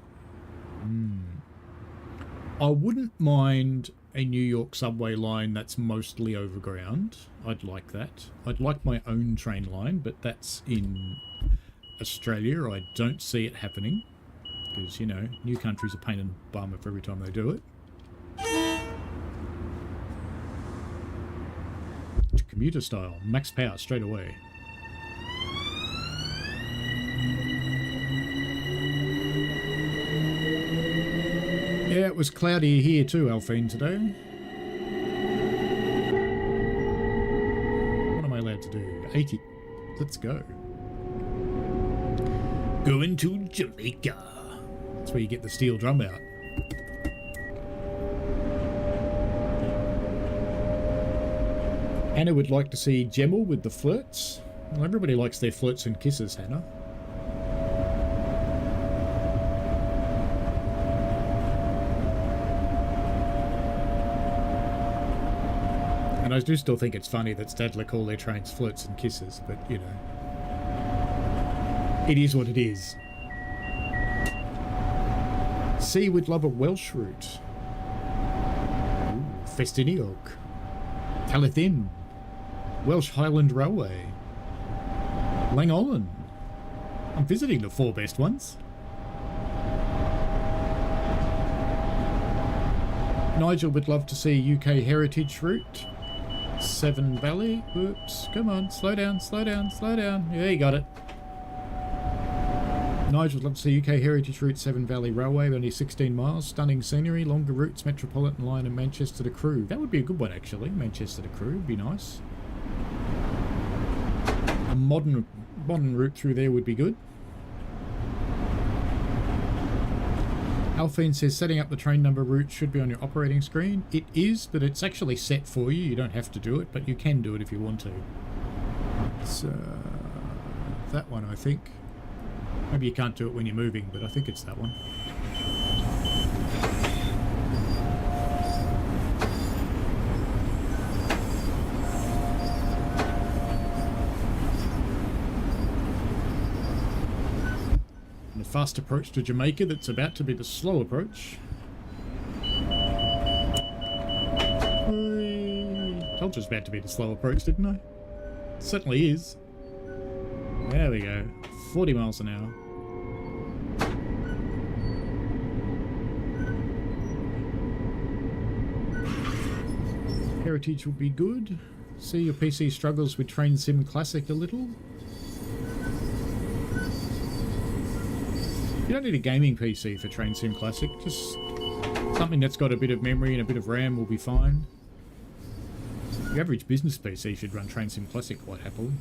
I wouldn't mind a New York subway line that's mostly overground. I'd like that. I'd like my own train line, but that's in Australia. I don't see it happening because, you know, new countries are pain in the bum if every time they do it. Commuter style, max power straight away. Yeah, it was cloudy here too, Alphine, today. What am I allowed to do? 80. Let's go. Going to Jamaica. That's where you get the steel drum out. Hannah would like to see Gemmel with the flirts. Well, everybody likes their flirts and kisses, Hannah. And I do still think it's funny that Stadler call their trains flirts and kisses, but, you know. It is what it is. C would love a Welsh route. Ooh, Festiniog. Talathin. Welsh Highland Railway. Langollen. I'm visiting the 4 best ones. Nigel would love to see UK Heritage route. Severn Valley. Oops. Come on. Slow down, slow down, slow down. Yeah, you got it. Nigel would love to see UK Heritage route Severn Valley Railway, only 16 miles. Stunning scenery, longer routes, Metropolitan Line and Manchester to Crewe. That would be a good one, actually. Manchester to Crewe would be nice. A modern route through there would be good. Alphine says setting up the train number route should be on your operating screen. It is, but it's actually set for you. You don't have to do it, but you can do it if you want to. It's that one, I think. Maybe you can't do it when you're moving, but I think it's that one. And the fast approach to Jamaica that's about to be the slow approach. I told you it's about to be the slow approach, didn't I? It certainly is. There we go. 40 miles an hour. Heritage will be good. See, your PC struggles with Train Sim Classic a little. You don't need a gaming PC for Train Sim Classic. Just something that's got a bit of memory and a bit of RAM will be fine. The average business PC should run Train Sim Classic quite happily.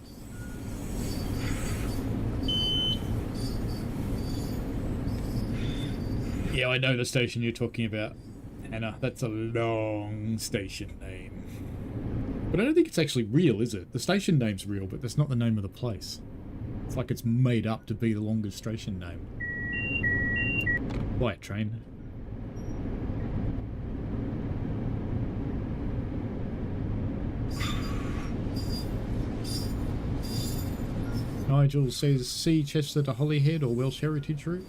Yeah, I know the station you're talking about, Hannah. That's a long station name. But I don't think it's actually real, is it? The station name's real, but that's not the name of the place. It's like it's made up to be the longest station name. Quiet train. Nigel says, see Chester to Holyhead or Welsh Heritage route.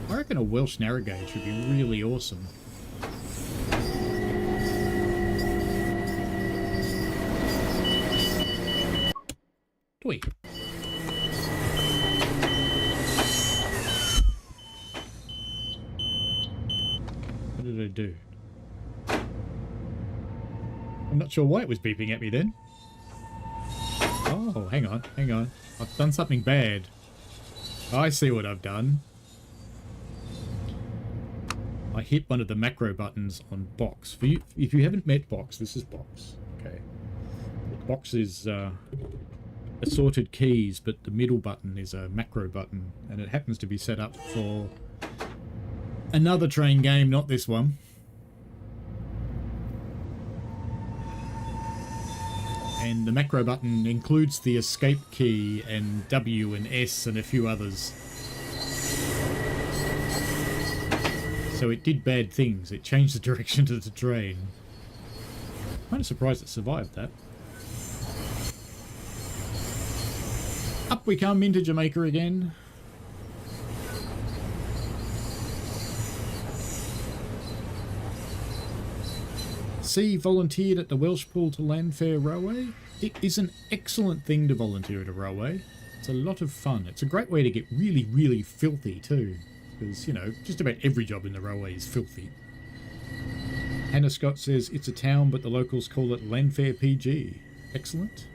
I reckon a Welsh narrow gauge would be really awesome. Doi. What did I do? I'm not sure why it was beeping at me then. Oh, hang on, hang on. I've done something bad. I see what I've done. I hit one of the macro buttons on box. For you, if you haven't met box, this is box. Okay. Box is assorted keys, but the middle button is a macro button, and it happens to be set up for another train game, not this one. And the macro button includes the escape key and W and S and a few others. So it did bad things. It changed the direction of the train. I'm kind of surprised it survived that. Up we come into Jamaica again. C volunteered at the Welsh Pool to Landfair Railway. It is an excellent thing to volunteer at a railway. It's a lot of fun. It's a great way to get really, really filthy too. Because, you know, just about every job in the railway is filthy. Hannah Scott says it's a town, but the locals call it Landfair PG. Excellent.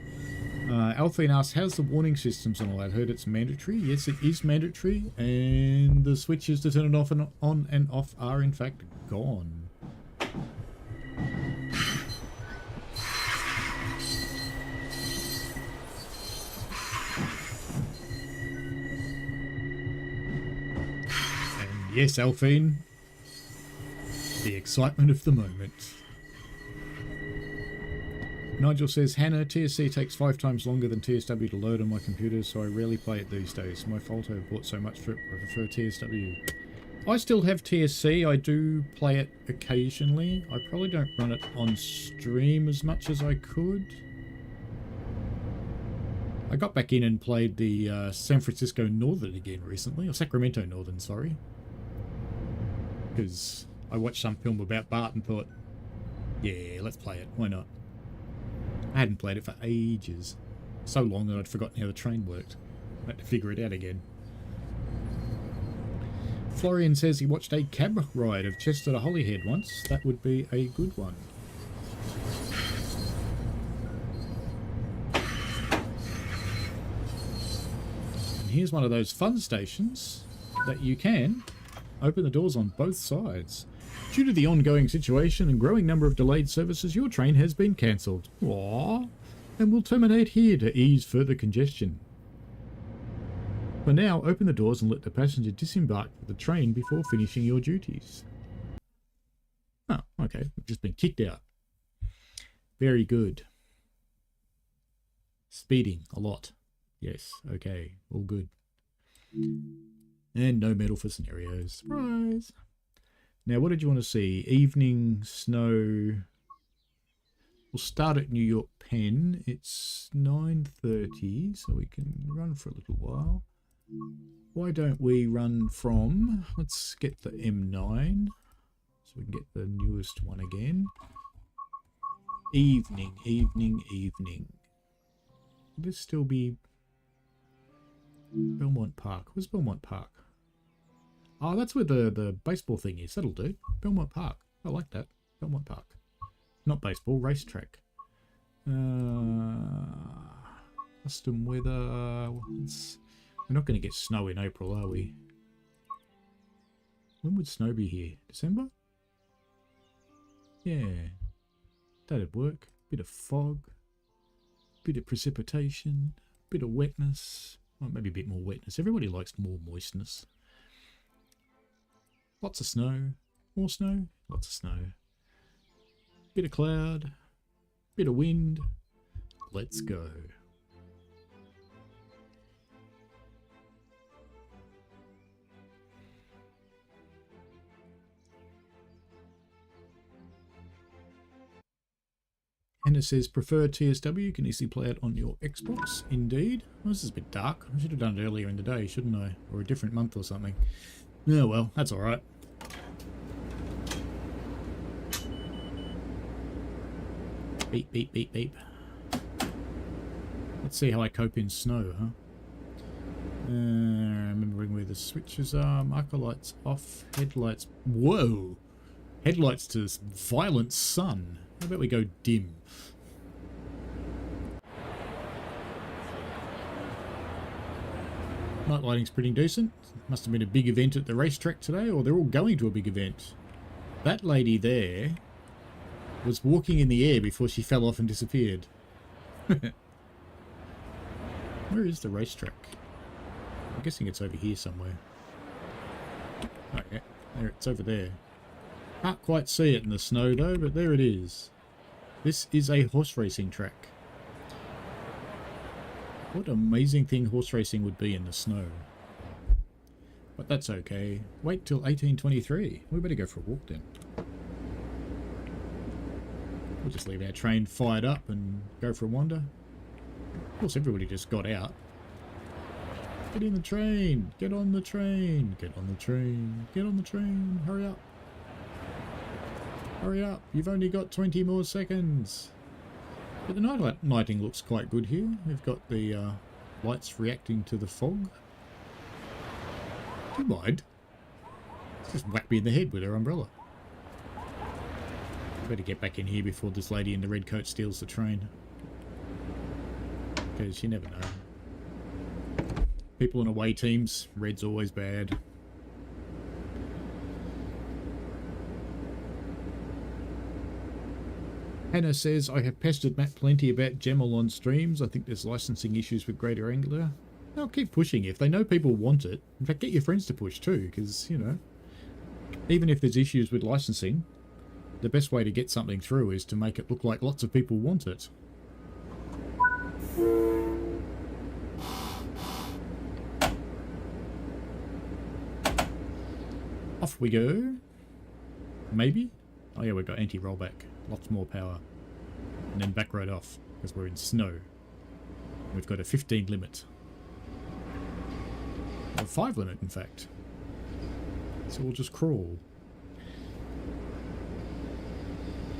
Alphine asks, how's the warning systems and all? I've heard it's mandatory. Yes, it is mandatory, and the switches to turn it off and on and off are in fact gone. And yes, Alphine, the excitement of the moment. Nigel says, Hannah, TSC takes 5 times longer than TSW to load on my computer, so I rarely play it these days. My fault, I've bought so much for it, I prefer TSW. I still have TSC, I do play it occasionally. I probably don't run it on stream as much as I could. I got back in and played the San Francisco Northern again recently, or Sacramento Northern, sorry. Because I watched some film about Bart and thought, yeah, let's play it, why not? I hadn't played it for ages. So long that I'd forgotten how the train worked. I had to figure it out again. Florian says he watched a cab ride of Chester to Holyhead once. That would be a good one. And here's one of those fun stations that you can open the doors on both sides. Due to the ongoing situation and growing number of delayed services, your train has been cancelled. Aww. And will terminate here to ease further congestion. For now, open the doors and let the passenger disembark from the train before finishing your duties. Oh, okay. We've just been kicked out. Very good. Speeding a lot. Yes, okay. All good. And no medal for scenarios. Surprise! Now, what did you want to see? Evening snow. We'll start at New York Penn. It's 9:30, so we can run for a little while. Why don't we run from... Let's get the M9, so we can get the newest one again. Evening, evening, evening. Will this still be... Belmont Park? Where's Belmont Park? Oh, that's where the baseball thing is. That'll do. Belmont Park. I like that. Belmont Park. Not baseball, racetrack. Custom weather. We're not going to get snow in April, are we? When would snow be here? December? Yeah. That'd work. Bit of fog. Bit of precipitation. Bit of wetness. Well, maybe a bit more wetness. Everybody likes more moistness. Lots of snow. More snow. Lots of snow. Bit of cloud. Bit of wind. Let's go. And it says, prefer TSW, can easily play it on your Xbox. Indeed. Well, this is a bit dark. I should have done it earlier in the day, shouldn't I? Or a different month or something. Yeah, well, that's alright. Beep, beep, beep, beep. Let's see how I cope in snow, huh? Remembering where the switches are. Marker lights off. Headlights. Whoa! Headlights to violent sun. How about we go dim? Night lighting's pretty decent. Must have been a big event at the racetrack today, or they're all going to a big event. That lady there was walking in the air before she fell off and disappeared. Where is the racetrack? I'm guessing it's over here somewhere. Oh yeah, there, it's over there. Can't quite see it in the snow though, but there it is. This is a horse racing track. What an amazing thing horse racing would be in the snow. But that's okay. Wait till 1823. We better go for a walk then. We'll just leave our train fired up and go for a wander. Of course, everybody just got out. Get in the train! Get on the train! Get on the train! Get on the train! Hurry up! Hurry up! You've only got 20 more seconds! But the night lighting looks quite good here. We've got the lights reacting to the fog. Do you mind? Just whack me in the head with her umbrella. Better get back in here before this lady in the red coat steals the train. Because you never know. People in away teams, red's always bad. Hannah says, I have pestered Matt plenty about Gemmel on streams. I think there's licensing issues with Greater Angular. I'll keep pushing. If they know people want it, in fact, get your friends to push too, because, you know, even if there's issues with licensing, the best way to get something through is to make it look like lots of people want it. Off we go. Maybe? Oh yeah, we've got anti-rollback. Lots more power. And then back road off, because we're in snow. We've got a 15 limit. Or 5 limit, in fact. So we'll just crawl.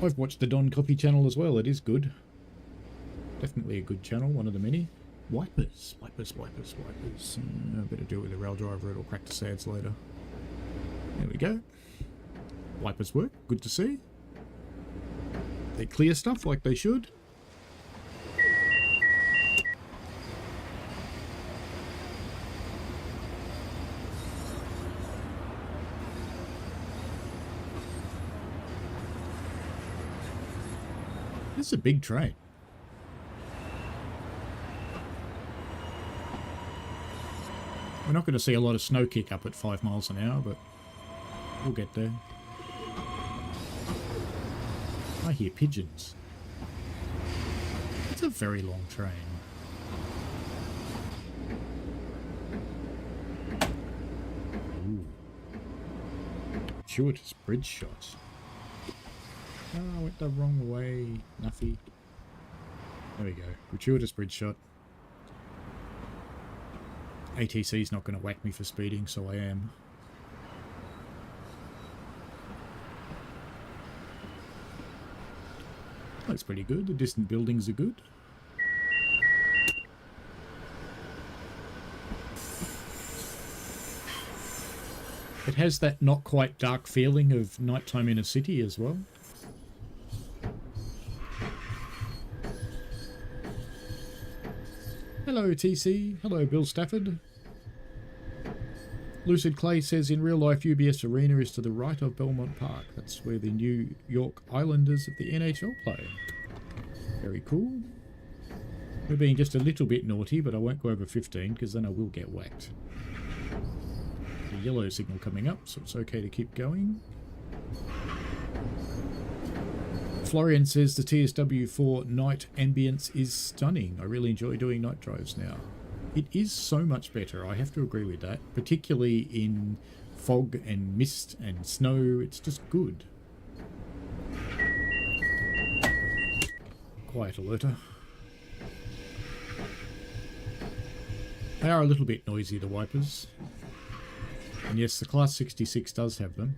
I've watched the Don Coffee channel as well. It is good. Definitely a good channel, one of the many. Wipers. Wipers, wipers, wipers. I better deal with the rail driver. It'll crack the sads later. There we go. Wipers work. Good to see. They clear stuff like they should. This is a big train. We're not going to see a lot of snow kick up at 5 miles an hour, but we'll get there. I hear pigeons. It's a very long train. Ooh. Gratuitous bridge shot. Oh, I went the wrong way, Nuffy. There we go. Gratuitous bridge shot. ATC's not going to whack me for speeding, so I am. That's pretty good. The distant buildings are good. It has that not quite dark feeling of nighttime in a city as well. Hello TC. Hello Bill Stafford. Lucid Clay says in real life UBS Arena is to the right of Belmont Park. That's where the New York Islanders of the NHL play. Very cool. We're being just a little bit naughty, but I won't go over 15 because then I will get whacked. The yellow signal coming up, so it's okay to keep going. Florian says the TSW for night ambience is stunning. I really enjoy doing night drives now. It is so much better, I have to agree with that. Particularly in fog and mist and snow, it's just good. Quiet alerter. They are a little bit noisy, the wipers. And yes, the Class 66 does have them.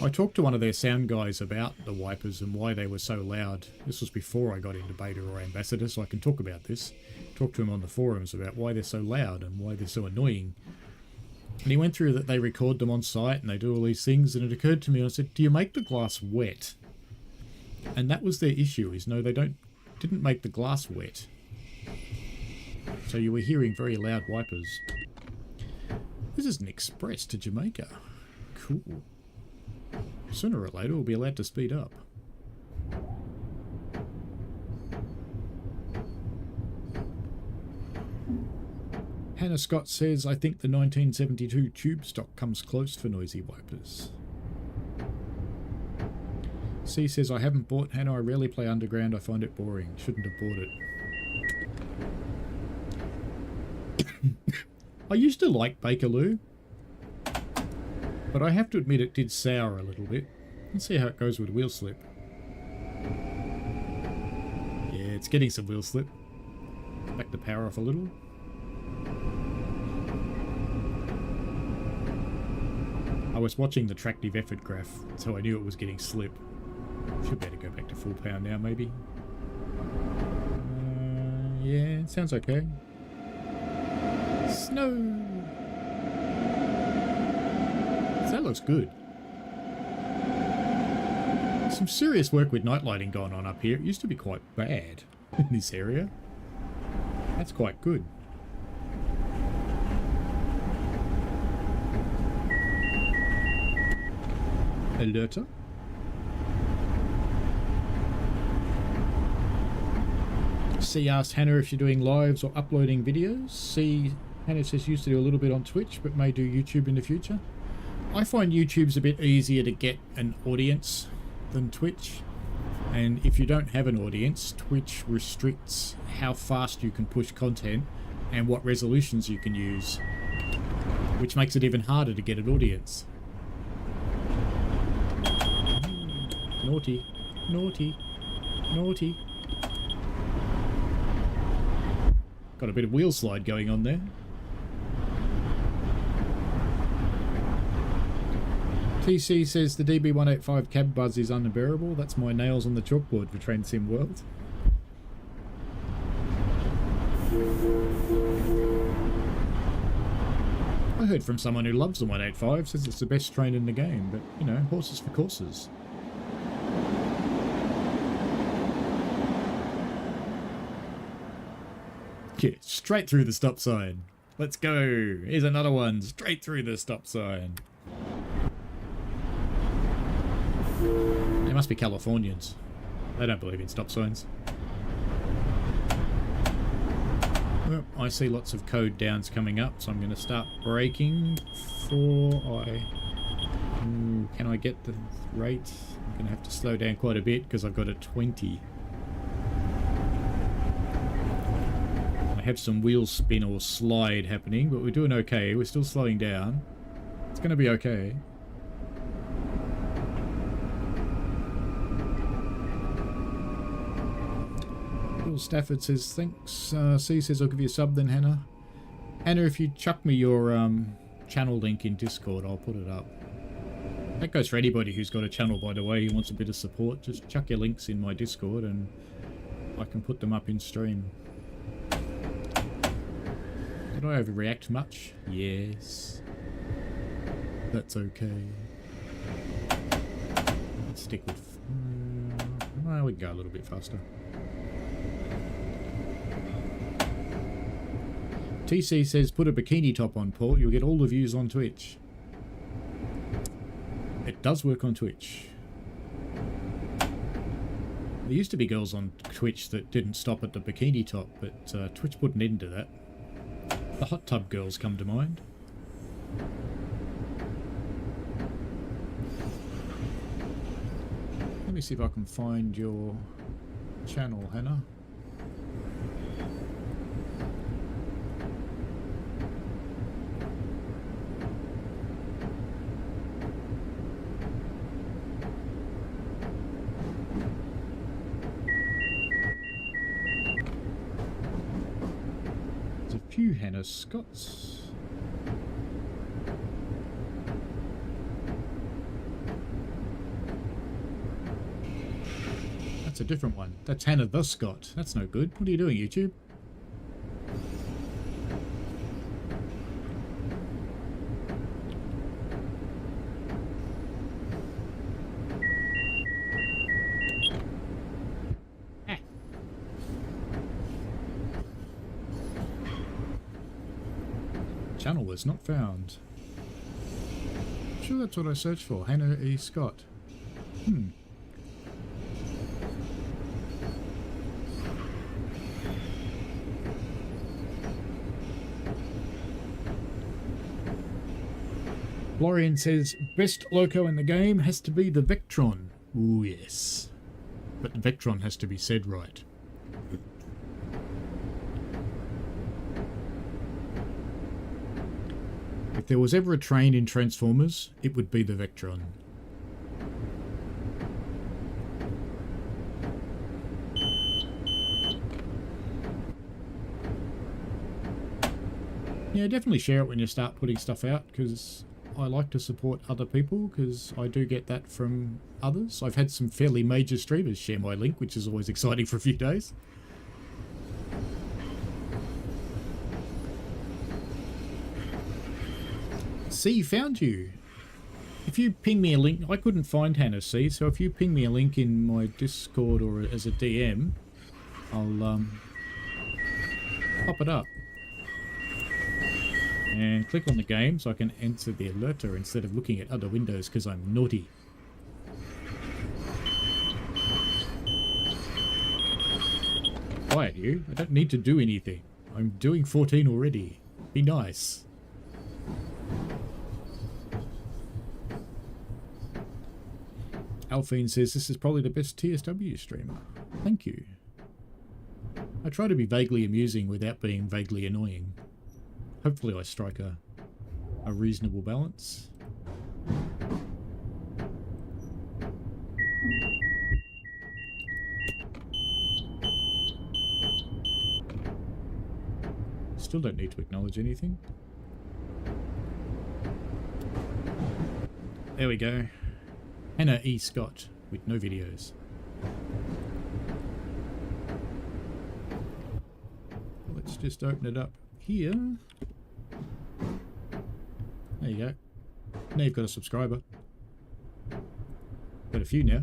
I talked to one of their sound guys about the wipers and why they were so loud. This was before I got into beta or ambassador, so I can talk about this. Talk to him on the forums about why they're so loud and why they're so annoying. And he went through that they record them on site and they do all these things, and it occurred to me, I said, do you make the glass wet? And that was their issue, is no, they didn't make the glass wet. So you were hearing very loud wipers. This is an express to Jamaica. Cool. Sooner or later we'll be allowed to speed up. Hannah Scott says, I think the 1972 tube stock comes close for noisy wipers. C says, I haven't bought Hannah, I rarely play Underground, I find it boring. Shouldn't have bought it. I used to like Bakerloo, but I have to admit it did sour a little bit. Let's see how it goes with wheel slip. Yeah, it's getting some wheel slip. Back the power off a little. I was watching the tractive effort graph, so I knew it was getting slip. Should better go back to full power now, maybe. Yeah, it sounds okay. Snow! So that looks good. Some serious work with night lighting going on up here. It used to be quite bad in this area. That's quite good. Alerter. C asked Hannah if you're doing lives or uploading videos. C, Hannah says used to do a little bit on Twitch, but may do YouTube in the future. I find YouTube's a bit easier to get an audience than Twitch. And if you don't have an audience, Twitch restricts how fast you can push content and what resolutions you can use, which makes it even harder to get an audience. Naughty, naughty, naughty. Got a bit of wheel slide going on there. TC says the DB185 cab buzz is unbearable. That's my nails on the chalkboard for Train Sim World. I heard from someone who loves the 185, says it's the best train in the game, but, you know, horses for courses. Yeah, straight through the stop sign. Let's go. Here's another one. Straight through the stop sign. They must be Californians. They don't believe in stop signs. Well, I see lots of code downs coming up, so I'm going to start braking before I... can I get the rate? I'm going to have to slow down quite a bit because I've got a 20. I have some wheel spin or slide happening, but we're doing okay. We're still slowing down. It's going to be okay. Stafford says thanks. C says I'll give you a sub then, Hannah. Hannah, if you chuck me your channel link in Discord, I'll put it up. That goes for anybody who's got a channel, by the way, who wants a bit of support. Just chuck your links in my Discord and I can put them up in stream. Did I overreact much? Yes. That's okay. Let's stick with... well, we can go a little bit faster. TC says, put a bikini top on, Paul. You'll get all the views on Twitch. It does work on Twitch. There used to be girls on Twitch that didn't stop at the bikini top, but Twitch put an end to that. The hot tub girls come to mind. Let me see if I can find your channel, Hannah. Few Hannah Scotts. That's a different one. That's Hannah the Scott. That's no good. What are you doing, YouTube? Channel was not found. I'm sure that's what I searched for. Hannah E. Scott. Lorian says, best loco in the game has to be the Vectron. Ooh, yes. But the Vectron has to be said right. If there was ever a train in Transformers, it would be the Vectron. Yeah, definitely share it when you start putting stuff out, because I like to support other people, because I do get that from others. I've had some fairly major streamers share my link, which is always exciting for a few days. C found you. If you ping me a link, I couldn't find Hannah C, so if you ping me a link in my Discord or as a DM, I'll pop it up. And click on the game so I can enter the alerter instead of looking at other windows because I'm naughty. Quiet you, I don't need to do anything. I'm doing 14 already. Be nice. Alphine says this is probably the best TSW streamer. Thank you. I try to be vaguely amusing without being vaguely annoying. Hopefully I strike a reasonable balance. Still don't need to acknowledge anything. There we go. Hannah E. Scott with no videos. Let's just open it up here. There you go. Now you've got a subscriber. Got a few now.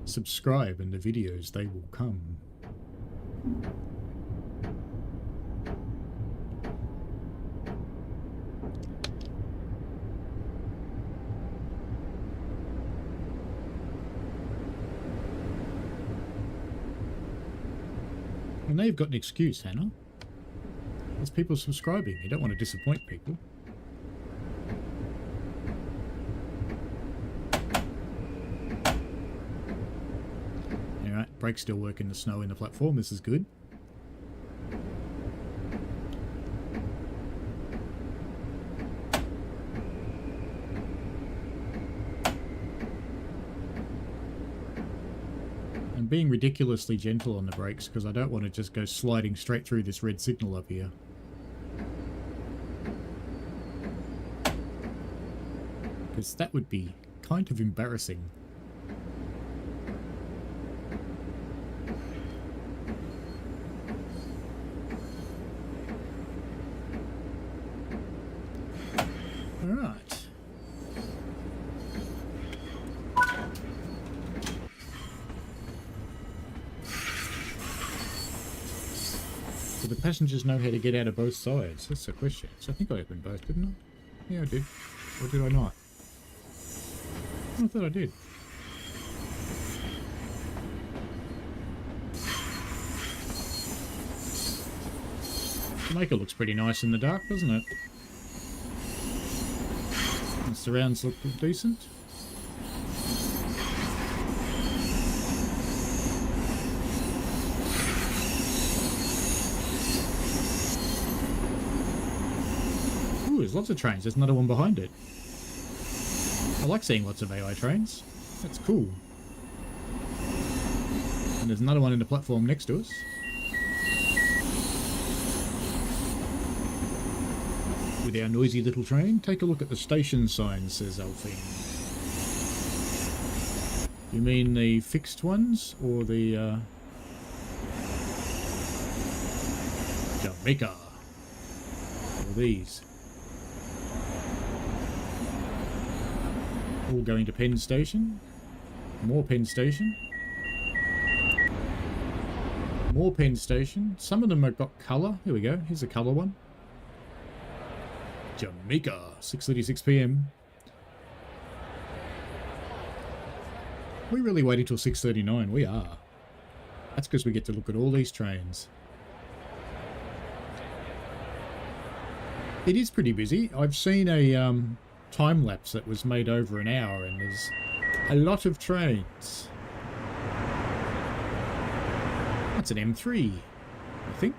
Subscribe and the videos, they will come. Well, now you've got an excuse, Hannah. There's people subscribing. You don't want to disappoint people. Alright, brakes still work in the snow in the platform. This is good. I'm being ridiculously gentle on the brakes because I don't want to just go sliding straight through this red signal up here. Because that would be kind of embarrassing. Alright. Do the passengers know how to get out of both sides? That's the question. So I think I opened both, didn't I? Yeah, I did. Or did I not? I thought I did. Jamaica looks pretty nice in the dark, doesn't it? The surrounds look decent. Ooh, there's lots of trains. There's another one behind it. I like seeing lots of AI trains. That's cool. And there's another one in the platform next to us. With our noisy little train. Take a look at the station sign, says Alphine. You mean the fixed ones or the Jamaica? Or these? All going to Penn Station. More Penn Station. More Penn Station. Some of them have got colour. Here we go. Here's a colour one. Jamaica. 6:36 PM. We really waited till 6:39. We are. That's because we get to look at all these trains. It is pretty busy. I've seen a time lapse that was made over an hour and there's a lot of trains. That's an M3, I think.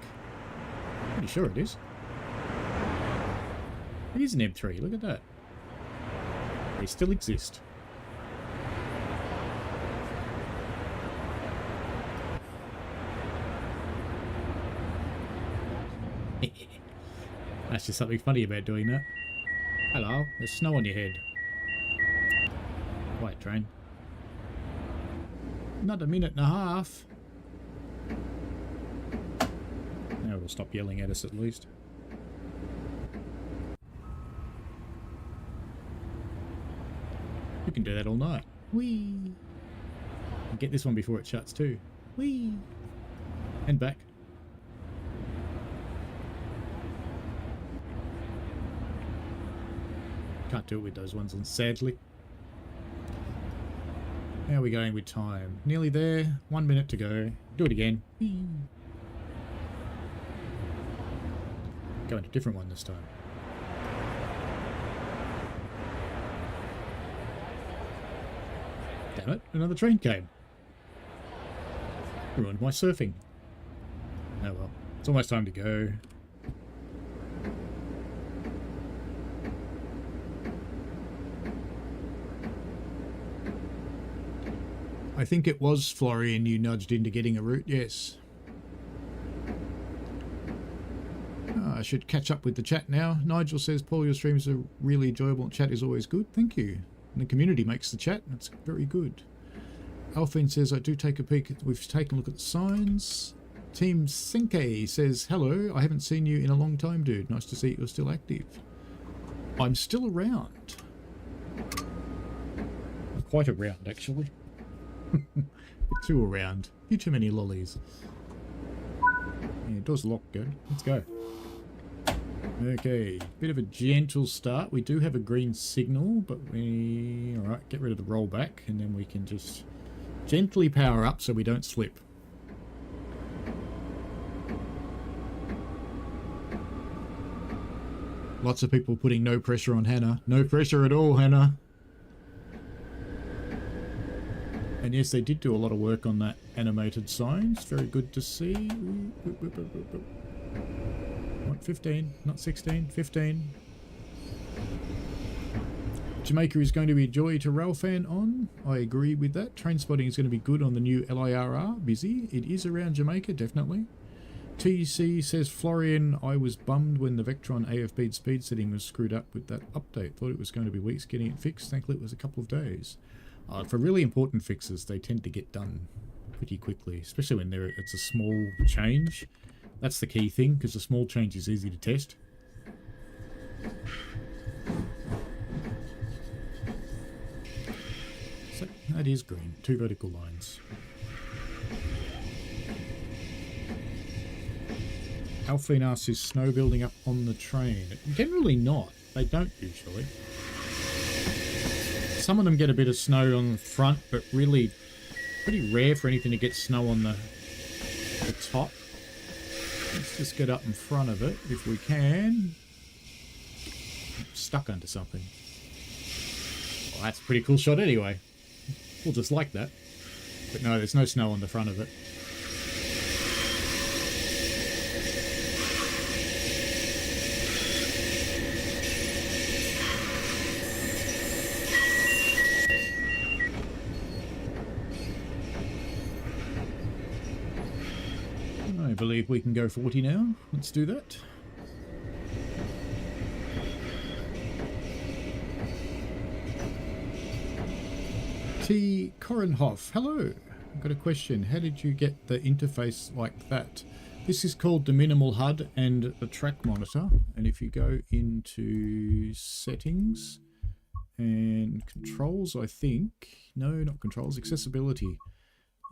Pretty sure it is. It is an M3, look at that. They still exist. That's just something funny about doing that. Hello, there's snow on your head. Quiet train. Another minute and a half. Now it'll stop yelling at us at least. can do that all night. Whee! And get this one before it shuts too. Whee! And back. Can't do it with those ones on, sadly. How are we going with time? Nearly there. 1 minute to go. Do it again. Whee! Go into a different one this time. Damn it, another train came. Ruined my surfing. Oh well, it's almost time to go. I think it was Florian you nudged into getting a route, yes. I should catch up with the chat now. Nigel says, Paul, your streams are really enjoyable. Chat is always good. Thank you. And the community makes the chat. That's very good. Alfine says, I do take a peek. We've taken a look at the signs. Team Senke says, hello. I haven't seen you in a long time, dude. Nice to see you're still active. I'm still around. Quite around, actually. Too around. You too many lollies. Yeah, door's locked. Good. Let's go. Okay, bit of a gentle start. We do have a green signal, but we... Alright, get rid of the rollback, and then we can just gently power up so we don't slip. Lots of people putting no pressure on Hannah. No pressure at all, Hannah. And yes, they did do a lot of work on that animated signs. Very good to see. 15, not 16, 15. Jamaica is going to be a joy to rail fan on. I agree with that. Train spotting is going to be good on the new LIRR. Busy. It is around Jamaica, definitely. TC says, Florian, I was bummed when the Vectron AFB speed setting was screwed up with that update. Thought it was going to be weeks getting it fixed. Thankfully, it was a couple of days. For really important fixes, they tend to get done pretty quickly, especially when it's a small change. That's the key thing, because a small change is easy to test. So that is green. 2 vertical lines. Alfine asks, is snow building up on the train? Generally not. They don't usually. Some of them get a bit of snow on the front, but really pretty rare for anything to get snow on the top. Let's just get up in front of it if we can. Stuck under something. Well, that's a pretty cool shot anyway. We'll just like that. But no, there's no snow on the front of it. I believe we can go 40 now. Let's do that. T. Korenhoff, hello. I've got a question. How did you get the interface like that? This is called the minimal HUD and the track monitor. And if you go into settings and controls, I think, no, not controls, accessibility.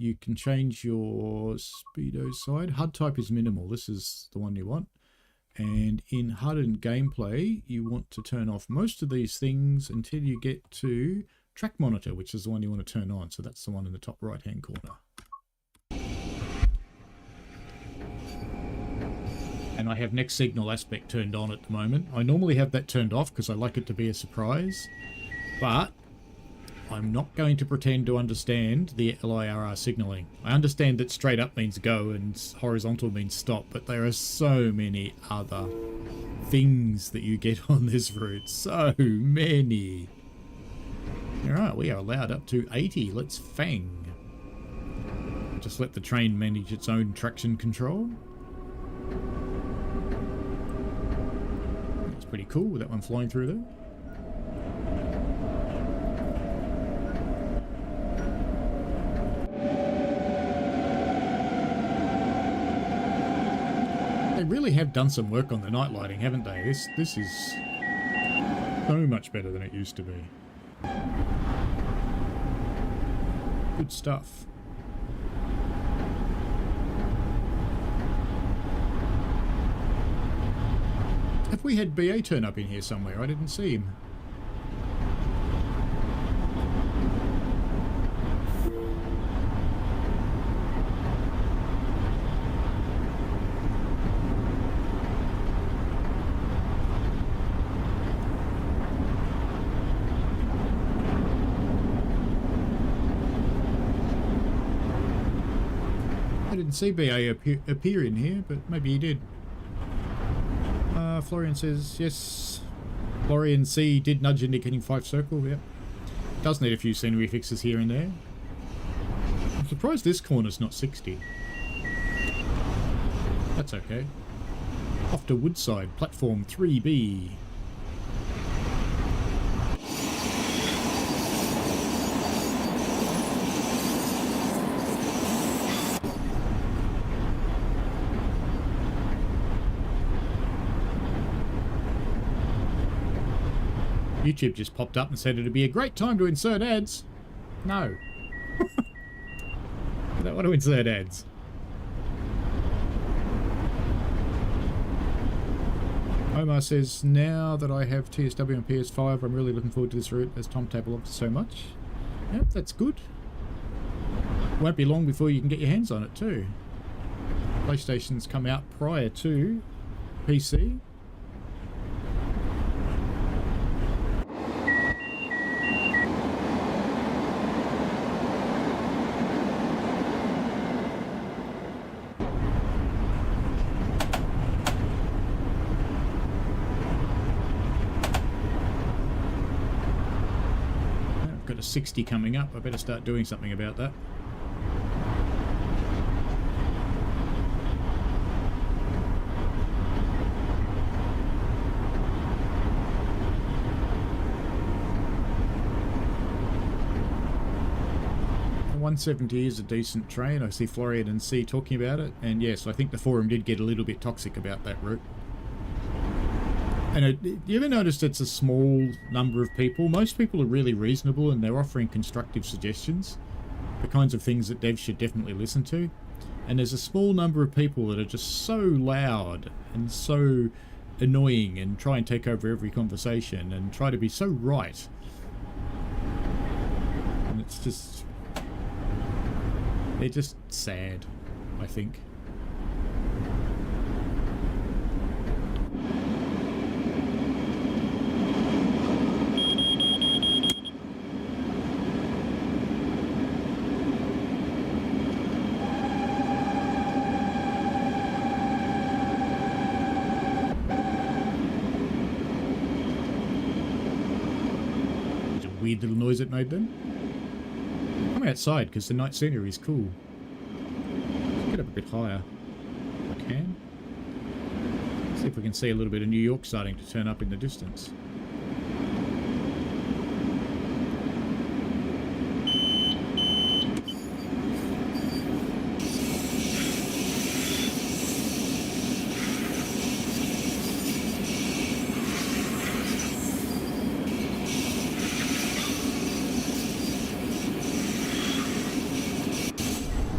You can change your speedo side. HUD type is minimal. This is the one you want. And in HUD and gameplay, you want to turn off most of these things until you get to track monitor, which is the one you want to turn on. So that's the one in the top right hand corner. And I have next signal aspect turned on at the moment. I normally have that turned off because I like it to be a surprise. But I'm not going to pretend to understand the LIRR signaling. I understand that straight up means go and horizontal means stop, but there are so many other things that you get on this route. So many. Alright, we are allowed up to 80. Let's fang. Just let the train manage its own traction control. That's pretty cool with that one flying through there. They really have done some work on the night lighting, haven't they? This is so much better than it used to be. Good stuff. Have we had BA turn up in here somewhere? I didn't see him. I didn't see BA appear in here, but maybe he did. Florian says, yes. Florian C did nudge indicating 5 circle, yep. Does need a few scenery fixes here and there. I'm surprised this corner's not 60. That's okay. Off to Woodside, platform 3B. YouTube just popped up and said it'd be a great time to insert ads. No. I don't want to insert ads. Omar says, now that I have TSW and PS5, I'm really looking forward to this route as timetable offers so much. Yep, that's good. Won't be long before you can get your hands on it too. PlayStation's come out prior to PC. Got a 60 coming up. I better start doing something about that. The 170 is a decent train. I see Florian and C talking about it, and yes, I think the forum did get a little bit toxic about that route. And you ever noticed it's a small number of people? Most people are really reasonable and they're offering constructive suggestions, the kinds of things that devs should definitely listen to. And there's a small number of people that are just so loud and so annoying and try and take over every conversation and try to be so right. And it's just... they're just sad, I think. Weird little noise it made then. I'm outside because the night scenery is cool. Let's get up a bit higher if I can. See if we can see a little bit of New York starting to turn up in the distance.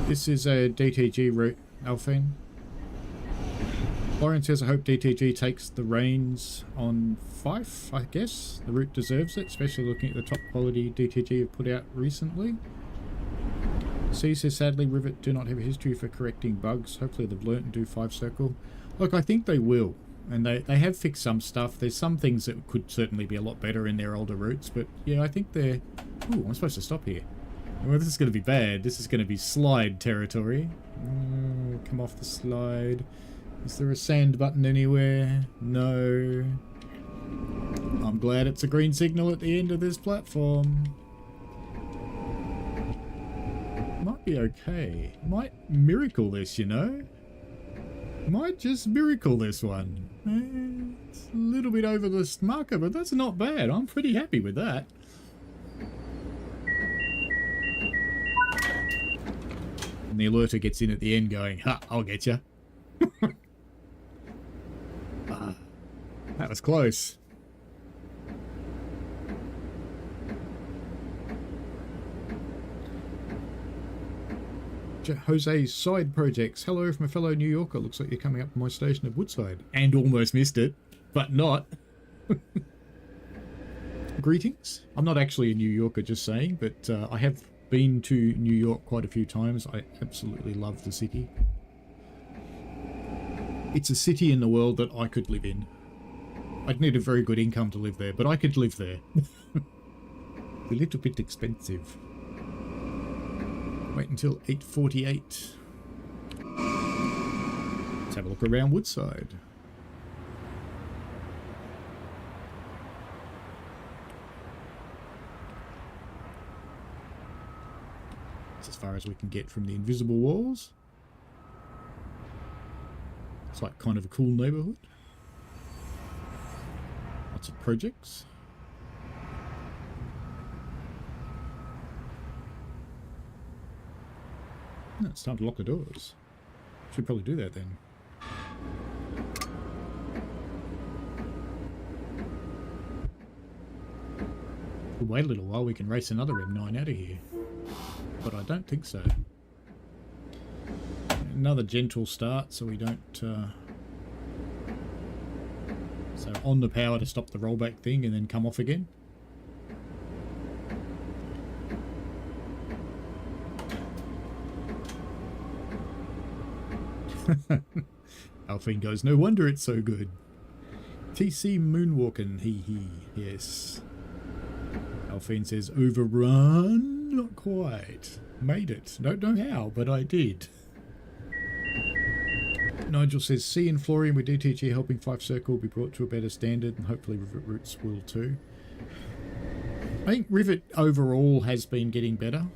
This is a DTG route, Alphine. Lauren says, I hope DTG takes the reins on Fife, I guess. The route deserves it, especially looking at the top quality DTG have put out recently. C says, sadly, Rivet do not have a history for correcting bugs. Hopefully they've learnt and do 5 circle. Look, I think they will. And they have fixed some stuff. There's some things that could certainly be a lot better in their older routes. But yeah, I think they're... Ooh, I'm supposed to stop here. Well, this is going to be bad. This is going to be slide territory. Come off the slide. Is there a sand button anywhere? No. I'm glad it's a green signal at the end of this platform. Might be okay. Might miracle this, you know? Might just miracle this one. It's a little bit over the marker, but that's not bad. I'm pretty happy with that. And the alerter gets in at the end going, ha, I'll get you. That was close. Jose's side projects. Hello from a fellow New Yorker. Looks like you're coming up to my station of Woodside. And almost missed it, but not. Greetings. I'm not actually a New Yorker, just saying, but I have been to New York quite a few times. I absolutely love the city. It's a city in the world that I could live in. I'd need a very good income to live there, but I could live there. A little bit expensive. Wait until 8:48. Let's have a look around Woodside. That's as far as we can get from the invisible walls. It's like kind of a cool neighborhood. Lots of projects. No, it's time to lock the doors. Should probably do that then. We'll wait a little while, we can race another M9 out of here. But I don't think so. Another gentle start so we don't... So on the power to stop the rollback thing and then come off again. Alphine goes, no wonder it's so good. TC Moonwalking, hee. Yes. Alphine says, overrun? Not quite. Made it. Don't know how, but I did. Nigel says, C in Florian with DTG helping 5 Circle will be brought to a better standard, and hopefully Rivet Roots will too. I think Rivet overall has been getting better.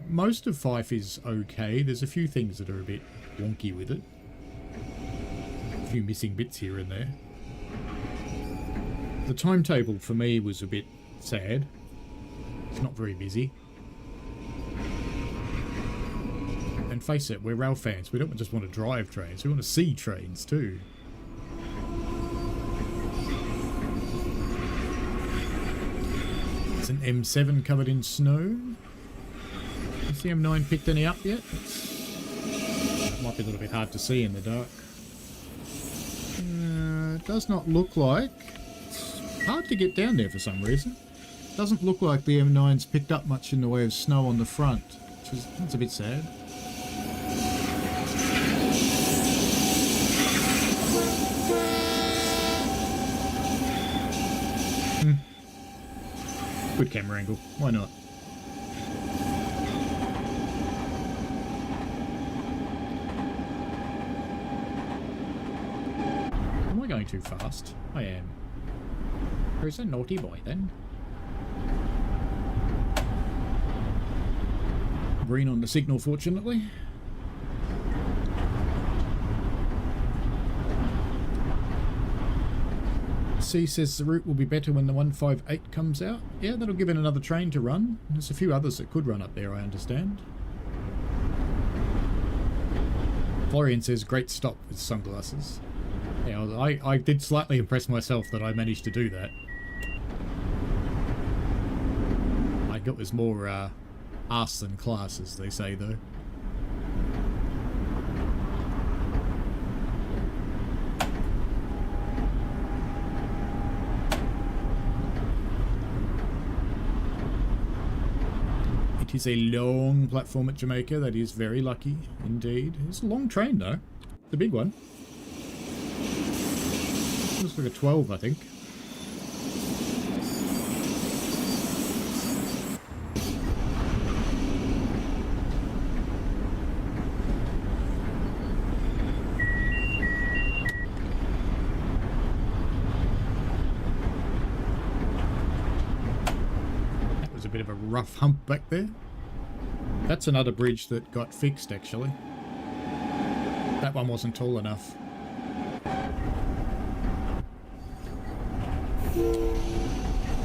Most of Fife is okay. There's a few things that are a bit wonky with it. A few missing bits here and there. The timetable for me was a bit sad. It's not very busy. And face it, we're rail fans. We don't just want to drive trains. We want to see trains too. It's an M7 covered in snow. Has the M9 picked any up yet? It might be a little bit hard to see in the dark. It does not look like. It's hard to get down there for some reason. Doesn't look like the M9's picked up much in the way of snow on the front, which is, that's a bit sad. Good camera angle. Why not? Am I going too fast? I am. Who's a naughty boy then? Green on the signal, fortunately. C says the route will be better when the 158 comes out. Yeah, that'll give it another train to run. There's a few others that could run up there, I understand. Florian says, great stop with sunglasses. Yeah, I did slightly impress myself that I managed to do that. I got this more arse than class, as they say, though. It is a long platform at Jamaica. That is very lucky indeed. It's a long train though. It's a big one. Looks like a 12, I think. That was a bit of a rough hump back there. That's another bridge that got fixed, actually. That one wasn't tall enough.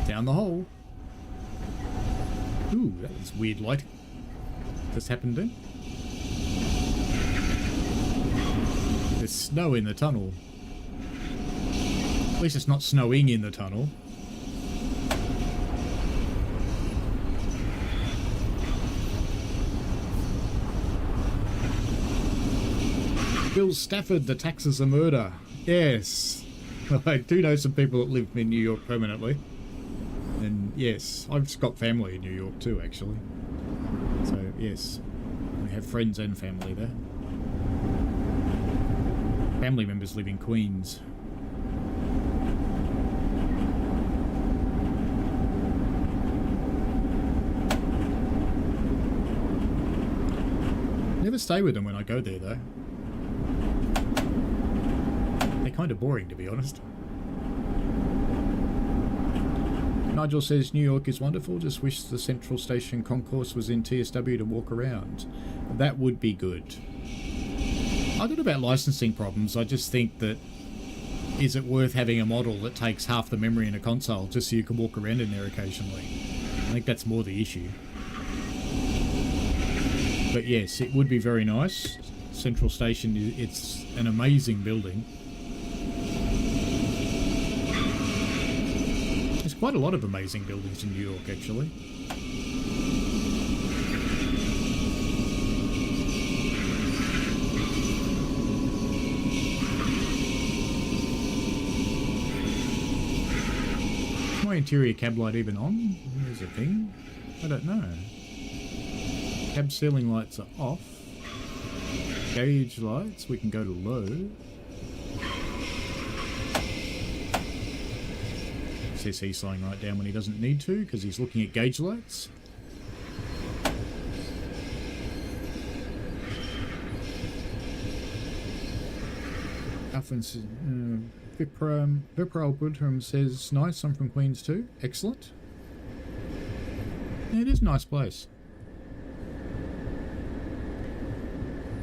Down the hole. Ooh, that was weird lighting. Just happened then. There's snow in the tunnel. At least it's not snowing in the tunnel. Bill Stafford, the taxes are murder. Yes. I do know some people that live in New York permanently. And yes, I've just got family in New York too, actually. So yes, I have friends and family there. Family members live in Queens. Never stay with them when I go there though. They're kind of boring, to be honest. Nigel says New York is wonderful, just wish the Central Station concourse was in TSW to walk around. That would be good. I don't know about licensing problems, I just think that is it worth having a model that takes half the memory in a console just so you can walk around in there occasionally? I think that's more the issue. But yes, it would be very nice. Central Station, it's an amazing building. There's quite a lot of amazing buildings in New York, actually. Is my interior cab light even on? Here's the thing. I don't know. Cab ceiling lights are off. Gauge lights, we can go to low. Says he's slowing right down when he doesn't need to because he's looking at gauge lights. Vipral Goodham says nice, I'm from Queens too. Excellent. Yeah, it is a nice place.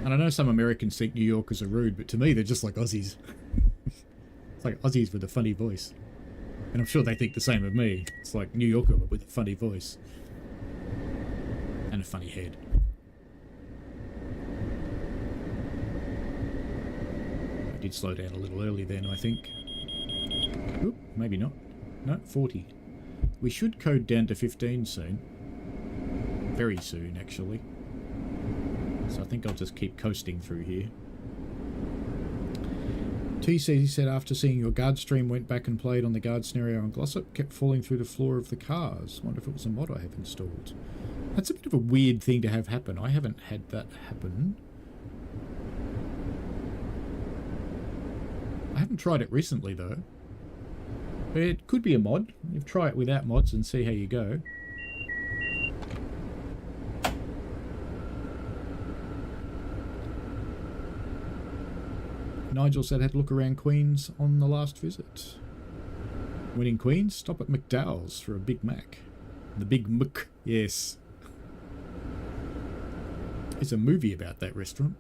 And I know some Americans think New Yorkers are rude, but to me they're just like Aussies. It's like Aussies with a funny voice. And I'm sure they think the same of me. It's like New Yorker but with a funny voice. And a funny head. I did slow down a little early then, I think. Oop, maybe not. No, 40. We should code down to 15 soon. Very soon, actually. So I think I'll just keep coasting through here. TC said after seeing your guard stream went back and played on the guard scenario on Glossop, kept falling through the floor of the cars. Wonder if it was a mod I have installed. That's a bit of a weird thing to have happen. I haven't had that happen. I haven't tried it recently though. But it could be a mod. You try it without mods and see how you go. Nigel said had a look around Queens on the last visit. When in Queens, stop at McDowell's for a Big Mac. The Big Mc, yes. There's a movie about that restaurant.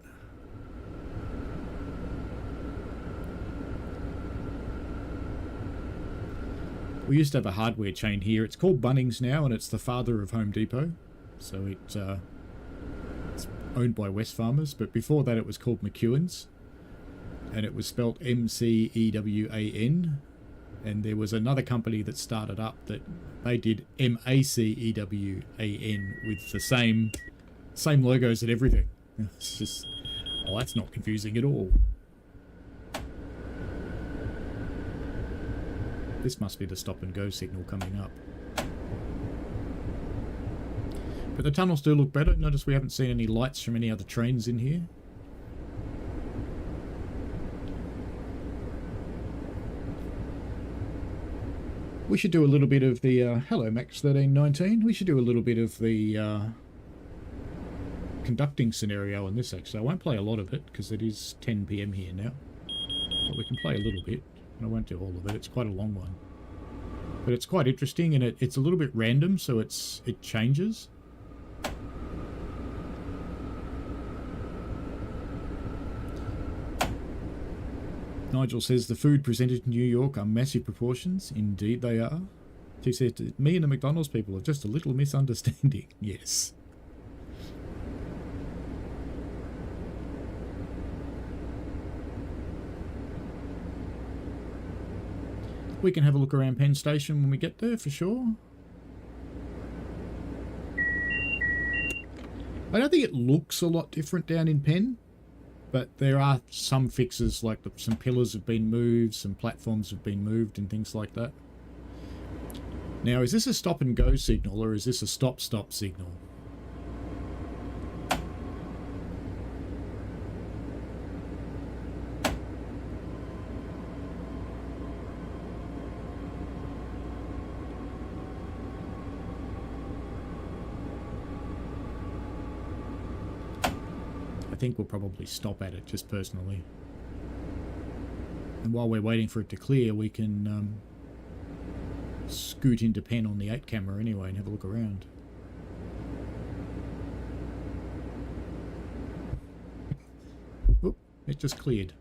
We used to have a hardware chain here. It's called Bunnings now, and it's the father of Home Depot. So it's owned by Wesfarmers, but before that it was called McEwen's. And it was spelt M-C-E-W-A-N. And there was another company that started up that they did M-A-C-E-W-A-N with the same logos and everything. It's just, oh, that's not confusing at all. This must be the stop and go signal coming up. But the tunnels do look better. Notice we haven't seen any lights from any other trains in here. We should do a little bit of the, hello Max1319, we should do a little bit of the conducting scenario on this actually. I won't play a lot of it because it is 10 PM here now. But we can play a little bit, and I won't do all of it, it's quite a long one. But it's quite interesting and it's a little bit random, so it changes. Nigel says the food presented in New York are massive proportions. Indeed they are. She said, me and the McDonald's people are just a little misunderstanding. Yes. We can have a look around Penn Station when we get there for sure. I don't think it looks a lot different down in Penn. But there are some fixes, like some pillars have been moved, some platforms have been moved and things like that. Now, is this a stop and go signal or is this a stop-stop signal? I think we'll probably stop at it, just personally. And while we're waiting for it to clear, we can scoot into Penn on the 8 camera anyway and have a look around. Oop, it just cleared.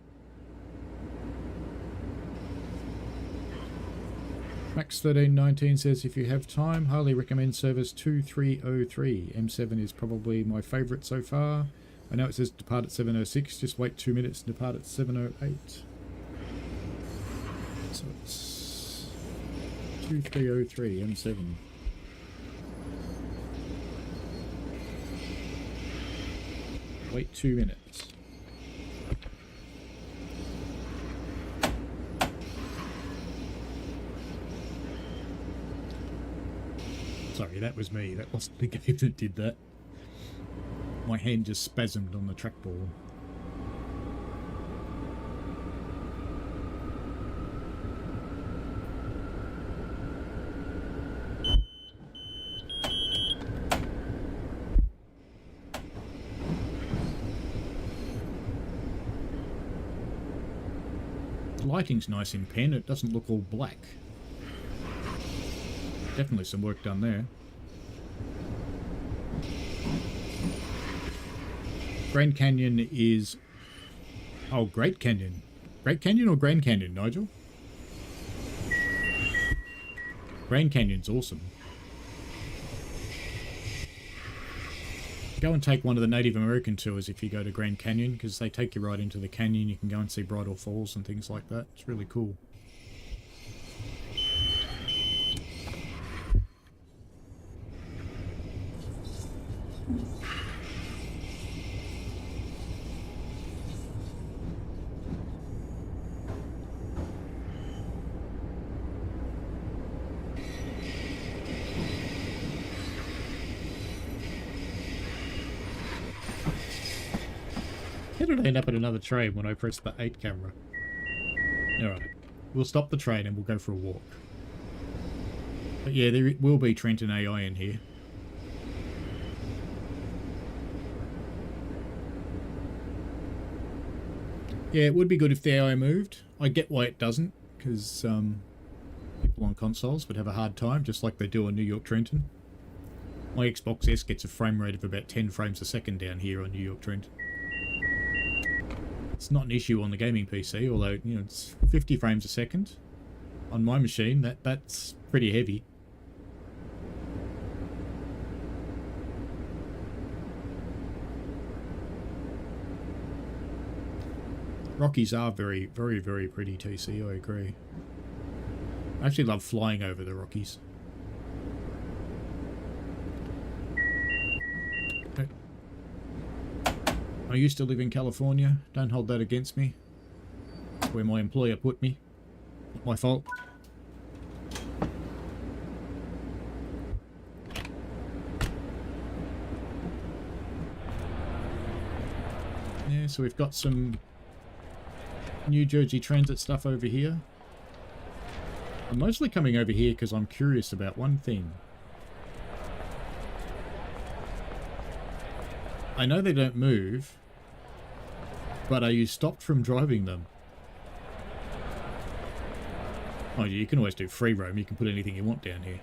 Max1319 says, if you have time, highly recommend service 2303. M7 is probably my favourite so far. I know it says depart at 7:06, just wait 2 minutes and depart at 7:08. So it's 2303 M7. Wait 2 minutes. Sorry, that was me. That wasn't the game that did that. My hand just spasmed on the trackball. The lighting's nice in Penn. It doesn't look all black. Definitely some work done there. Grand Canyon is... Oh, Great Canyon. Great Canyon or Grand Canyon, Nigel? Grand Canyon's awesome. Go and take one of the Native American tours if you go to Grand Canyon, because they take you right into the canyon. You can go and see Bridal Falls and things like that. It's really cool. How did I end up at another train when I pressed the 8 camera? Alright, we'll stop the train and we'll go for a walk. But yeah, there will be Trenton AI in here. Yeah, it would be good if the AI moved. I get why it doesn't, because people on consoles would have a hard time, just like they do on New York Trenton. My Xbox S gets a frame rate of about 10 frames a second down here on New York Trenton. It's not an issue on the gaming PC, although, you know, it's 50 frames a second on my machine. That's pretty heavy. Rockies are very, very, very pretty, TC, I agree. I actually love flying over the Rockies. I used to live in California. Don't hold that against me. It's where my employer put me. Not my fault. Yeah, so we've got some New Jersey Transit stuff over here. I'm mostly coming over here because I'm curious about one thing. I know they don't move, but are you stopped from driving them? Oh, you can always do free roam. You can put anything you want down here.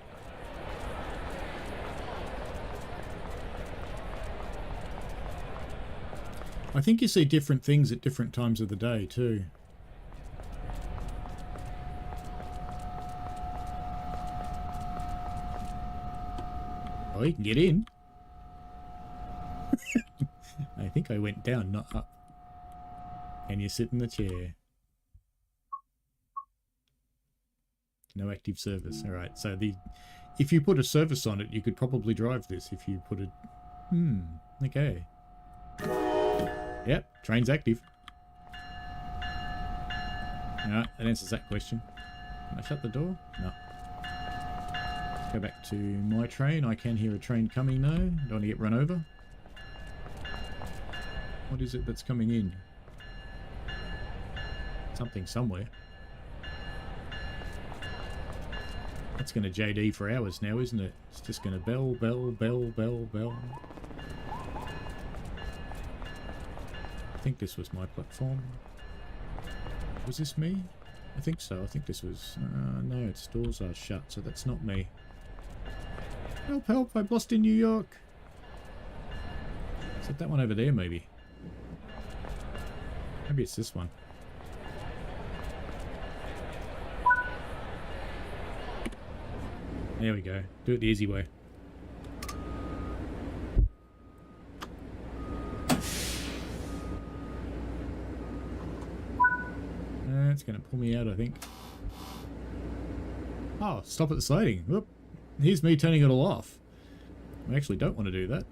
I think you see different things at different times of the day, too. Oh, you can get in. I think I went down, not up. Can you sit in the chair? No active service. Alright, so if you put a service on it, you could probably drive this if you put it... okay. Yep, train's active. Alright, that answers that question. Can I shut the door? No. Go back to my train. I can hear a train coming though. Don't want to get run over. What is it that's coming in? Something somewhere. That's going to JD for hours now, isn't it? It's just going to bell, bell, bell, bell, bell. I think this was my platform. Was this me? I think so. I think this was... no, its doors are shut, so that's not me. Help, help, I'm lost in New York. Is it that one over there, maybe? Maybe it's this one. There we go. Do it the easy way. It's going to pull me out, I think. Oh, stop at the siding. Whoop. Here's me turning it all off. I actually don't want to do that.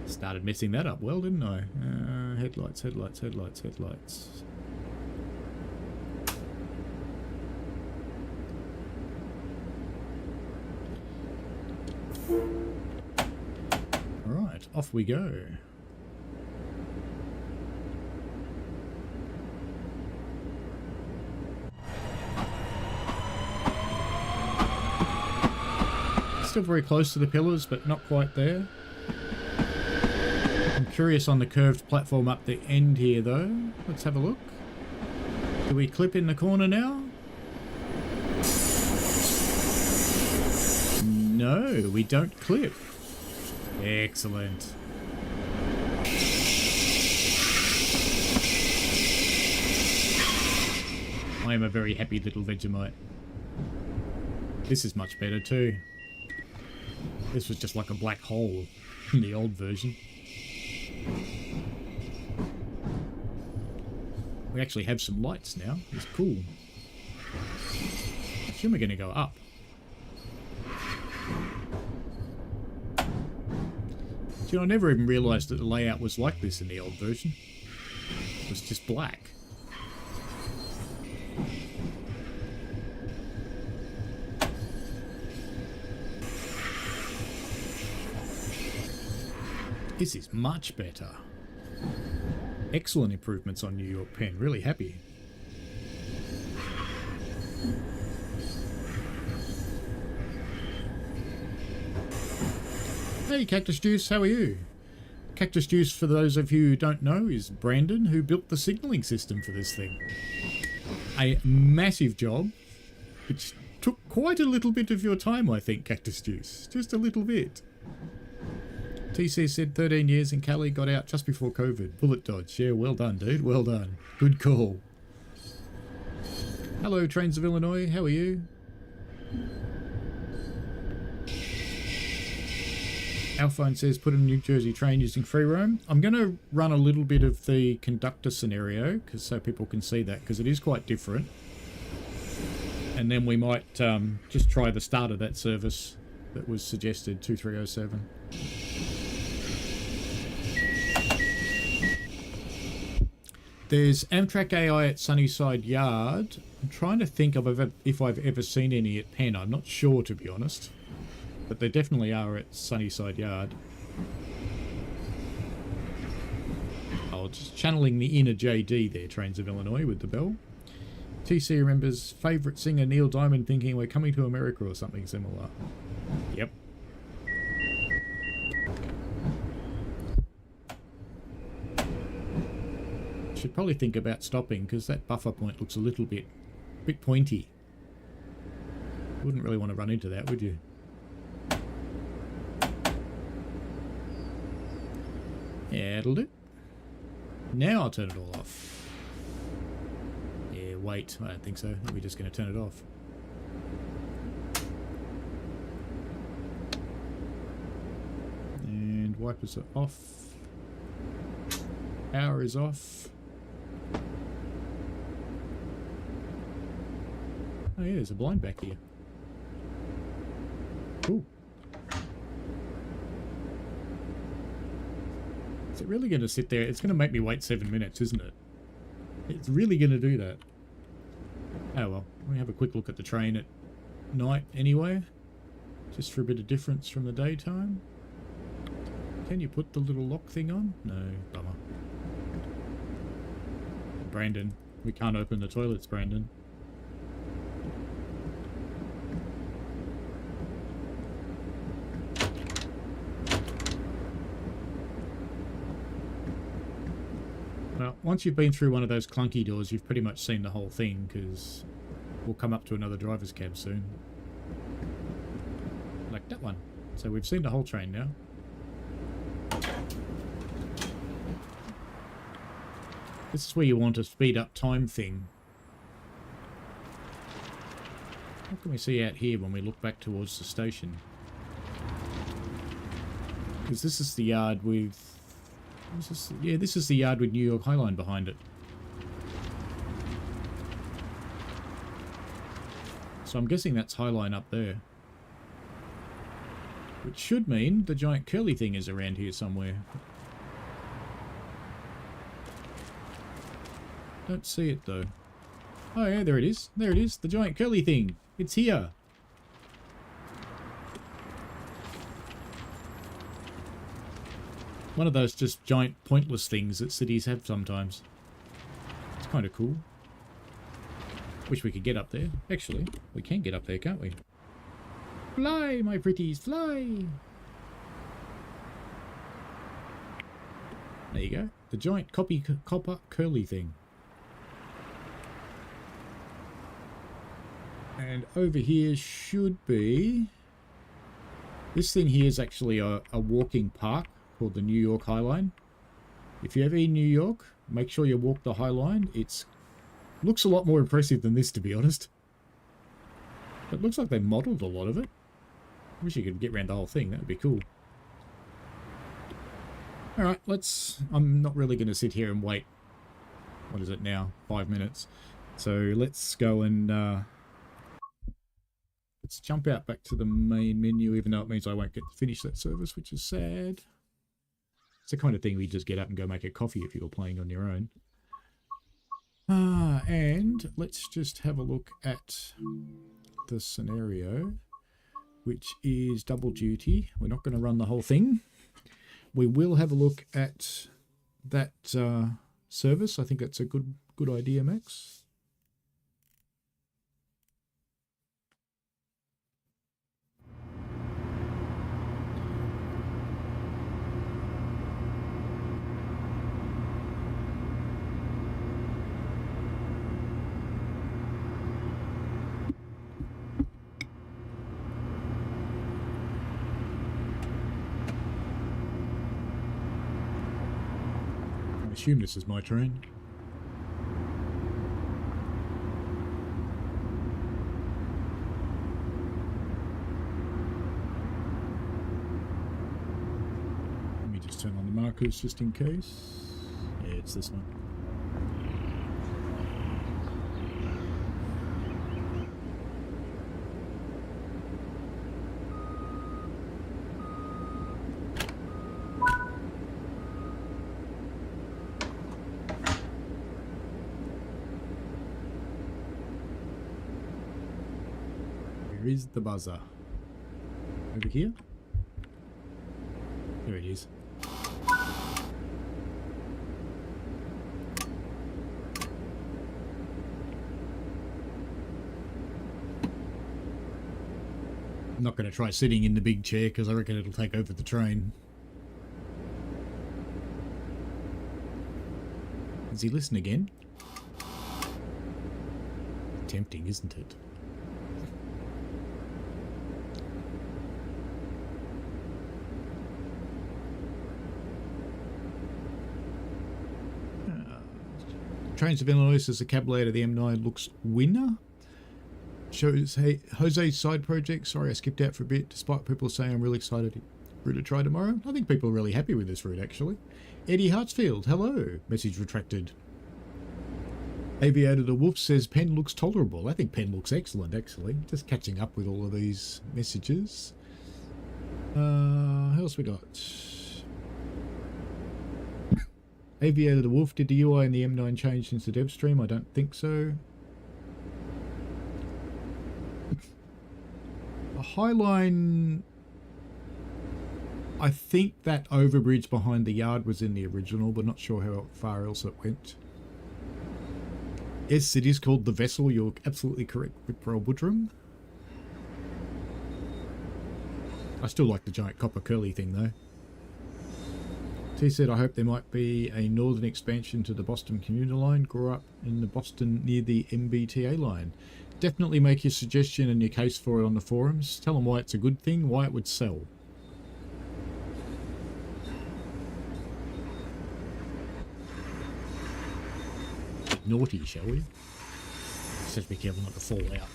Started messing that up well, didn't I? Headlights, headlights, headlights, headlights. Alright, off we go. Still very close to the pillars, but not quite there. I'm curious on the curved platform up the end here, though. Let's have a look. Do we clip in the corner now? No, we don't clip. Excellent. I am a very happy little Vegemite. This is much better too. This was just like a black hole in the old version. We actually have some lights now. It's cool. I assume we're going to go up. You know, I never even realised that the layout was like this in the old version. It was just black. This is much better. Excellent improvements on New York Penn. Really happy. Hey Cactus Juice, how are you? Cactus Juice, for those of you who don't know, is Brandon, who built the signalling system for this thing. A massive job, which took quite a little bit of your time, I think, Cactus Juice. Just a little bit. TC said 13 years in Cali, got out just before COVID. Bullet dodge. Yeah, well done, dude. Well done. Good call. Hello, Trains of Illinois. How are you? Alphone says, put in a New Jersey train using free roam. I'm going to run a little bit of the conductor scenario, so people can see that, because it is quite different. And then we might just try the start of that service that was suggested, 2307. There's Amtrak AI at Sunnyside Yard. I'm trying to think of if I've ever seen any at Penn. I'm not sure, to be honest. But they definitely are at Sunnyside Yard. Oh, just channeling the inner JD there, Trains of Illinois, with the bell. TC remembers favourite singer Neil Diamond thinking we're coming to America or something similar. Yep. Should probably think about stopping because that buffer point looks a little bit pointy. Wouldn't really want to run into that, would you? Yeah, it'll do. Now I'll turn it all off. Yeah, wait. I don't think so. We're just going to turn it off. And wipers are off. Power is off. Oh yeah, there's a blind back here. Cool. Is it really going to sit there? It's going to make me wait 7 minutes, isn't it? It's really going to do that. Oh well, we have a quick look at the train at night anyway. Just for a bit of difference from the daytime. Can you put the little lock thing on? No, bummer. Brandon, we can't open the toilets, Brandon. Well, once you've been through one of those clunky doors, you've pretty much seen the whole thing, because we'll come up to another driver's cab soon. Like that one. So we've seen the whole train now. This is where you want a speed up time thing. What can we see out here when we look back towards the station? Because this is the yard with... Yeah, this is the yard with New York High Line behind it. So I'm guessing that's High Line up there. Which should mean the giant curly thing is around here somewhere. Don't see it though. Oh yeah, there it is. There it is. The giant curly thing. It's here. One of those just giant pointless things that cities have sometimes. It's kind of cool. Wish we could get up there. Actually, we can get up there, can't we? Fly, my pretties, fly! There you go. The giant copper curly thing. And over here should be... This thing here is actually a walking park called the New York High Line. If you're ever in New York, make sure you walk the High Line. It looks a lot more impressive than this, to be honest. It looks like they modelled a lot of it. I wish you could get around the whole thing. That would be cool. Alright, let's... I'm not really going to sit here and wait. What is it now? 5 minutes. So let's go and... let's jump out back to the main menu, even though it means I won't get to finish that service, which is sad. It's the kind of thing we just get up and go make a coffee if you're playing on your own. And let's just have a look at the scenario, which is double duty. We're not going to run the whole thing. We will have a look at that service. I think that's a good idea, Max. I assume this is my train. Let me just turn on the markers just in case. Yeah, it's this one. Where is the buzzer? Over here? There it is. I'm not going to try sitting in the big chair because I reckon it'll take over the train. Does he listen again? Tempting, isn't it? Trains of Illinois as the cab layout of the M9 looks winner. Shows Jose's side project. Sorry, I skipped out for a bit. Despite people saying I'm really excited for to try tomorrow. I think people are really happy with this route, actually. Eddie Hartsfield, hello. Message retracted. Aviator the Wolf says Penn looks tolerable. I think Penn looks excellent, actually. Just catching up with all of these messages. Who else we got? Aviator the Wolf, did the UI in the M9 change since the dev stream? I don't think so. A Highline, I think that overbridge behind the yard was in the original, but not sure how far else it went. Yes, it is called the Vessel. You're absolutely correct, Whipperal Woodrum. I still like the giant copper curly thing though. T said, I hope there might be a northern expansion to the Boston commuter line. Grew up in the Boston near the MBTA line. Definitely make your suggestion and your case for it on the forums. Tell them why it's a good thing, why it would sell. Naughty, shall we? Just have to be careful not to fall out.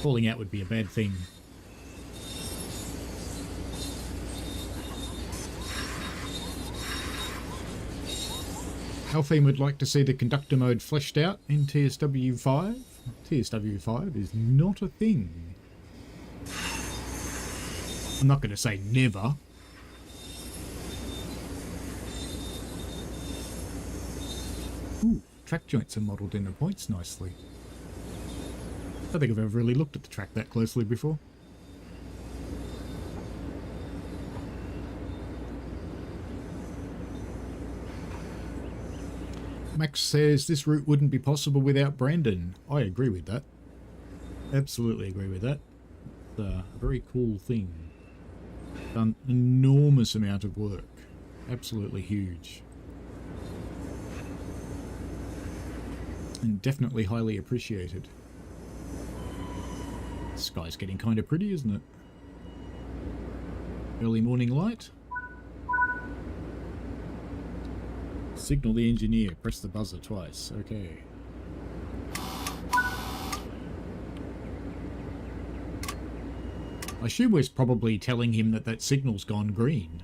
Falling out would be a bad thing. Alfine would like to see the conductor mode fleshed out in TSW 5. TSW 5 is not a thing. I'm not going to say never. Ooh, track joints are modelled in the points nicely. I don't think I've ever really looked at the track that closely before. Max says this route wouldn't be possible without Brandon. I agree with that. Absolutely agree with that. It's a very cool thing. Done an enormous amount of work. Absolutely huge. And definitely highly appreciated. The sky's getting kind of pretty, isn't it? Early morning light. Signal the engineer. Press the buzzer twice. Okay. I assume we're probably telling him that that signal's gone green.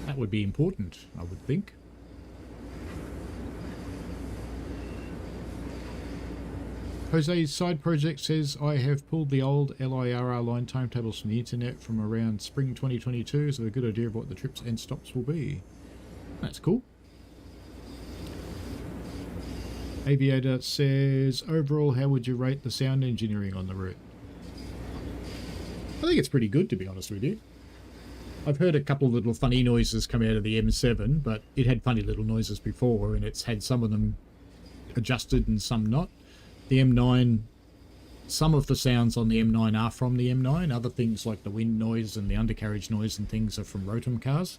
That would be important, I would think. Jose's side project says, I have pulled the old LIRR line timetables from the internet from around spring 2022, so a good idea of what the trips and stops will be. That's cool. Aviator says, overall, how would you rate the sound engineering on the route? I think it's pretty good, to be honest with you. I've heard a couple of little funny noises come out of the M7, but it had funny little noises before, and it's had some of them adjusted and some not. The M9, some of the sounds on the M9 are from the M9. Other things like the wind noise and the undercarriage noise and things are from Rotom cars.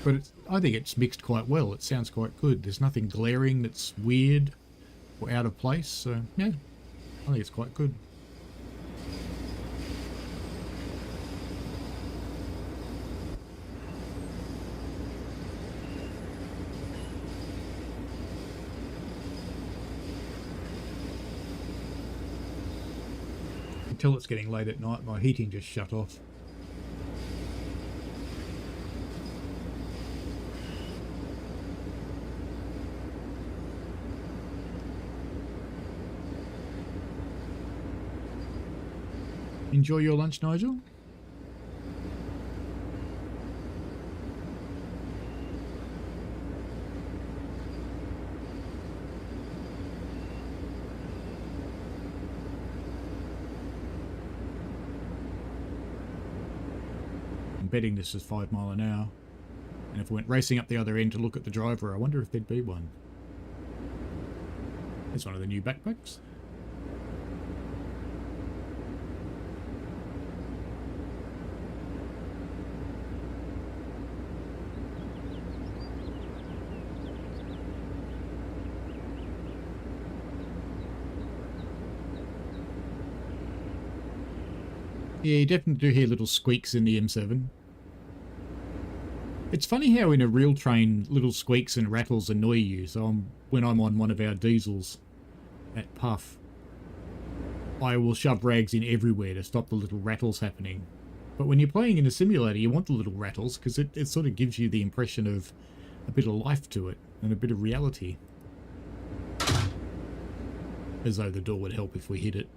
But I think it's mixed quite well. It sounds quite good. There's nothing glaring that's weird or out of place. So, yeah, I think it's quite good. Until it's getting late at night, my heating just shut off. Enjoy your lunch, Nigel? Betting this is 5 miles an hour, and if we went racing up the other end to look at the driver, I wonder if there'd be one. It's one of the new backpacks. Yeah, you definitely do hear little squeaks in the M7. It's funny how in a real train, little squeaks and rattles annoy you. So when I'm on one of our diesels at Puff, I will shove rags in everywhere to stop the little rattles happening. But when you're playing in a simulator, you want the little rattles because it sort of gives you the impression of a bit of life to it and a bit of reality. As though the door would help if we hit it.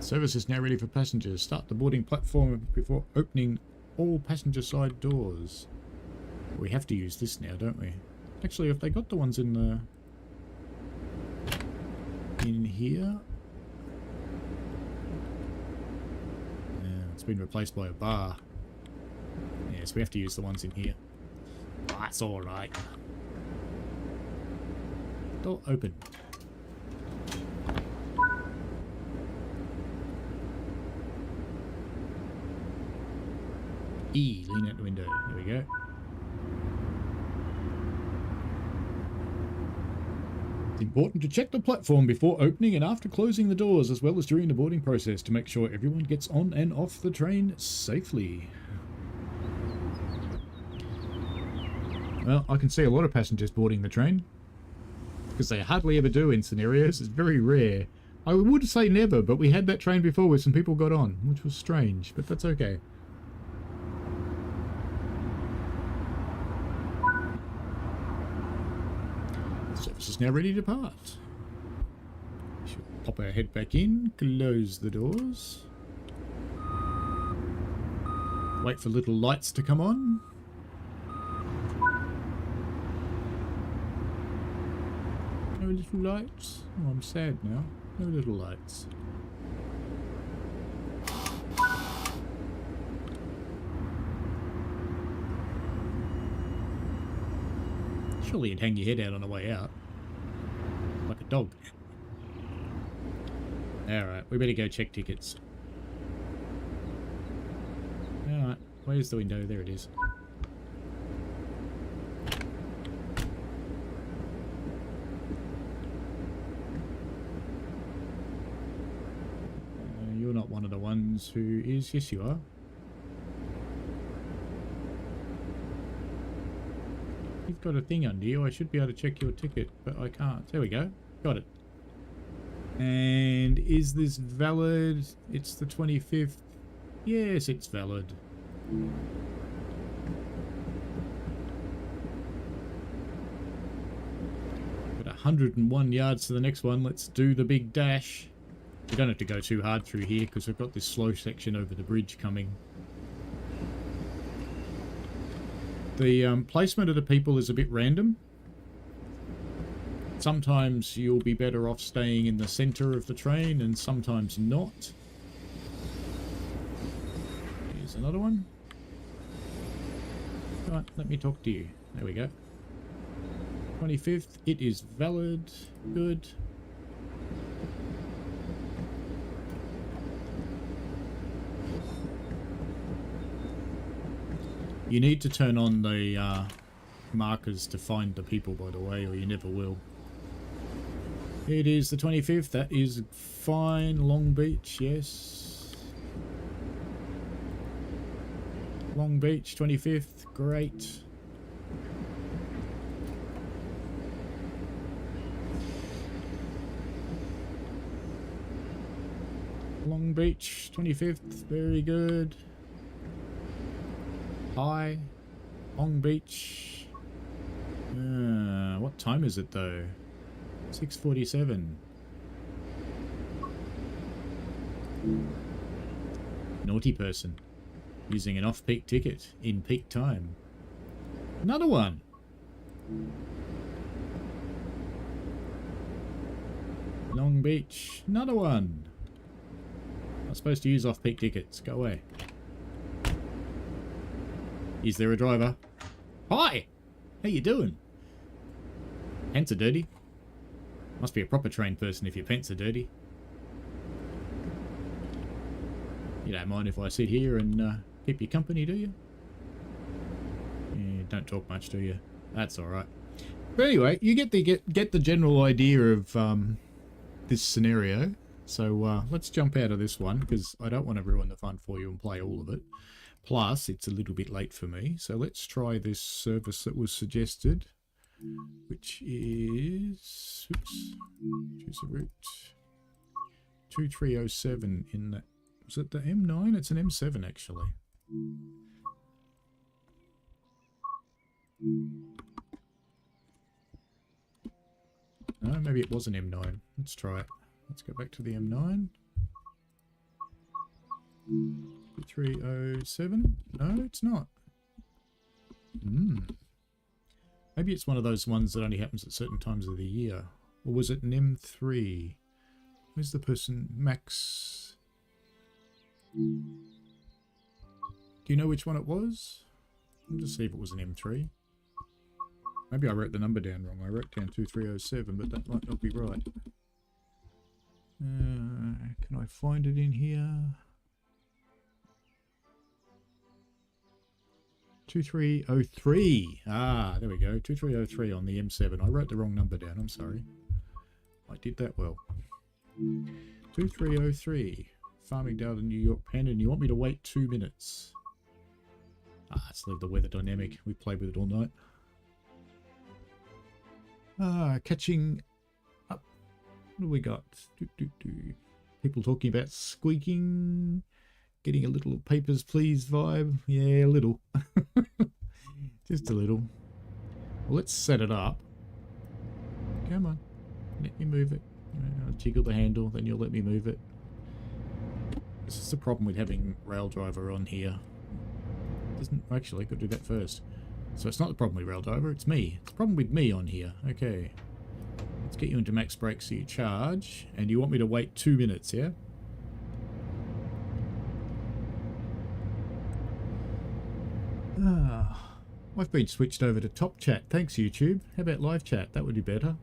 Service is now ready for passengers. Start the boarding platform before opening all passenger side doors. We have to use this now, don't we? Actually, have they got the ones in the... in here? Yeah, it's been replaced by a bar. Yes, we have to use the ones in here. That's alright. Door open. E, lean out the window. There we go. It's important to check the platform before opening and after closing the doors, as well as during the boarding process, to make sure everyone gets on and off the train safely. Well, I can see a lot of passengers boarding the train, because they hardly ever do in scenarios. It's very rare. I would say never, but we had that train before where some people got on, which was strange, but that's okay. Service is now ready to depart. She'll pop our head back in, close the doors. Wait for little lights to come on. No little lights? Oh, I'm sad now. No little lights. Surely you'd hang your head out on the way out. Like a dog. Alright, we better go check tickets. Alright, where's the window? There it is. You're not one of the ones who is. Yes, you are. You've got a thing under you. I should be able to check your ticket, but I can't. There we go. Got it. And is this valid? It's the 25th. Yes, it's valid. Got 101 yards to the next one. Let's do the big dash. We don't have to go too hard through here because we've got this slow section over the bridge coming. The placement of the people is a bit random. Sometimes you'll be better off staying in the centre of the train and sometimes not. Here's another one. Right, let me talk to you. There we go. 25th, it is valid. Good. You need to turn on the markers to find the people, by the way, or you never will. It is the 25th. That is fine. Long Beach, yes. Long Beach, 25th. Great. Long Beach, 25th. Very good. Hi, Long Beach. What time is it though? 6:47. Naughty person. Using an off-peak ticket in peak time. Another one. Long Beach. Another one. Not supposed to use off-peak tickets. Go away. Is there a driver? Hi! How you doing? Pants are dirty. Must be a proper trained person if your pants are dirty. You don't mind if I sit here and keep you company, do you? Yeah, don't talk much, do you? That's alright. But anyway, you get the general idea of this scenario. So let's jump out of this one, because I don't want to ruin the fun for you and play all of it. Plus, it's a little bit late for me, so let's try this service that was suggested, which is, oops, choose a route, 2307 in the, was it the M9? It's an M7 actually. No, maybe it was an M9. Let's try it. Let's go back to the M9. 307? No, it's not. Maybe it's one of those ones that only happens at certain times of the year. Or was it an M3? Where's the person? Max. Do you know which one it was? I'll just see if it was an M3. Maybe I wrote the number down wrong. I wrote down 2307, but that might not be right. Can I find it in here? 2303. Ah, there we go. 2303 on the M7. I wrote the wrong number down. I'm sorry. I did that well. 2303. Farmingdale to New York Penn, and you want me to wait 2 minutes. Ah, let's leave the weather dynamic. We played with it all night. Ah, catching up. What do we got? People talking about squeaking. Getting a little papers, please vibe. Yeah, a little. Just a little. Well, let's set it up. Come on. Let me move it. I'll jiggle the handle, then you'll let me move it. This is the problem with having Raildriver on here. Doesn't actually, I could do that first. So it's not the problem with Raildriver, it's me. It's the problem with me on here. Okay. Let's get you into max brake so you charge. And you want me to wait 2 minutes, yeah? Ah, I've been switched over to top chat. Thanks, YouTube. How about live chat? That would be better.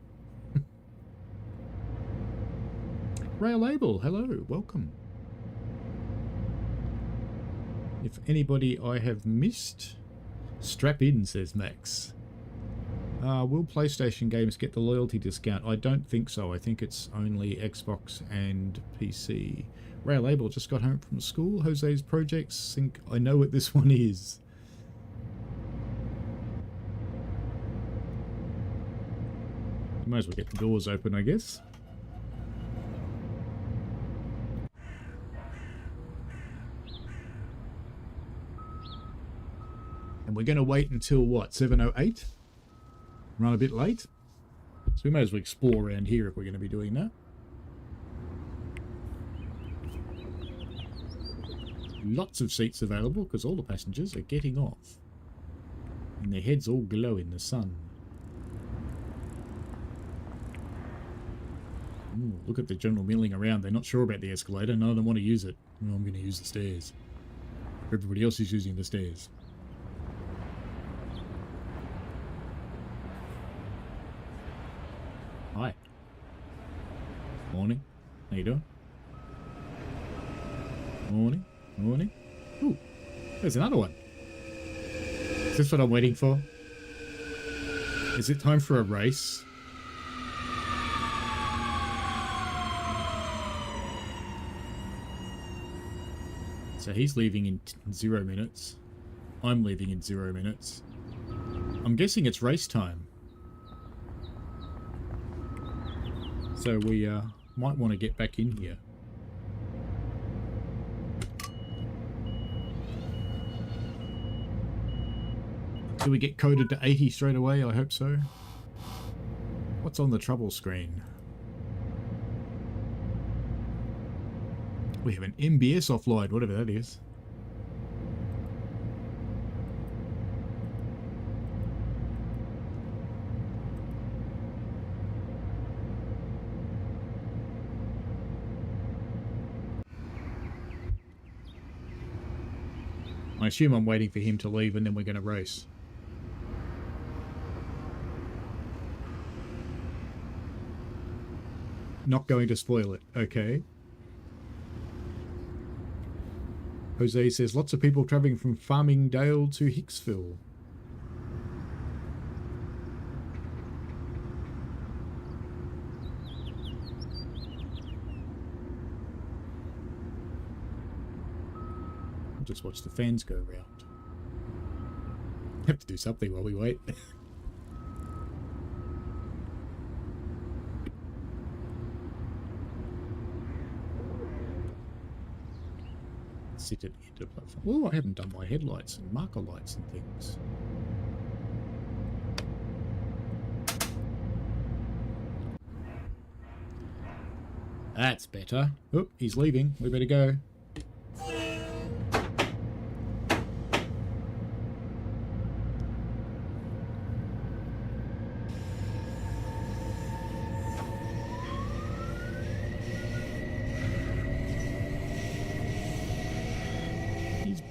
Rail Label, hello, welcome. If anybody I have missed, strap in, says Max. Will PlayStation games get the loyalty discount? I don't think so. I think it's only Xbox and PC. Rail Label just got home from school. Jose's projects think I know what this one is. Might as well get the doors open, I guess. And we're going to wait until, what, 7:08? Run a bit late. So we may as well explore around here if we're going to be doing that. Lots of seats available because all the passengers are getting off. And their heads all glow in the sun. Ooh, look at the general milling around. They're not sure about the escalator. None of them want to use it. Well, I'm going to use the stairs. Everybody else is using the stairs. Hi. Morning. How you doing? Morning. Morning. Ooh, there's another one. Is this what I'm waiting for? Is it time for a race? So he's leaving in 0 minutes. I'm leaving in 0 minutes. I'm guessing it's race time. So we might want to get back in here. Do we get coded to 80 straight away? I hope so. What's on the trouble screen? We have an MBS offline, whatever that is. I assume I'm waiting for him to leave and then we're going to race. Not going to spoil it, okay. Jose says, lots of people travelling from Farmingdale to Hicksville. I'll just watch the fans go round. Have to do something while we wait. Sit at the end of the platform. Oh, I haven't done my headlights and marker lights and things. That's better. Oh, he's leaving. We better go.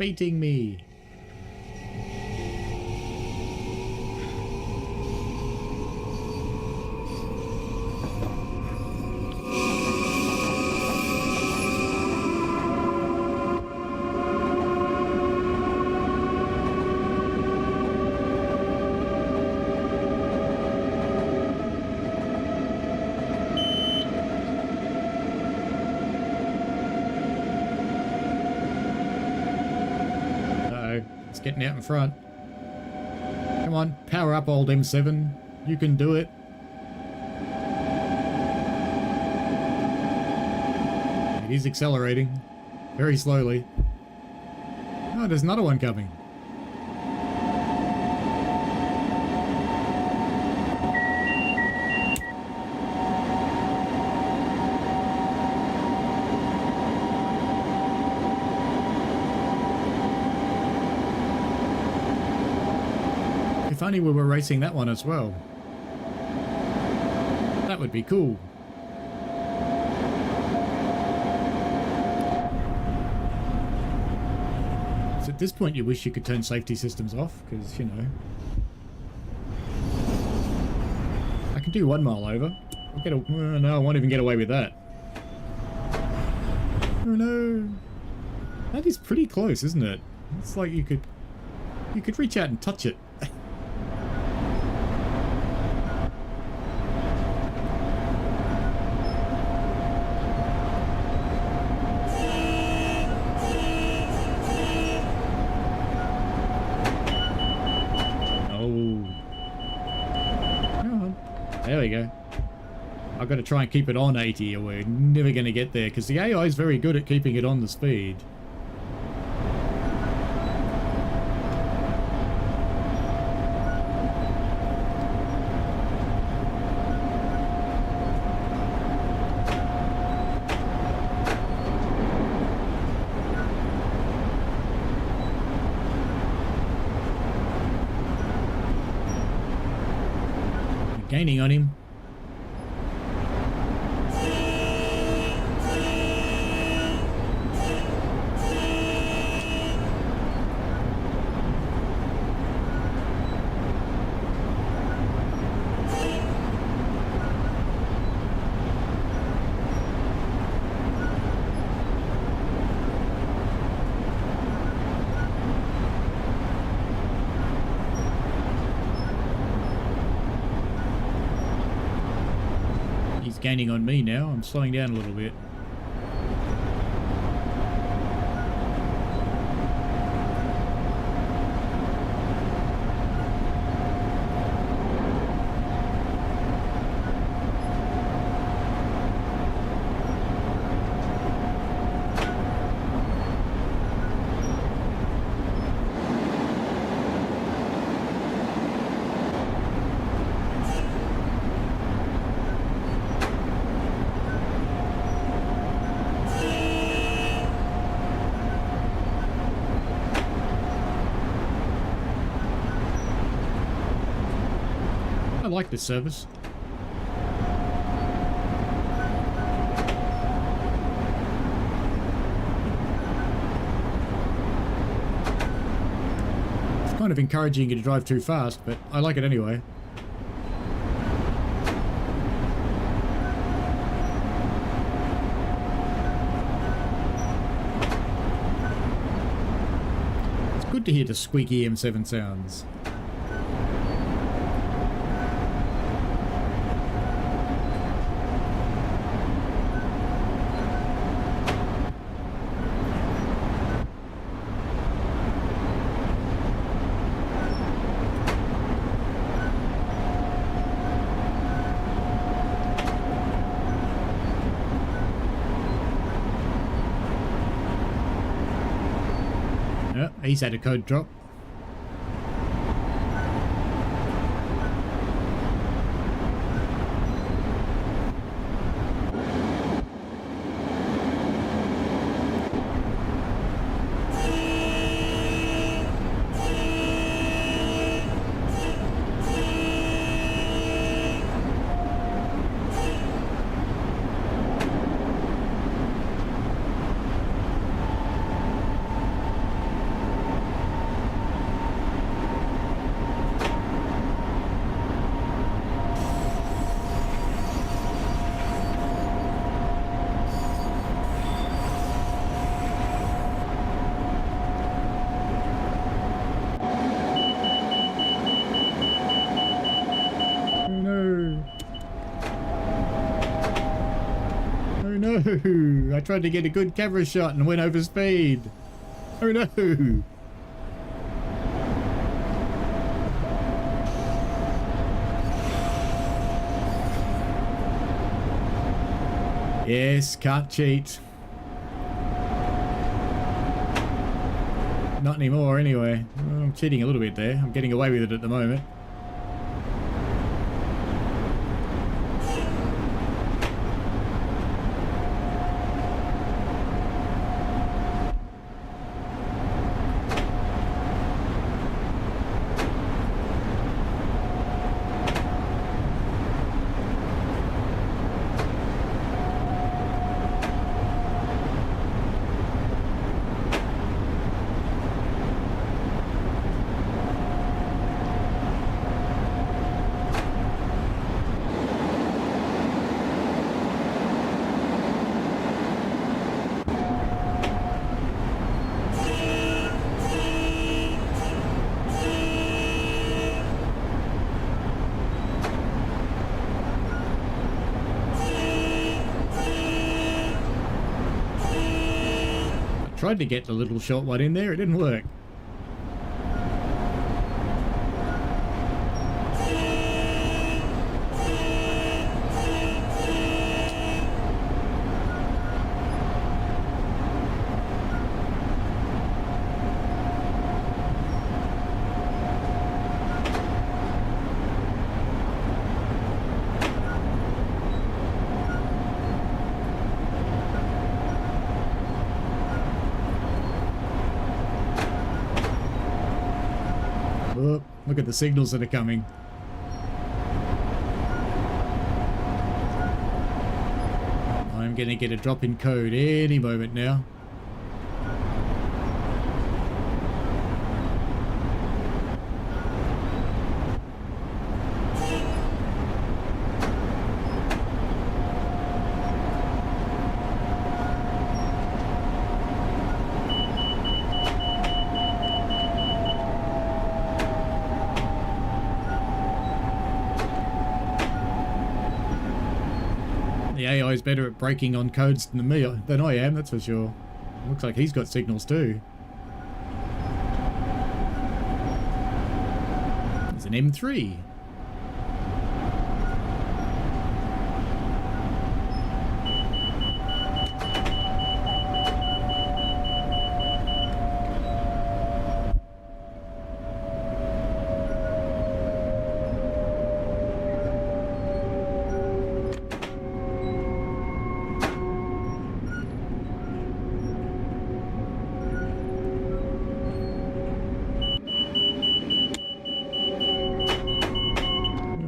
baiting me. Getting out in front. Come on, power up, old M7. You can do it. It is accelerating. Very slowly. Oh, there's another one coming. If only we were racing that one as well. That would be cool. So at this point you wish you could turn safety systems off, because, you know... I can do 1 mile over. I'll get no, I won't even get away with that. Oh no! That is pretty close, isn't it? It's like you could reach out and touch it. There we go. I've got to try and keep it on 80 or we're never going to get there because the AI is very good at keeping it on the speed. Gaining on him. Gaining on me now. I'm slowing down a little bit. I like this service. It's kind of encouraging you to drive too fast, but I like it anyway. It's good to hear the squeaky M7 sounds. He's had a code drop. no! I tried to get a good camera shot and went over speed. Oh no! Yes, can't cheat. Not anymore, anyway. Well, I'm cheating a little bit there. I'm getting away with it at the moment. Tried to get the little short one in there, it didn't work. Oh, look at the signals that are coming. I'm going to get a drop in code any moment now. The AI is better at breaking on codes than I am, that's for sure. Looks like he's got signals too. There's an M3.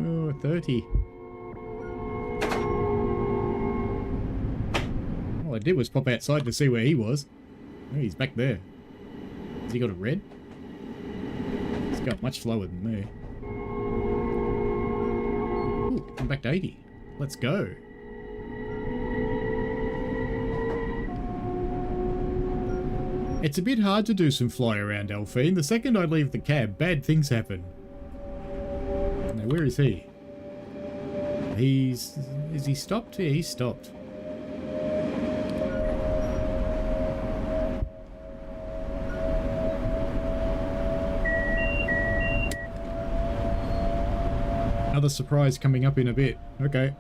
Oh, 30. All I did was pop outside to see where he was. Oh, he's back there. Has he got a red? He's got much slower than me. Ooh, I'm back to 80. Let's go. It's a bit hard to do some fly around, Delphine. The second I leave the cab, bad things happen. Now, where is he? Is he stopped? Yeah, he's stopped. Another surprise coming up in a bit. Okay.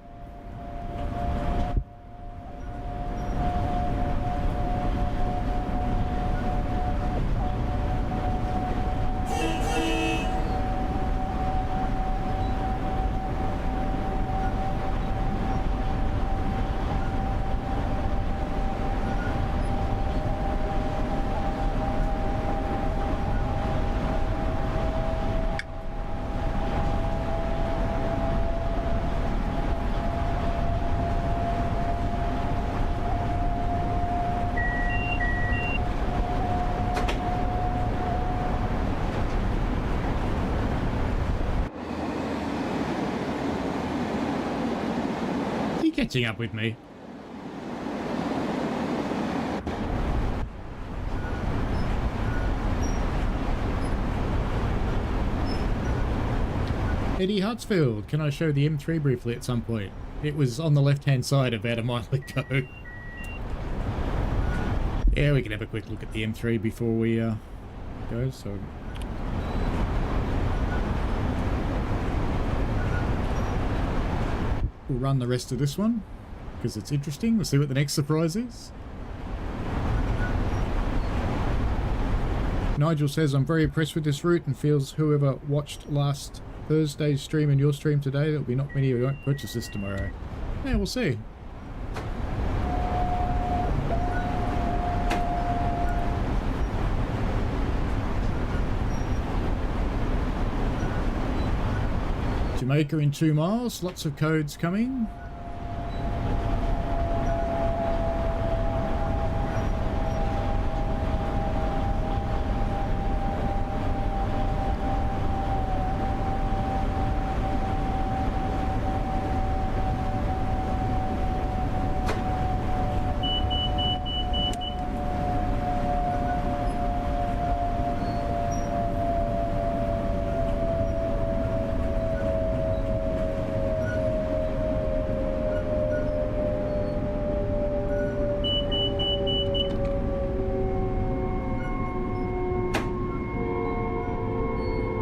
Catching up with me. Eddie Hartsfield, can I show the M3 briefly at some point? It was on the left-hand side about a mile ago. Yeah, we can have a quick look at the M3 before we go. So we'll run the rest of this one because it's interesting. We'll see what the next surprise is. Nigel says, I'm very impressed with this route and feels whoever watched last Thursday's stream and your stream today, there'll be not many who won't purchase this tomorrow. Yeah, we'll see. Jamaica in 2 miles, lots of codes coming.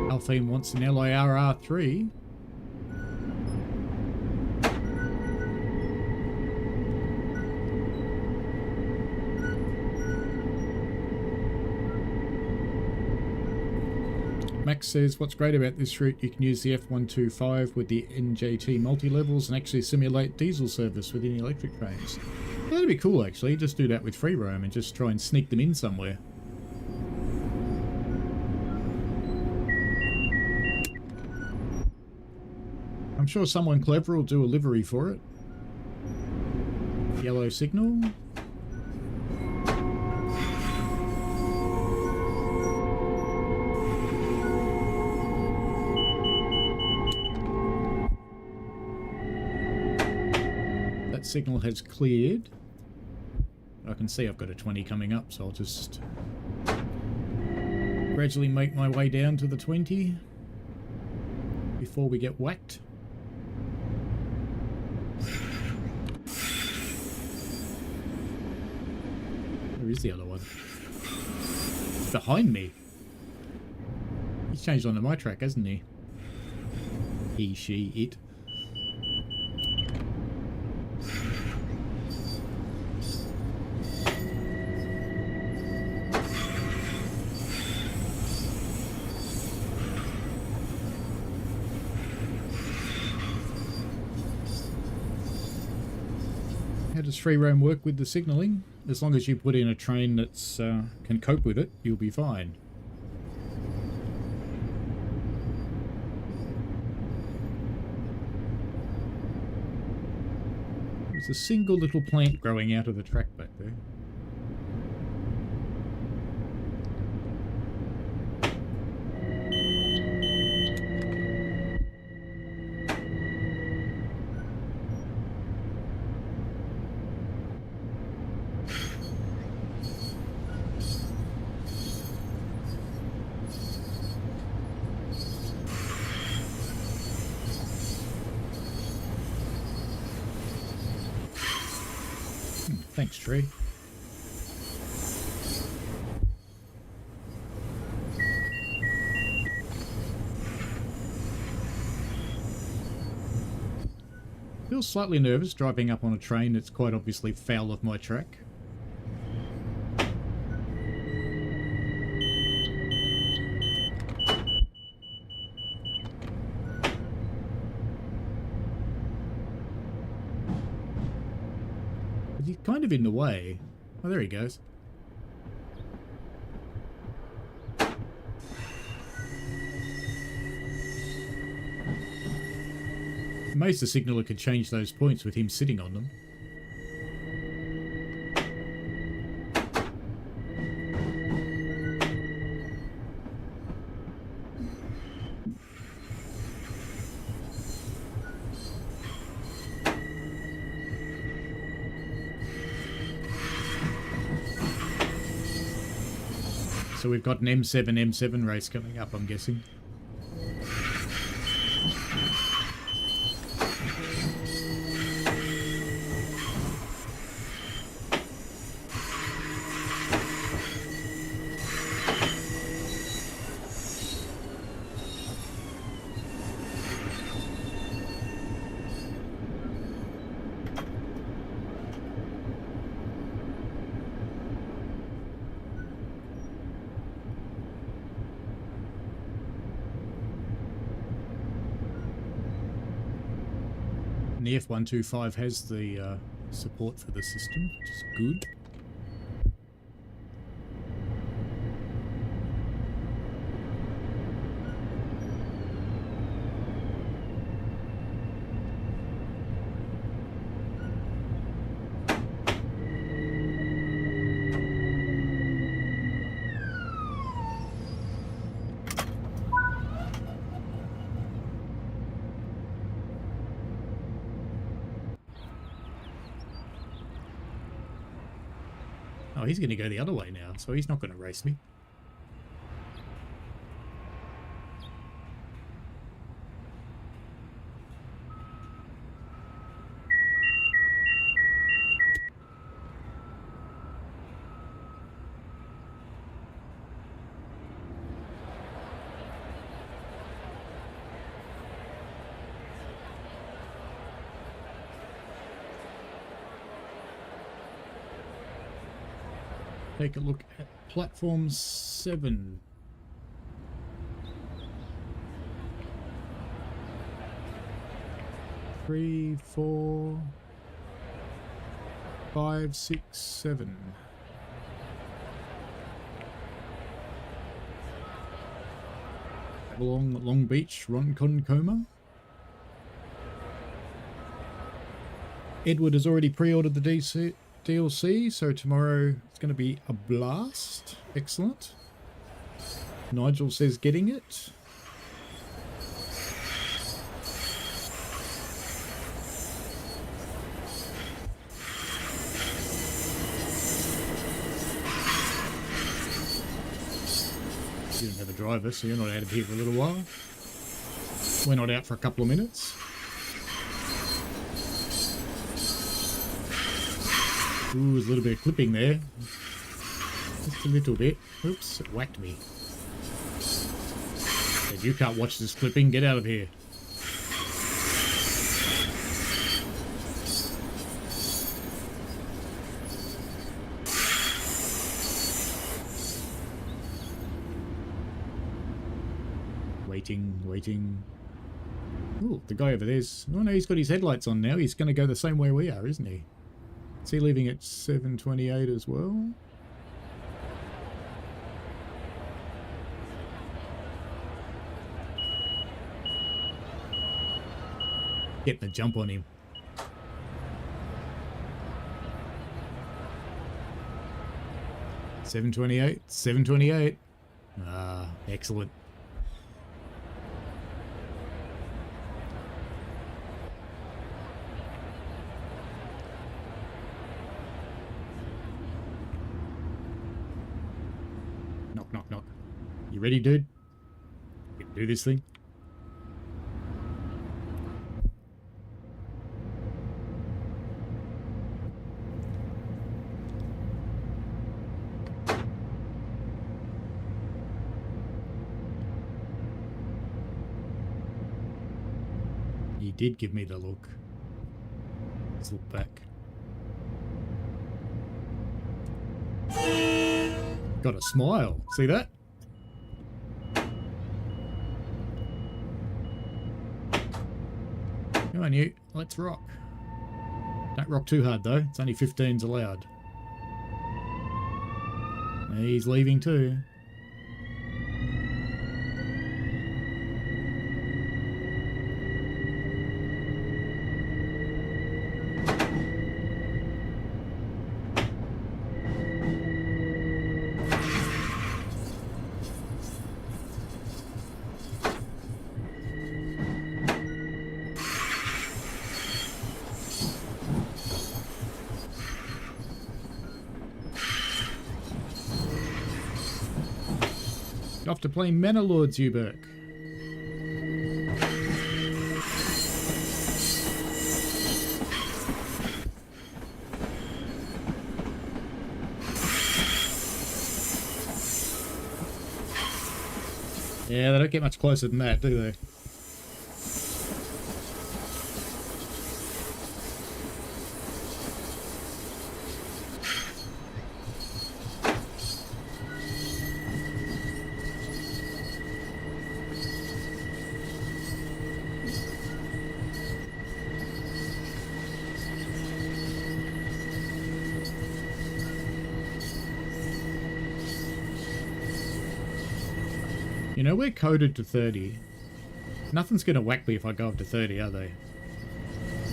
Alphine wants an LIRR3. Max says, what's great about this route, you can use the F125 with the NJT multi-levels and actually simulate diesel service within electric trains. Well, that'd be cool, actually. Just do that with free roam and just try and sneak them in somewhere. I'm sure someone clever will do a livery for it. Yellow signal. That signal has cleared. I can see I've got a 20 coming up, so I'll just gradually make my way down to the 20 before we get whacked. Where is the other one? It's behind me. He's changed onto my track, hasn't he? He, she, it. How does free roam work with the signalling? As long as you put in a train that's can cope with it, you'll be fine. There's a single little plant growing out of the track back there. Thanks, tree. Feel slightly nervous driving up on a train that's quite obviously foul of my track. He's kind of in the way. Oh, there he goes. Amazed the signaller could change those points with him sitting on them. So we've got an M7 race coming up, I'm guessing. And the F125 has the support for the system, which is good. Oh, he's going to go the other way now, so he's not going to race me. Take a look at platform 7. Three, 4, 5, 6, 7. Along Long Beach, Ronkonkoma. Edward has already pre-ordered the DLC, so tomorrow it's going to be a blast. Excellent. Nigel says getting it. You don't have a driver, so you're not out of here for a little while. We're not out for a couple of minutes. Ooh, there's a little bit of clipping there. Just a little bit. Oops, it whacked me. If you can't watch this clipping, get out of here. Waiting. Ooh, the guy over there's... Oh no, he's got his headlights on now. He's going to go the same way we are, isn't he? Is he leaving at 7:28 as well? Getting a jump on him. $7:28. Ah, excellent. Knock. You ready, dude? You can do this thing? He did give me the look. Let's look back. Got a smile. See that? Come on, you. Let's rock. Don't rock too hard, though. It's only 15s allowed. He's leaving too. Off to play Manor Lords, Uberk. Yeah, they don't get much closer than that, do they? You know, we're coded to 30. Nothing's going to whack me if I go up to 30, are they?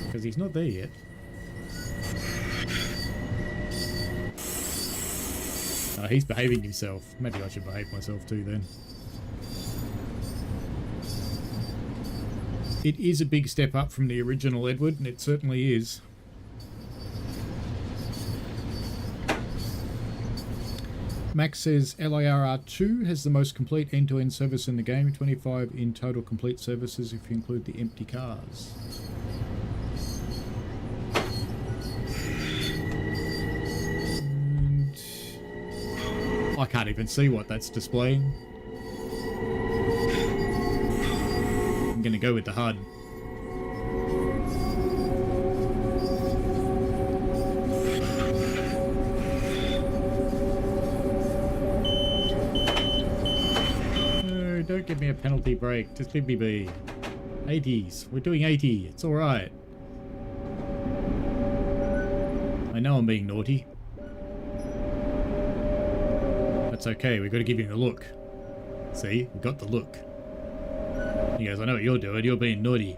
Because he's not there yet. Oh, he's behaving himself. Maybe I should behave myself too then. It is a big step up from the original Edward, and it certainly is. Max says LIRR2 has the most complete end-to-end service in the game, 25 in total complete services if you include the empty cars. And I can't even see what that's displaying. I'm going to go with the HUD. Don't give me a penalty break. Just leave me be. 80s. We're doing 80. It's alright. I know I'm being naughty. That's okay. We've got to give him the look. See? We got the look. He goes, I know what you're doing. You're being naughty.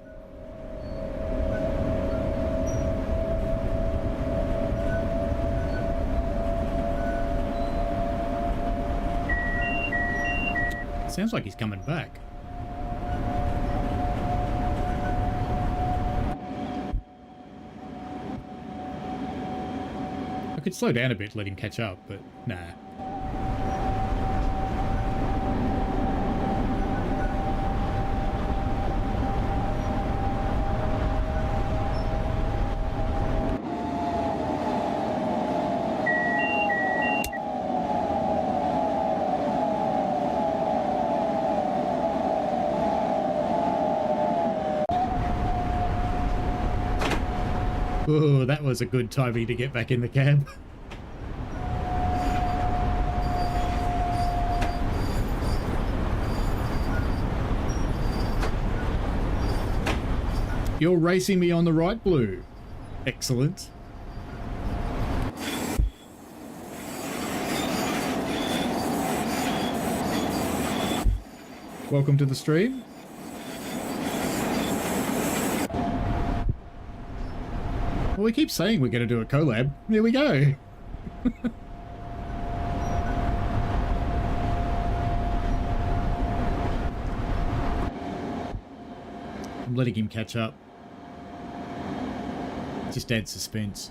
Sounds like he's coming back. I could slow down a bit, let him catch up, but nah. Oh, that was a good timing to get back in the cab. You're racing me on the right, Blue. Excellent. Welcome to the stream. Well, we keep saying we're going to do a collab. There we go. I'm letting him catch up. Just add suspense.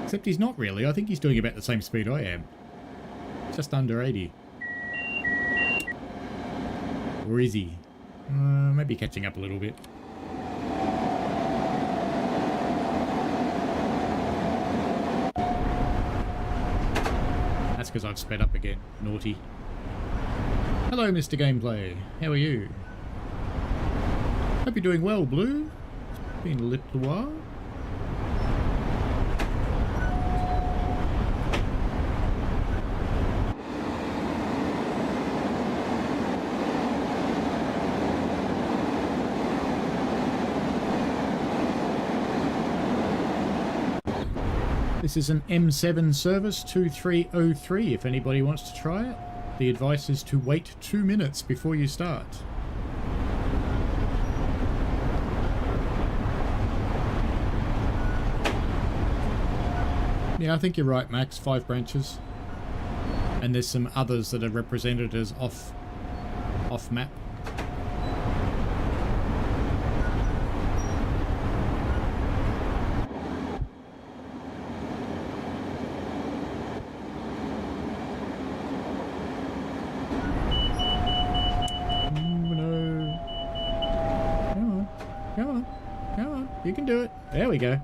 Except he's not really. I think he's doing about the same speed I am. Just under 80. Or is he? Maybe catching up a little bit. That's because I've sped up again. Naughty. Hello, Mr. Gameplay. How are you? Hope you're doing well, Blue. It's been a little while. This is an M7 service 2303 if anybody wants to try it. The advice is to wait 2 minutes before you start. Yeah, I think you're right, Max. 5 branches. And there's some others that are represented as off map. You can do it. There we go.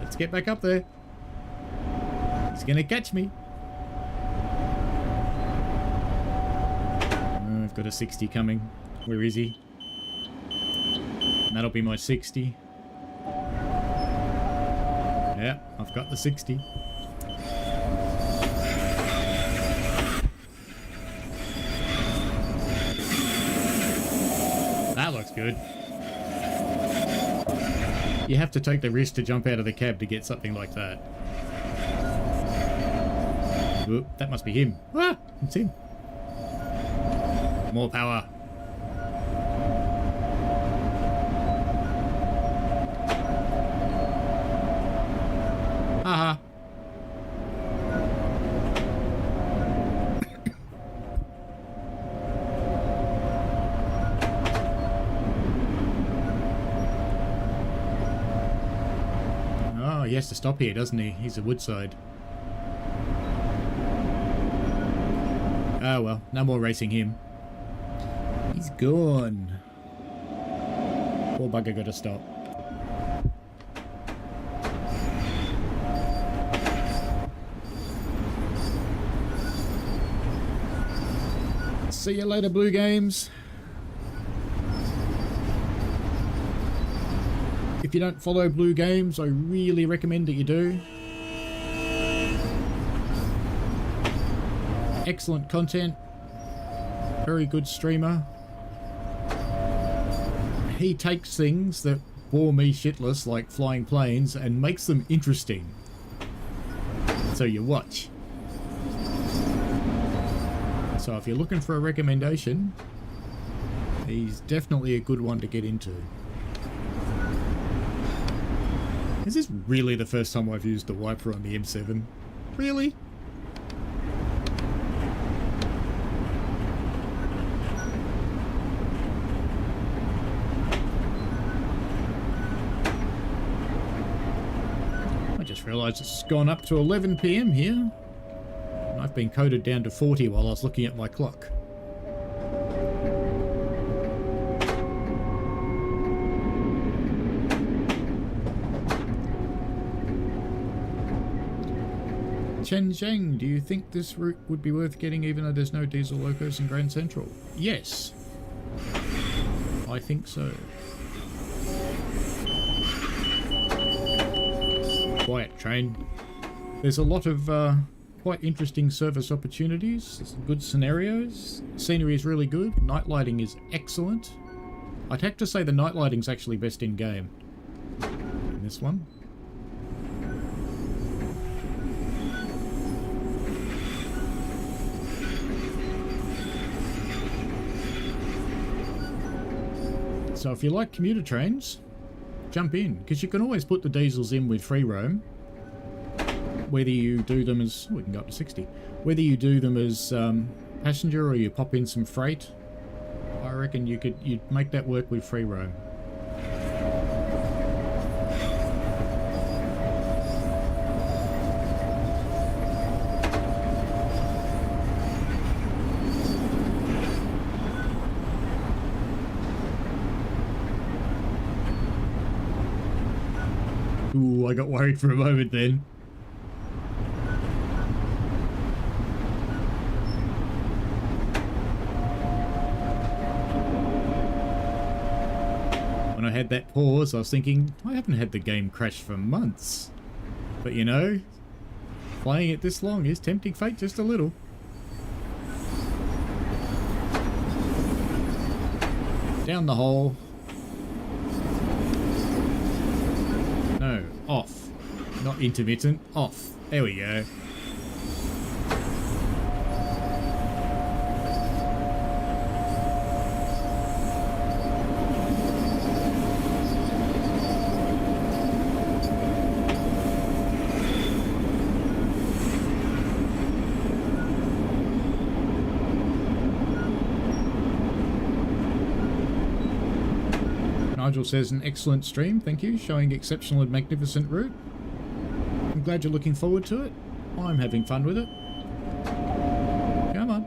Let's get back up there. He's gonna catch me. Oh, I've got a 60 coming. Where is he? And that'll be my 60. Yeah, I've got the 60. That looks good. You have to take the risk to jump out of the cab to get something like that. Oop, that must be him. Ah, it's him. More power. Haha. Oh, he has to stop here, doesn't he? He's a Woodside. Oh well, no more racing him. He's gone. Poor bugger got to stop. See you later, Blue Games. If you don't follow Blue Games, I really recommend that you do. Excellent content. Very good streamer. He takes things that bore me shitless, like flying planes, and makes them interesting. So you watch. So if you're looking for a recommendation, he's definitely a good one to get into. Is this really the first time I've used the wiper on the M7? Really? I just realised it's gone up to 11 PM here. And I've been coded down to 40 while I was looking at my clock. Chen Zheng, do you think this route would be worth getting even though there's no diesel locos in Grand Central? Yes. I think so. Quiet train. There's a lot of quite interesting service opportunities, good scenarios. Scenery is really good. Night lighting is excellent. I'd have to say the night lighting's actually best in game. In this one. So if you like commuter trains, jump in, because you can always put the diesels in with free roam. Whether you do them as, oh, we can go up to 60. Whether you do them as passenger or you pop in some freight, I reckon you'd make that work with free roam. Ooh, I got worried for a moment then. When I had that pause, I was thinking, I haven't had the game crash for months. But you know, playing it this long is tempting fate just a little. Down the hole. No, off. Not intermittent, off. There we go. Nigel says, an excellent stream, thank you, showing exceptional and magnificent route. I'm glad you're looking forward to it. I'm having fun with it. Come on.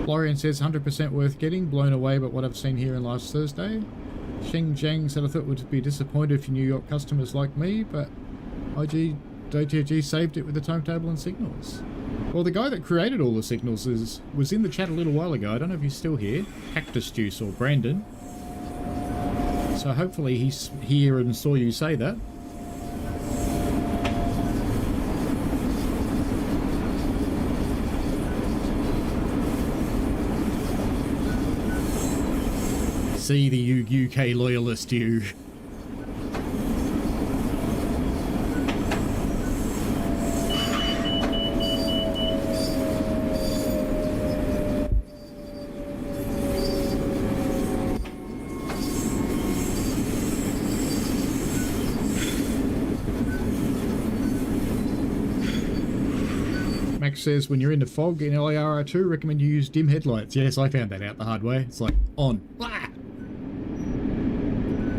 Florian says, 100% worth getting, blown away by what I've seen here in last Thursday. Sheng Zhang said, I thought would be disappointed if New York customers like me, but ITG saved it with the timetable and signals. Well, the guy that created all the signals was in the chat a little while ago. I don't know if he's still here. Cactus Juice or Brandon. So hopefully he's here and saw you say that. see the UK loyalist you. Max says, when you're in the fog in LIRR2, recommend you use dim headlights. Yes, I found that out the hard way. It's like, on. Ah!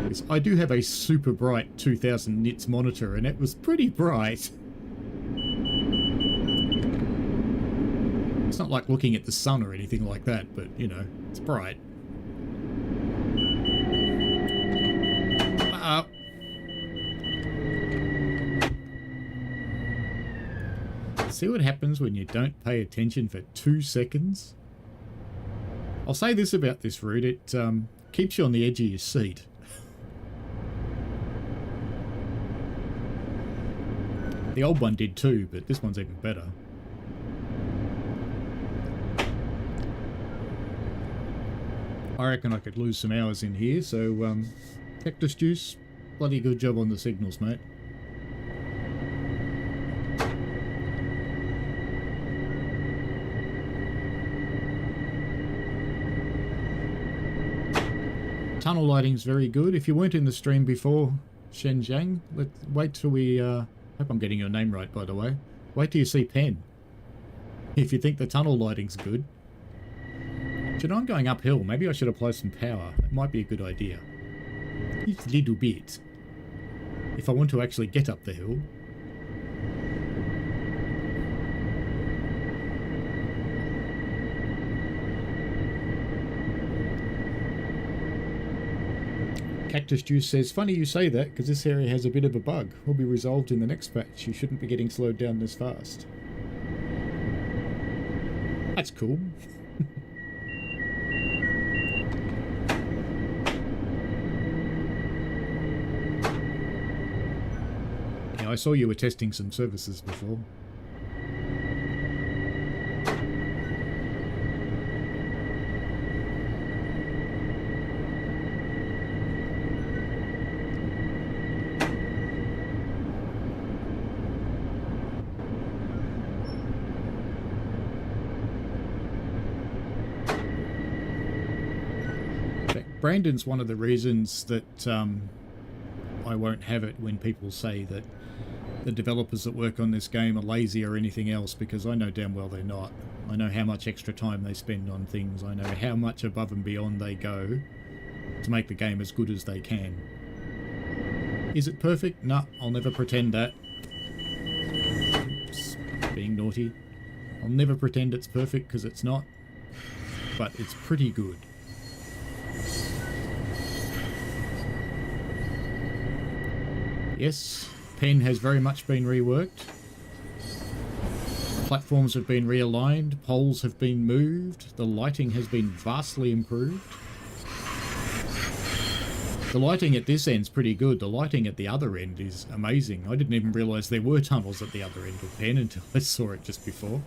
Yes, I do have a super bright 2000 nits monitor, and it was pretty bright. It's not like looking at the sun or anything like that, but, you know, it's bright. See what happens when you don't pay attention for 2 seconds? I'll say this about this route, it keeps you on the edge of your seat. The old one did too, but this one's even better. I reckon I could lose some hours in here, so Cactus Juice, bloody good job on the signals, mate. Tunnel lighting's very good. If you weren't in the stream before, Shenzhang, let's wait till we, hope I'm getting your name right, by the way. Wait till you see Penn. If you think the tunnel lighting's good. You know, I'm going uphill. Maybe I should apply some power. That might be a good idea. Just a little bit. If I want to actually get up the hill. Cactus Juice says, funny you say that, because this area has a bit of a bug. Will be resolved in the next patch. You shouldn't be getting slowed down this fast. That's cool. Yeah, I saw you were testing some services before. Brandon's one of the reasons that I won't have it when people say that the developers that work on this game are lazy or anything else, because I know damn well they're not. I know how much extra time they spend on things. I know how much above and beyond they go to make the game as good as they can. Is it perfect? No, I'll never pretend that. Oops, being naughty. I'll never pretend it's perfect, because it's not. But it's pretty good. Yes, Penn has very much been reworked. Platforms have been realigned, poles have been moved, the lighting has been vastly improved. The lighting at this end's pretty good, the lighting at the other end is amazing. I didn't even realise there were tunnels at the other end of Penn until I saw it just before.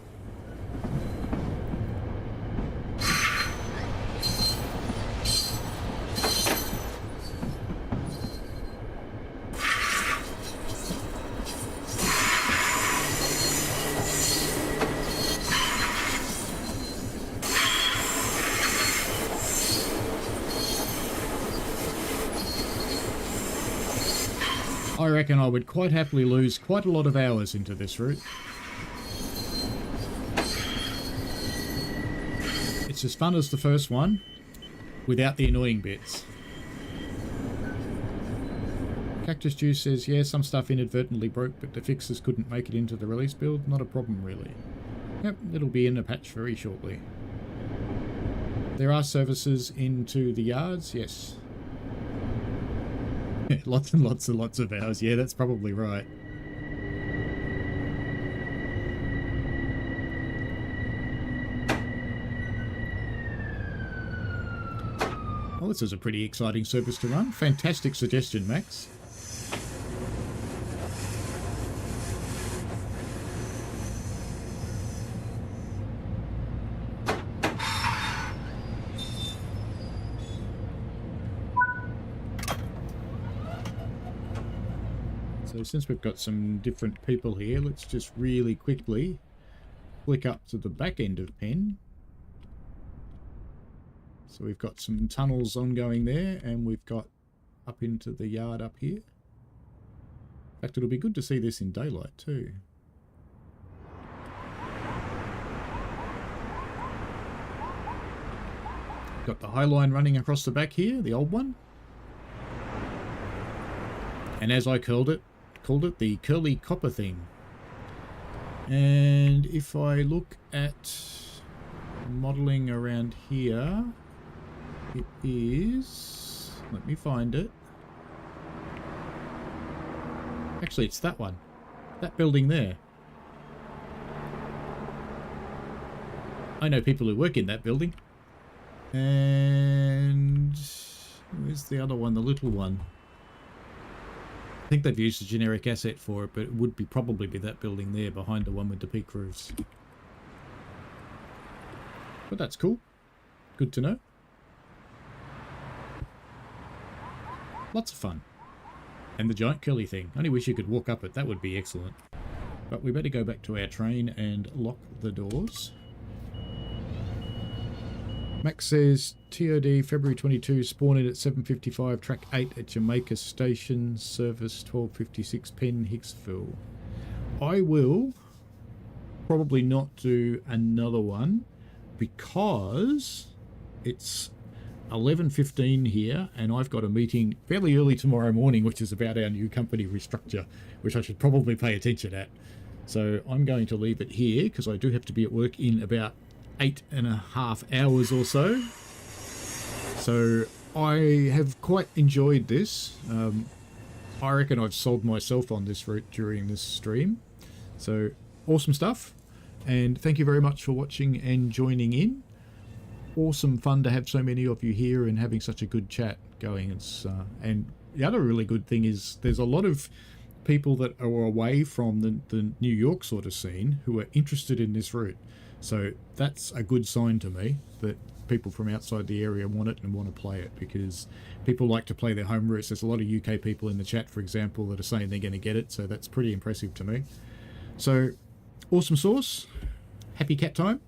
I reckon I would quite happily lose quite a lot of hours into this route. It's as fun as the first one, without the annoying bits. Cactus Juice says, yeah, some stuff inadvertently broke, but the fixes couldn't make it into the release build. Not a problem, really. Yep, it'll be in a patch very shortly. There are services into the yards, yes. Lots and lots and lots of hours. Yeah, that's probably right. Well, this is a pretty exciting service to run. Fantastic suggestion, Max. So since we've got some different people here, let's just really quickly flick up to the back end of Penn. So we've got some tunnels ongoing there, and we've got up into the yard up here. In fact, it'll be good to see this in daylight too. Got the High Line running across the back here, the old one. And as I called it the curly copper thing. And if I look at modelling around here, it is... let me find it. Actually, it's that one. That building there. I know people who work in that building. And where's the other one, the little one? I think they've used a generic asset for it, but it would be probably be that building there behind the one with the peak roofs. But that's cool. Good to know. Lots of fun. And the giant curly thing. I only wish you could walk up it. That would be excellent. But we better go back to our train and lock the doors. Max says, TOD February 22, spawn in at 7:55, track 8 at Jamaica Station, service 12:56, Penn, Hicksville. I will probably not do another one because it's 11:15 here and I've got a meeting fairly early tomorrow morning, which is about our new company restructure, which I should probably pay attention at. So I'm going to leave it here because I do have to be at work in about 8.5 hours or so. So I have quite enjoyed this. I reckon I've sold myself on this route during this stream. So awesome stuff. And thank you very much for watching and joining in. Awesome fun to have so many of you here and having such a good chat going. And the other really good thing is there's a lot of people that are away from the New York sort of scene who are interested in this route. So that's a good sign to me that people from outside the area want it and want to play it, because people like to play their home routes. There's a lot of UK people in the chat, for example, that are saying they're going to get it. So that's pretty impressive to me. So awesome sauce. Happy cat time.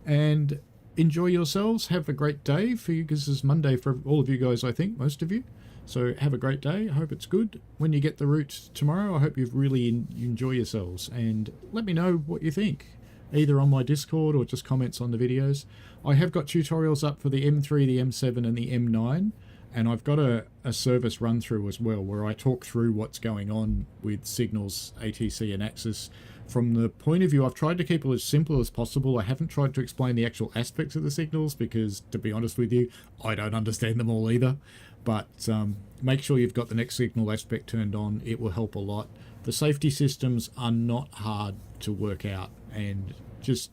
And enjoy yourselves. Have a great day for you, because this is Monday for all of you guys, I think, most of you. So have a great day. I hope it's good. When you get the route tomorrow, I hope you've really you enjoy yourselves. And let me know what you think, either on my Discord or just comments on the videos. I have got tutorials up for the M3, the M7 and the M9, and I've got a service run through as well where I talk through what's going on with signals, ATC and Axis. From the point of view, I've tried to keep it as simple as possible. I haven't tried to explain the actual aspects of the signals because, to be honest with you, I don't understand them all either. But make sure you've got the next signal aspect turned on. It will help a lot. The safety systems are not hard to work out, and just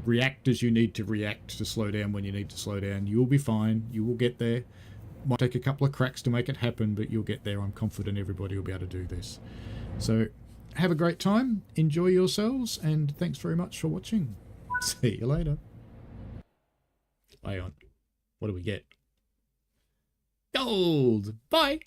react as you need to react to slow down when you need to slow down. You'll be fine. You will get there. Might take a couple of cracks to make it happen, but you'll get there. I'm confident everybody will be able to do this. So have a great time. Enjoy yourselves, and thanks very much for watching. See you later. Play on. What do we get? Gold! Bye!